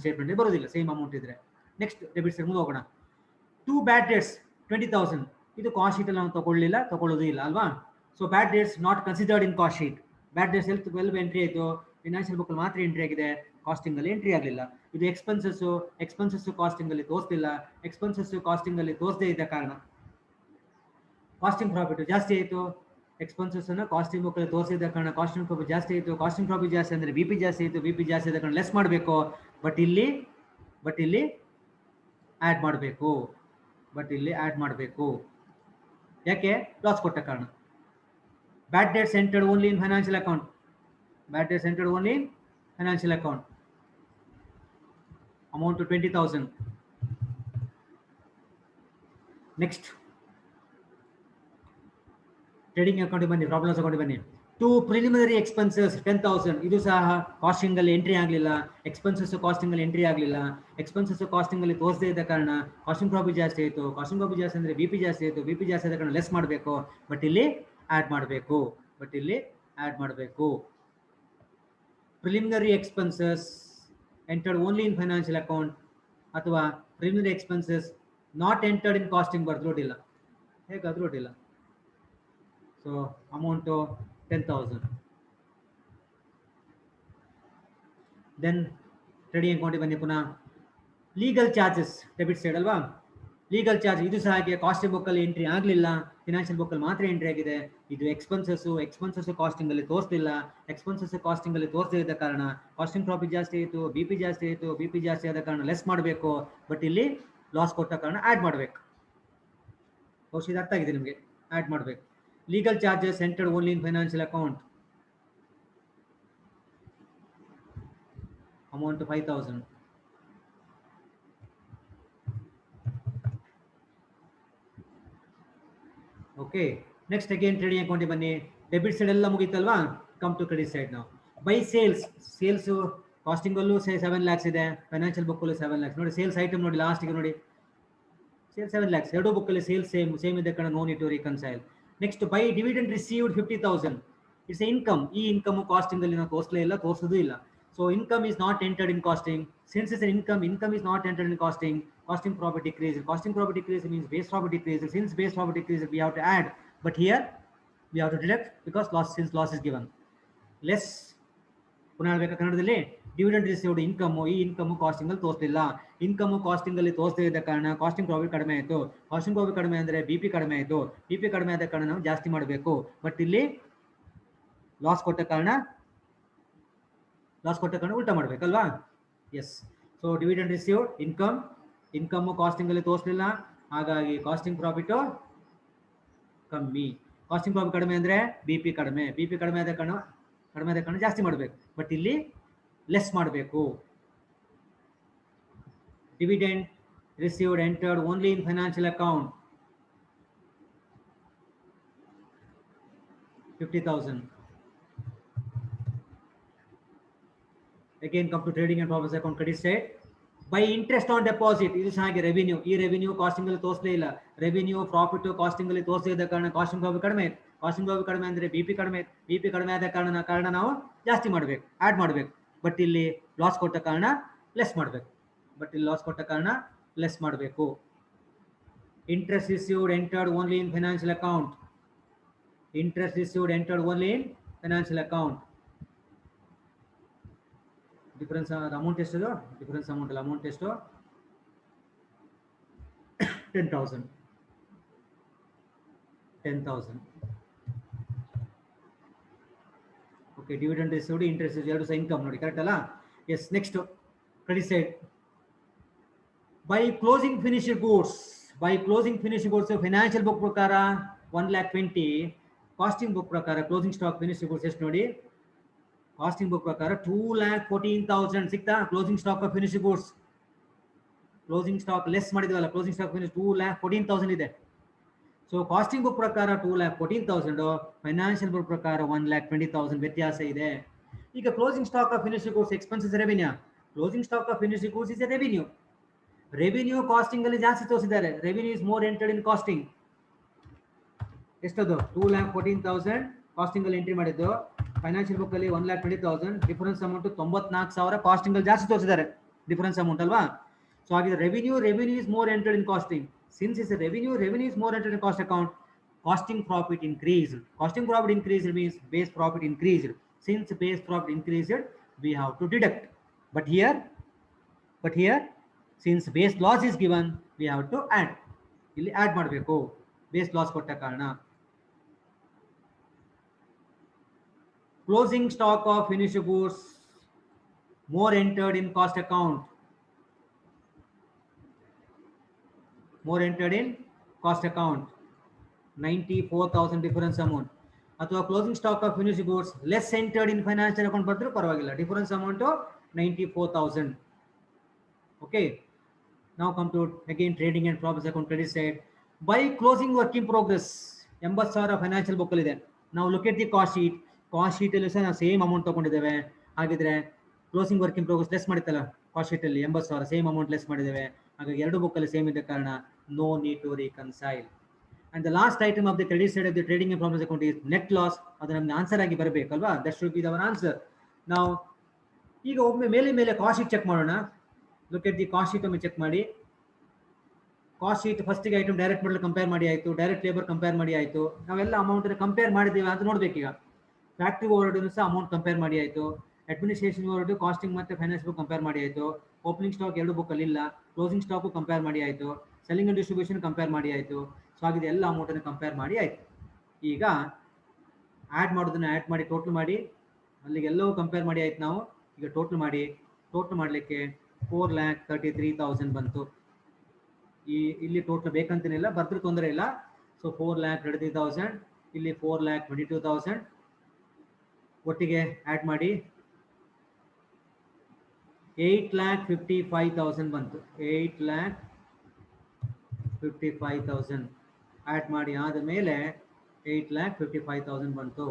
statement ಬರೋದಿಲ್ಲ, ಸೇಮ್ ಅಮೌಂಟ್ ಇದ್ರೆ. ನೆಕ್ಸ್ಟ್ ಡೆಬಿಟ್ ಸೈಡ್ ಮುಂದೆ ಹೋಗೋಣ. 2 ಬ್ಯಾಡ್ ಡೇಟ್ಸ್ 20,000. ಇದು ಕಾಸ್ಟ್ ಶೀಟಲ್ಲಿ ನಾವು ತಗೊಳ್ಳೋದು ಇಲ್ಲ ಅಲ್ವಾ? So bad dates not considered in cost sheet. Bad dates ಎಲ್ಲಿ ಎಂಟ್ರಿ ಆಯಿತು? ಫಿನಾನ್ಷಿಯಲ್ ಬುಕ್ಕಲ್ಲಿ ಮಾತ್ರ ಎಂಟ್ರಿ ಆಗಿದೆ, ಕಾಸ್ಟಿಂಗಲ್ಲಿ ಎಂಟ್ರಿ ಆಗಲಿಲ್ಲ. ಇದು ಎಕ್ಸ್ಪೆನ್ಸಸ್ಸು ಕಾಸ್ಟಿಂಗಲ್ಲಿ ತೋರಿಸ್ತಿಲ್ಲ. ಎಕ್ಸ್ಪೆನ್ಸಸ್ಸು ಕಾಸ್ಟಿಂಗಲ್ಲಿ ತೋರಿಸದೇ ಇದ್ದ ಕಾರಣ ಕಾಸ್ಟಿಂಗ್ ಪ್ರಾಫಿಟ್ ಜಾಸ್ತಿ ಆಯಿತು. ಎಕ್ಸ್ಪೆನ್ಸಸ್ ಅನ್ನು ಕಾಸ್ಟಿಂಗ್ ಬುಕ್ ಅಲ್ಲಿ ತೋರಿಸಿದ ಕಾರಣ ಕಾಸ್ಟಿಂಗ್ ಪ್ರಾಫಿಟ್ ಜಾಸ್ತಿ ಆಯಿತು. ಕಾಸ್ಟಿಂಗ್ ಪ್ರಾಫಿಟ್ ಜಾಸ್ತಿ ಅಂದರೆ ಬಿ ಪಿ ಜಾಸ್ತಿ ಆಯಿತು. ಬಿ ಪಿ ಜಾಸ್ತಿ ಆದ ಕಾರಣ ಲೆಸ್ ಮಾಡಬೇಕು. ಬಟ್ ಇಲ್ಲಿ ಆ್ಯಡ್ ಮಾಡಬೇಕು. ಯಾಕೆ? ಲಾಸ್ ಕೊಟ್ಟ ಕಾರಣ. Bad debts entered only in financial account. Amount 20,000. Next trading account ಬನ್ನಿ, ಪ್ರಾಬ್ಲಮ್ಸ್ ಅಕೌಂಟ್ ಬನ್ನಿ. To preliminary expenses 10,000. ಇದು ಸಹ ಕಾಸ್ಟಿಂಗ್ ಅಲ್ಲಿ ಎಂಟ್ರಿ ಆಗಲಿಲ್ಲ. ಎಕ್ಸ್ಪೆನ್ಸಸ್ ಕಾಸ್ಟಿಂಗ್ ಅಲ್ಲಿ ಎಂಟ್ರಿ ಆಗಲಿಲ್ಲ. ಎಕ್ಸ್ಪೆನ್ಸಸ್ ಕಾಸ್ಟಿಂಗ್ ಅಲ್ಲಿ ತೋರಿಸದೇ ಇದ್ದ ಕಾರಣ ಕಾಸ್ಟಿಂಗ್ ಪ್ರಾಫಿಟ್ ಜಾಸ್ತಿ ಆಯಿತು. ಕಾಸ್ಟಿಂಗ್ ಪ್ರಾಫಿಟ್ ಜಾಸ್ತಿ ಅಂದರೆ ಬಿ ಪಿ ಜಾಸ್ತಿ ಆಯಿತು. ಬಿ ಪಿ ಜಾಸ್ತಿ ಆದ ಕಾರಣ ಲೆಸ್ ಮಾಡಬೇಕು. ಬಟ್ ಇಲ್ಲಿ ಆ್ಯಡ್ ಮಾಡಬೇಕು. Preliminary expenses entered only in financial account ಅಥವಾ preliminary expenses not entered in costing ಬರೆದು ಅಡ್ಡಿಲ್ಲ. ಹೇಗಾದರೂ ಅಡ್ಡಿಲ್ಲ. So amount 10,000. ದೆನ್ ಟ್ರೇಡಿಂಗ್ ಅಕೌಂಟಿಗೆ ಬನ್ನಿ ಪುನಃ. ಲೀಗಲ್ ಚಾರ್ಜಸ್ ಡೆಬಿಟ್ ಸೈಡ್ ಅಲ್ವಾ? ಲೀಗಲ್ ಚಾರ್ಜ್ ಇದು ಸಹ ಹಾಗೆ ಕಾಸ್ಟಿಂಗ್ ಬುಕ್ಕಲ್ಲಿ ಎಂಟ್ರಿ ಆಗಲಿಲ್ಲ. ಫಿನಾನ್ಷಿಯಲ್ ಬುಕ್ಕಲ್ಲಿ ಮಾತ್ರ ಎಂಟ್ರಿ ಆಗಿದೆ. ಇದು ಎಕ್ಸ್ಪೆನ್ಸಸ್ ಕಾಸ್ಟಿಂಗ್ ಅಲ್ಲಿ ತೋರಿಸಲಿಲ್ಲ. ಎಕ್ಸ್ಪೆನ್ಸಸ್ ಕಾಸ್ಟಿಂಗ್ ಅಲ್ಲಿ ತೋರಿಸದೇ ಇದ್ದ ಕಾರಣ ಕಾಸ್ಟಿಂಗ್ ಪ್ರಾಫಿಟ್ ಜಾಸ್ತಿ ಆಯಿತು. ಬಿ ಪಿ ಜಾಸ್ತಿ ಆದ ಕಾರಣ ಲೆಸ್ ಮಾಡಬೇಕು. ಬಟ್ ಇಲ್ಲಿ ಲಾಸ್ ಕೊಟ್ಟ ಕಾರಣ ಆ್ಯಡ್ ಮಾಡಬೇಕು. ಬಹುಶಃ ಇದು ಅರ್ಥ ಆಗಿದೆ ನಿಮಗೆ. ಆ್ಯಡ್ ಮಾಡಬೇಕು. Legal charges entered only in financial account. Amount 5,000. Okay, next again trading ಅಕೌಂಟಿಗೆ ಬನ್ನಿ. ಡೆಬಿಟ್ ಸೈಡ್ ಎಲ್ಲ ಮುಗೀತಲ್ವಾ? ಕಮ್ ಟು ಕ್ರೆಡಿಟ್ ಸೈಡ್ ನಾವು. ಬೈ ಸೇಲ್ಸ್ ಕಾಸ್ಟಿಂಗ್ ಅಲ್ಲೂ 7 lakhs ಇದೆ. ಫೈನಾನ್ಷಿಯಲ್ ಬುಕ್ ಅಲ್ಲೂ 7 lakhs. ನೋಡಿ ಸೇಲ್ಸ್ ಐಟಮ್ ನೋಡಿ, ಲಾಸ್ಟಿಗೆ ನೋಡಿ ಸೇಲ್ 7 lakhs. ಎರಡು ಬುಕ್ಕಲ್ಲಿ ಸೇಲ್ಸ್ ಸೇಮ್ ಇದೆ ಕಾರಣ no need to reconcile. Next by dividend received 50,000. It's income. ಈ ಇನ್ಕಮ್ ಕಾಸ್ಟಿಂಗ್ ಅಲ್ಲಿ ನಾವು ತೋರಿಸೋದು ಇಲ್ಲ. So income is not entered in costing. Since is income is not entered in costing. Costing profit decrease. Costing profit decrease means base profit decreases. Since base profit decreases, we have to add. But here we have to deduct because since loss is given. Less. ಪುನಃ ಹೇಳ್ಬೇಕಾ ಕನ್ನಡದಲ್ಲಿ? Dividend received income. ಈ income costing ಅಲ್ಲಿ ತೋರಿಸಲಿಲ್ಲ. Income costing ಅಲ್ಲಿ ತೋರಿಸದೇ ಇದ್ದ ಕಾರಣ casting profit ಕಡಿಮೆ ಆಯಿತು. ಕಾಸ್ಟಿಂಗ್ ಪ್ರಾಫಿಟ್ ಕಡಿಮೆ ಅಂದರೆ ಬಿ ಪಿ ಕಡಿಮೆ ಆಯಿತು. ಬಿ ಪಿ ಕಡಿಮೆ ಆದ ಕಾರಣ ನಾವು ಜಾಸ್ತಿ ಮಾಡಬೇಕು. ಬಟ್ ಇಲ್ಲಿ ಲಾಸ್ ಕೊಟ್ಟ ಕಾರಣ ಉಲ್ಟಾ ಮಾಡಬೇಕಲ್ವಾ? Yes. So dividend received income costing ಅಲ್ಲಿ ತೋರಿಸಲಿಲ್ಲ. ಹಾಗಾಗಿ ಕಾಸ್ಟಿಂಗ್ ಪ್ರಾಫಿಟ್ ಕಮ್ಮಿ. ಕಾಸ್ಟಿಂಗ್ ಪ್ರಾಫಿಟ್ ಕಡಿಮೆ ಅಂದರೆ ಬಿ ಪಿ ಕಡಿಮೆ ಆದ ಕಾರಣ ಜಾಸ್ತಿ ಮಾಡಬೇಕು. ಬಟ್ ಇಲ್ಲಿ ಲೆಸ್ ಮಾಡಬೇಕು. Dividend received entered only in financial account 50,000. Again come to trading and profits account credit side. By interest on deposit, ಇದು ಸಹ ಹಾಗೆ ರೆವಿನ್ಯೂ. ಈ ರೆವಿನ್ಯೂ ಕಾಸ್ಟಿಂಗ್ ಅಲ್ಲಿ ತೋರಿಸಲೇ ಇಲ್ಲ. ರೆವಿನ್ಯೂ ಪ್ರಾಫಿಟ್ ಕಾಸ್ಟಿಂಗ್ ಅಲ್ಲಿ ತೋರಿಸದೇ ಇದ್ದ ಕಾರಣ ಕಾಸ್ಟಿಂಗ್ ಪ್ರಾಫಿಟ್ ಕಡಿಮೆ. ಕಾಸ್ಟಿಂಗ್ ಪ್ರಾಫಿಟ್ ಕಡಿಮೆ ಅಂದರೆ ಬಿ ಪಿ ಕಡಿಮೆ ಆದ ಕಾರಣ ನಾವು ಜಾಸ್ತಿ ಮಾಡಬೇಕು, ಆ್ಯಡ್ ಮಾಡಬೇಕು. ಬಟ್ ಇಲ್ಲಿ ಲಾಸ್ ಕೊಟ್ಟ ಕಾರಣ ಲೆಸ್ ಮಾಡಬೇಕು. Interest received entered only in financial account. Difference amount ಎಷ್ಟು? ಡಿಫರೆನ್ಸ್ ಅಮೌಂಟ್ ಎಷ್ಟು? 10,000. ಓಕೆ, ಡಿವಿಡೆಂಡ್ ರಿಸೀವ್ಡ್, ಇಂಟ್ರೆಸ್ಟ್ ಎರಡು ಸಹ ಇನ್ಕಮ್ ನೋಡಿ, ಕರೆಕ್ಟ್ ಅಲ್ಲ? Yes. Next credit side. By closing finished goods financial book ಪ್ರಕಾರ 1,20,000. ಕಾಸ್ಟಿಂಗ್ ಬುಕ್ ಪ್ರಕಾರ ಕ್ಲೋಸಿಂಗ್ ಸ್ಟಾಕ್ ಫಿನಿಶ್ಡ್ ಗೂಡ್ಸ್ ಎಷ್ಟು ನೋಡಿ? ಕಾಸ್ಟಿಂಗ್ ಬುಕ್ ಪ್ರಕಾರ 2,14,000 ಸಿಗ್ತಾ? Closing stock of finished goods. Closing stock less ಮಾಡಿದ್ವಲ್ಲ, ಕ್ಲೋಸಿಂಗ್ ಸ್ಟಾಕ್ ಫಿನಿಶ್ 2,14,000 ಇದೆ. ಸೊ ಕಾಸ್ಟಿಂಗ್ ಬುಕ್ ಪ್ರಕಾರ 2,14,000, financial book ಪ್ರಕಾರ 1,20,000 ವ್ಯತ್ಯಾಸ ಇದೆ. ಈಗ closing stock of finished goods expenses revenue. Closing stock of finished goods is a revenue costing ಅಲ್ಲಿ ಜಾಸ್ತಿ ತೋರಿಸಿದ್ದಾರೆ. Revenue is more entered in costing. ಎಷ್ಟದು? 2,14,000 ಕಾಸ್ಟಿಂಗ್ ಅಲ್ಲಿ ಎಂಟ್ರಿ ಮಾಡಿದ್ದು. ಫೈನಾನ್ಷಿಯಲ್ ಬುಕ್ ಅಲ್ಲಿ 1,20,000. ಡಿಫರೆನ್ಸ್ ಅಮೌಂಟ್ 94,000 ಕಾಸ್ಟಿಂಗ್ ಅಲ್ಲಿ ಜಾಸ್ತಿ ತೋರಿಸಿದ್ದಾರೆ. ಡಿಫರೆನ್ಸ್ ಅಮೌಂಟ್ ಅಲ್ವಾ? ಸೊ ಹಾಗಿದ್ರೆ revenue is more entered in costing. Since it's a revenue is more entered in cost account. Costing profit increased. Costing profit increased means base profit increased. Since base profit increased, we have to deduct. But here, since base loss is given, we have to add. ಇಲ್ಲಿ add ಮಾಡಬೇಕು, base loss ಕೊಟ್ಟ ಕಾರಣ. Closing stock of finished goods more entered in cost account, more entered in cost account, 94,000 difference amount. ಅಥವಾ closing stock of finish goods less entered in financial account ಬರೆದ್ರೂ ಪರವಾಗಿಲ್ಲ, difference amount 94,000. Okay, ನಾವು come to again trading and profits account credit side. By closing work in progress 80,000 financial book ಅಲ್ಲಿ ಇದೆ. ನಾವು look at the cost sheet, cost sheet ಅಲ್ಲಿ ಸಹ ನಾವು same amount ತಗೊಂಡಿದ್ದೇವೆ. ಹಾಗಿದ್ರೆ closing work in progress less ಮಾಡಿತ್ತಲ್ಲ ಕಾಸ್ಟ್ ಶೀಟ್ ಅಲ್ಲಿ 80,000 ಸೇಮ್ ಅಮೌಂಟ್ ಲೆಸ್ ಮಾಡಿದ್ದೇವೆ. ಹಾಗಾಗಿ ಎರಡು ಬುಕ್ ಅಲ್ಲಿ ಸೇಮ್ ಇದ್ದ ಕಾರಣ no need to reconcile. And the last item of the credit side of the trading and profits account is net loss. ಅದು ನಮ್ಗೆ ಆನ್ಸರ್ ಆಗಿ ಬರಬೇಕಲ್ವಾ, that should be our answer. ನಾವು ಈಗ ಒಮ್ಮೆ ಮೇಲೆ ಕಾಸ್ಟ್ ಶೀಟ್ ಚೆಕ್ ಮಾಡೋಣ. Look at the cost sheet ಒಮ್ಮೆ ಚೆಕ್ ಮಾಡಿ. ಕಾಸ್ಟ್ ಶೀಟ್ ಫಸ್ಟಿಗೆ ಐಟಮ್ ಡೈರೆಕ್ಟ್ ಮಾಡಲ್ ಕಂಪೇರ್ ಮಾಡಿ ಆಯಿತು, ಡೈರೆಕ್ಟ್ ಲೇಬರ್ ಕಂಪೇರ್ ಮಾಡಿ ಆಯಿತು. ನಾವೆಲ್ಲ ಅಮೌಂಟ್ ಕಂಪೇರ್ ಮಾಡಿದ್ದೀವಿ ಅಂತ ನೋಡ್ಬೇಕೀಗ. ಫ್ಯಾಕ್ಟ್ರಿ ಓವರ್ಹೆಡ್ ಸಹ ಅಮೌಂಟ್ ಕಂಪೇರ್ ಮಾಡಿ ಆಯಿತು, ಅಡ್ಮಿನಿಸ್ಟ್ರೇಷನ್ ಓವರ್ಹೆಡ್ ಕಾಸ್ಟಿಂಗ್ ಮತ್ತು ಫೈನಾನ್ಸ್ ಬುಕ್ ಕಂಪೇರ್ ಮಾಡಿ ಆಯಿತು, ಓಪನಿಂಗ್ ಸ್ಟಾಕ್ ಎರಡು ಬುಕ್ ಅಲ್ಲಿ ಇಲ್ಲ, ಕ್ಲೋಸಿಂಗ್ ಸ್ಟಾಕು ಕಂಪೇರ್ ಮಾಡಿ ಆಯಿತು, ಸೆಲ್ಲಿಂಗ್ ಅಂಡ್ ಡಿಸ್ಟ್ರಿಬ್ಯೂಷನ್ ಕಂಪೇರ್ ಮಾಡಿ ಆಯಿತು. ಸೊ ಆಗಿದೆ ಎಲ್ಲ ಅಮೌಂಟನ್ನು ಕಂಪೇರ್ ಮಾಡಿ ಆಯಿತು. ಈಗ ಆ್ಯಡ್ ಮಾಡೋದನ್ನು ಆ್ಯಡ್ ಮಾಡಿ ಟೋಟಲ್ ಮಾಡಿ, ಅಲ್ಲಿಗೆ ಎಲ್ಲವೂ ಕಂಪೇರ್ ಮಾಡಿ ಆಯ್ತು. ನಾವು ಈಗ ಟೋಟಲ್ ಮಾಡಿ, ಟೋಟಲ್ ಮಾಡಲಿಕ್ಕೆ 4,33,000 ಬಂತು. ಇಲ್ಲಿ ಟೋಟಲ್ ಬೇಕಂತೇನಿಲ್ಲ, ಬರ್ದ್ರೆ ತೊಂದರೆ ಇಲ್ಲ. ಸೊ 4,33,000, ಇಲ್ಲಿ 4,22,000 ಒಟ್ಟಿಗೆ ಆ್ಯಡ್ ಮಾಡಿ 8,55,000 ಬಂತು. 8,55,000 ಆ್ಯಡ್ ಮಾಡಿ ಆದ ಮೇಲೆ 8,55,000 ಬಂತು.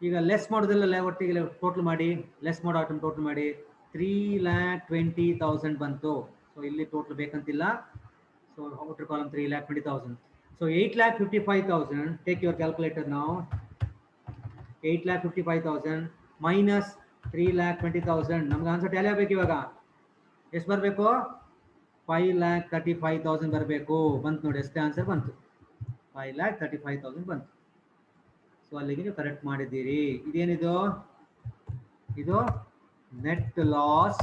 ಈಗ ಲೆಸ್ ಮಾಡೋದಿಲ್ಲ, ಒಟ್ಟಿಗೆ ಟೋಟಲ್ ಮಾಡಿ, ಲೆಸ್ ಮಾಡೋ ಐಟಮ್ ಟೋಟಲ್ ಮಾಡಿ 3,20,000 ಬಂತು. ಸೊ ಇಲ್ಲಿ ಟೋಟಲ್ ಬೇಕಂತಿಲ್ಲ. So outer column 3,20,000. So 8,55,000, take your calculator ನಾವು. 8,55,000 ಮೈನಸ್ 3,20,000, ನಮ್ಗೆ ಆನ್ಸರ್ ಟ್ಯಾಲಿ ಆಗಬೇಕು. ಇವಾಗ ಎಷ್ಟು ಬರಬೇಕು? 5,35,000 ಬರಬೇಕು. ಬಂತು ನೋಡಿ, ಎಷ್ಟು ಆನ್ಸರ್ ಬಂತು? 5,35,000 ಬಂತು. ಸೊ ಅಲ್ಲಿಗೆ ನೀವು ಕರೆಕ್ಟ್ ಮಾಡಿದ್ದೀರಿ. ಇದೇನಿದು? ಇದು net loss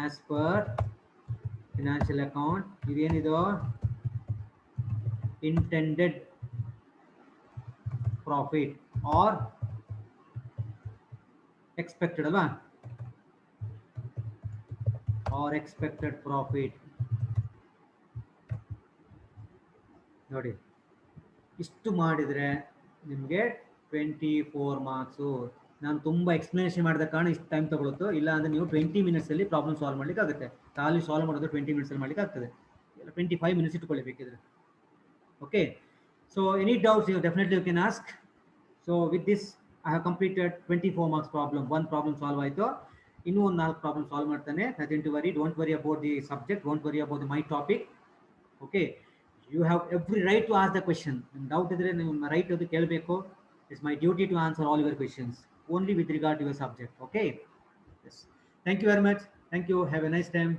as per financial account. ಇದೇನಿದು? ಇಂಟೆಂಡೆಡ್ ಪ್ರಾಫಿಟ್ ಆರ್ ಎಕ್ಸ್ಪೆಕ್ಟೆಡ್ ಅಲ್ವಾ? R expected profit. ನೋಡಿ, ಇಷ್ಟು ಮಾಡಿದರೆ ನಿಮಗೆ 24 ಮಾರ್ಕ್ಸು. ನಾನು ತುಂಬ ಎಕ್ಸ್ಪ್ಲನೇಷನ್ ಮಾಡಿದ ಕಾರಣ ಇಷ್ಟು ಟೈಮ್ ತಗೊಳುತ್ತೋ, ಇಲ್ಲ ಅಂದರೆ ನೀವು 20 ಮಿನಿಟ್ಸಲ್ಲಿ ಪ್ರಾಬ್ಲಮ್ ಸಾಲ್ವ್ ಮಾಡಲಿಕ್ಕೆ ಆಗುತ್ತೆ. ಖಾಲಿ ಸಾಲ್ವ್ ಮಾಡೋದು 20 ಮಿನಿಟ್ಸಲ್ಲಿ ಮಾಡಲಿಕ್ಕೆ ಆಗ್ತದೆ, ಇಲ್ಲ 25 ಮಿನಿಟ್ಸ್ ಇಟ್ಕೊಳ್ಳಿ ಬೇಕಿದ್ರೆ. Okay, so any doubts you definitely you can ask. So with this I have completed 24 marks problem. ಒಂದು ಪ್ರಾಬ್ಲಮ್ ಸಾಲ್ವ್ ಆಯಿತು, ಇನ್ನೂ ಒಂದು 4 ಪ್ರಾಬ್ಲಮ್ ಸಾಲ್ವ್ ಮಾಡ್ತಾನೆ. Nothing to worry, don't worry about the subject, don't worry about the my topic. Okay, you have every right to ask the question. Doubt idre ನೀವು right ಅದು ಕೇಳಬೇಕು. It's my duty to answer all your questions only with regard to your subject. Okay, yes, thank you very much. Thank you, have a nice time.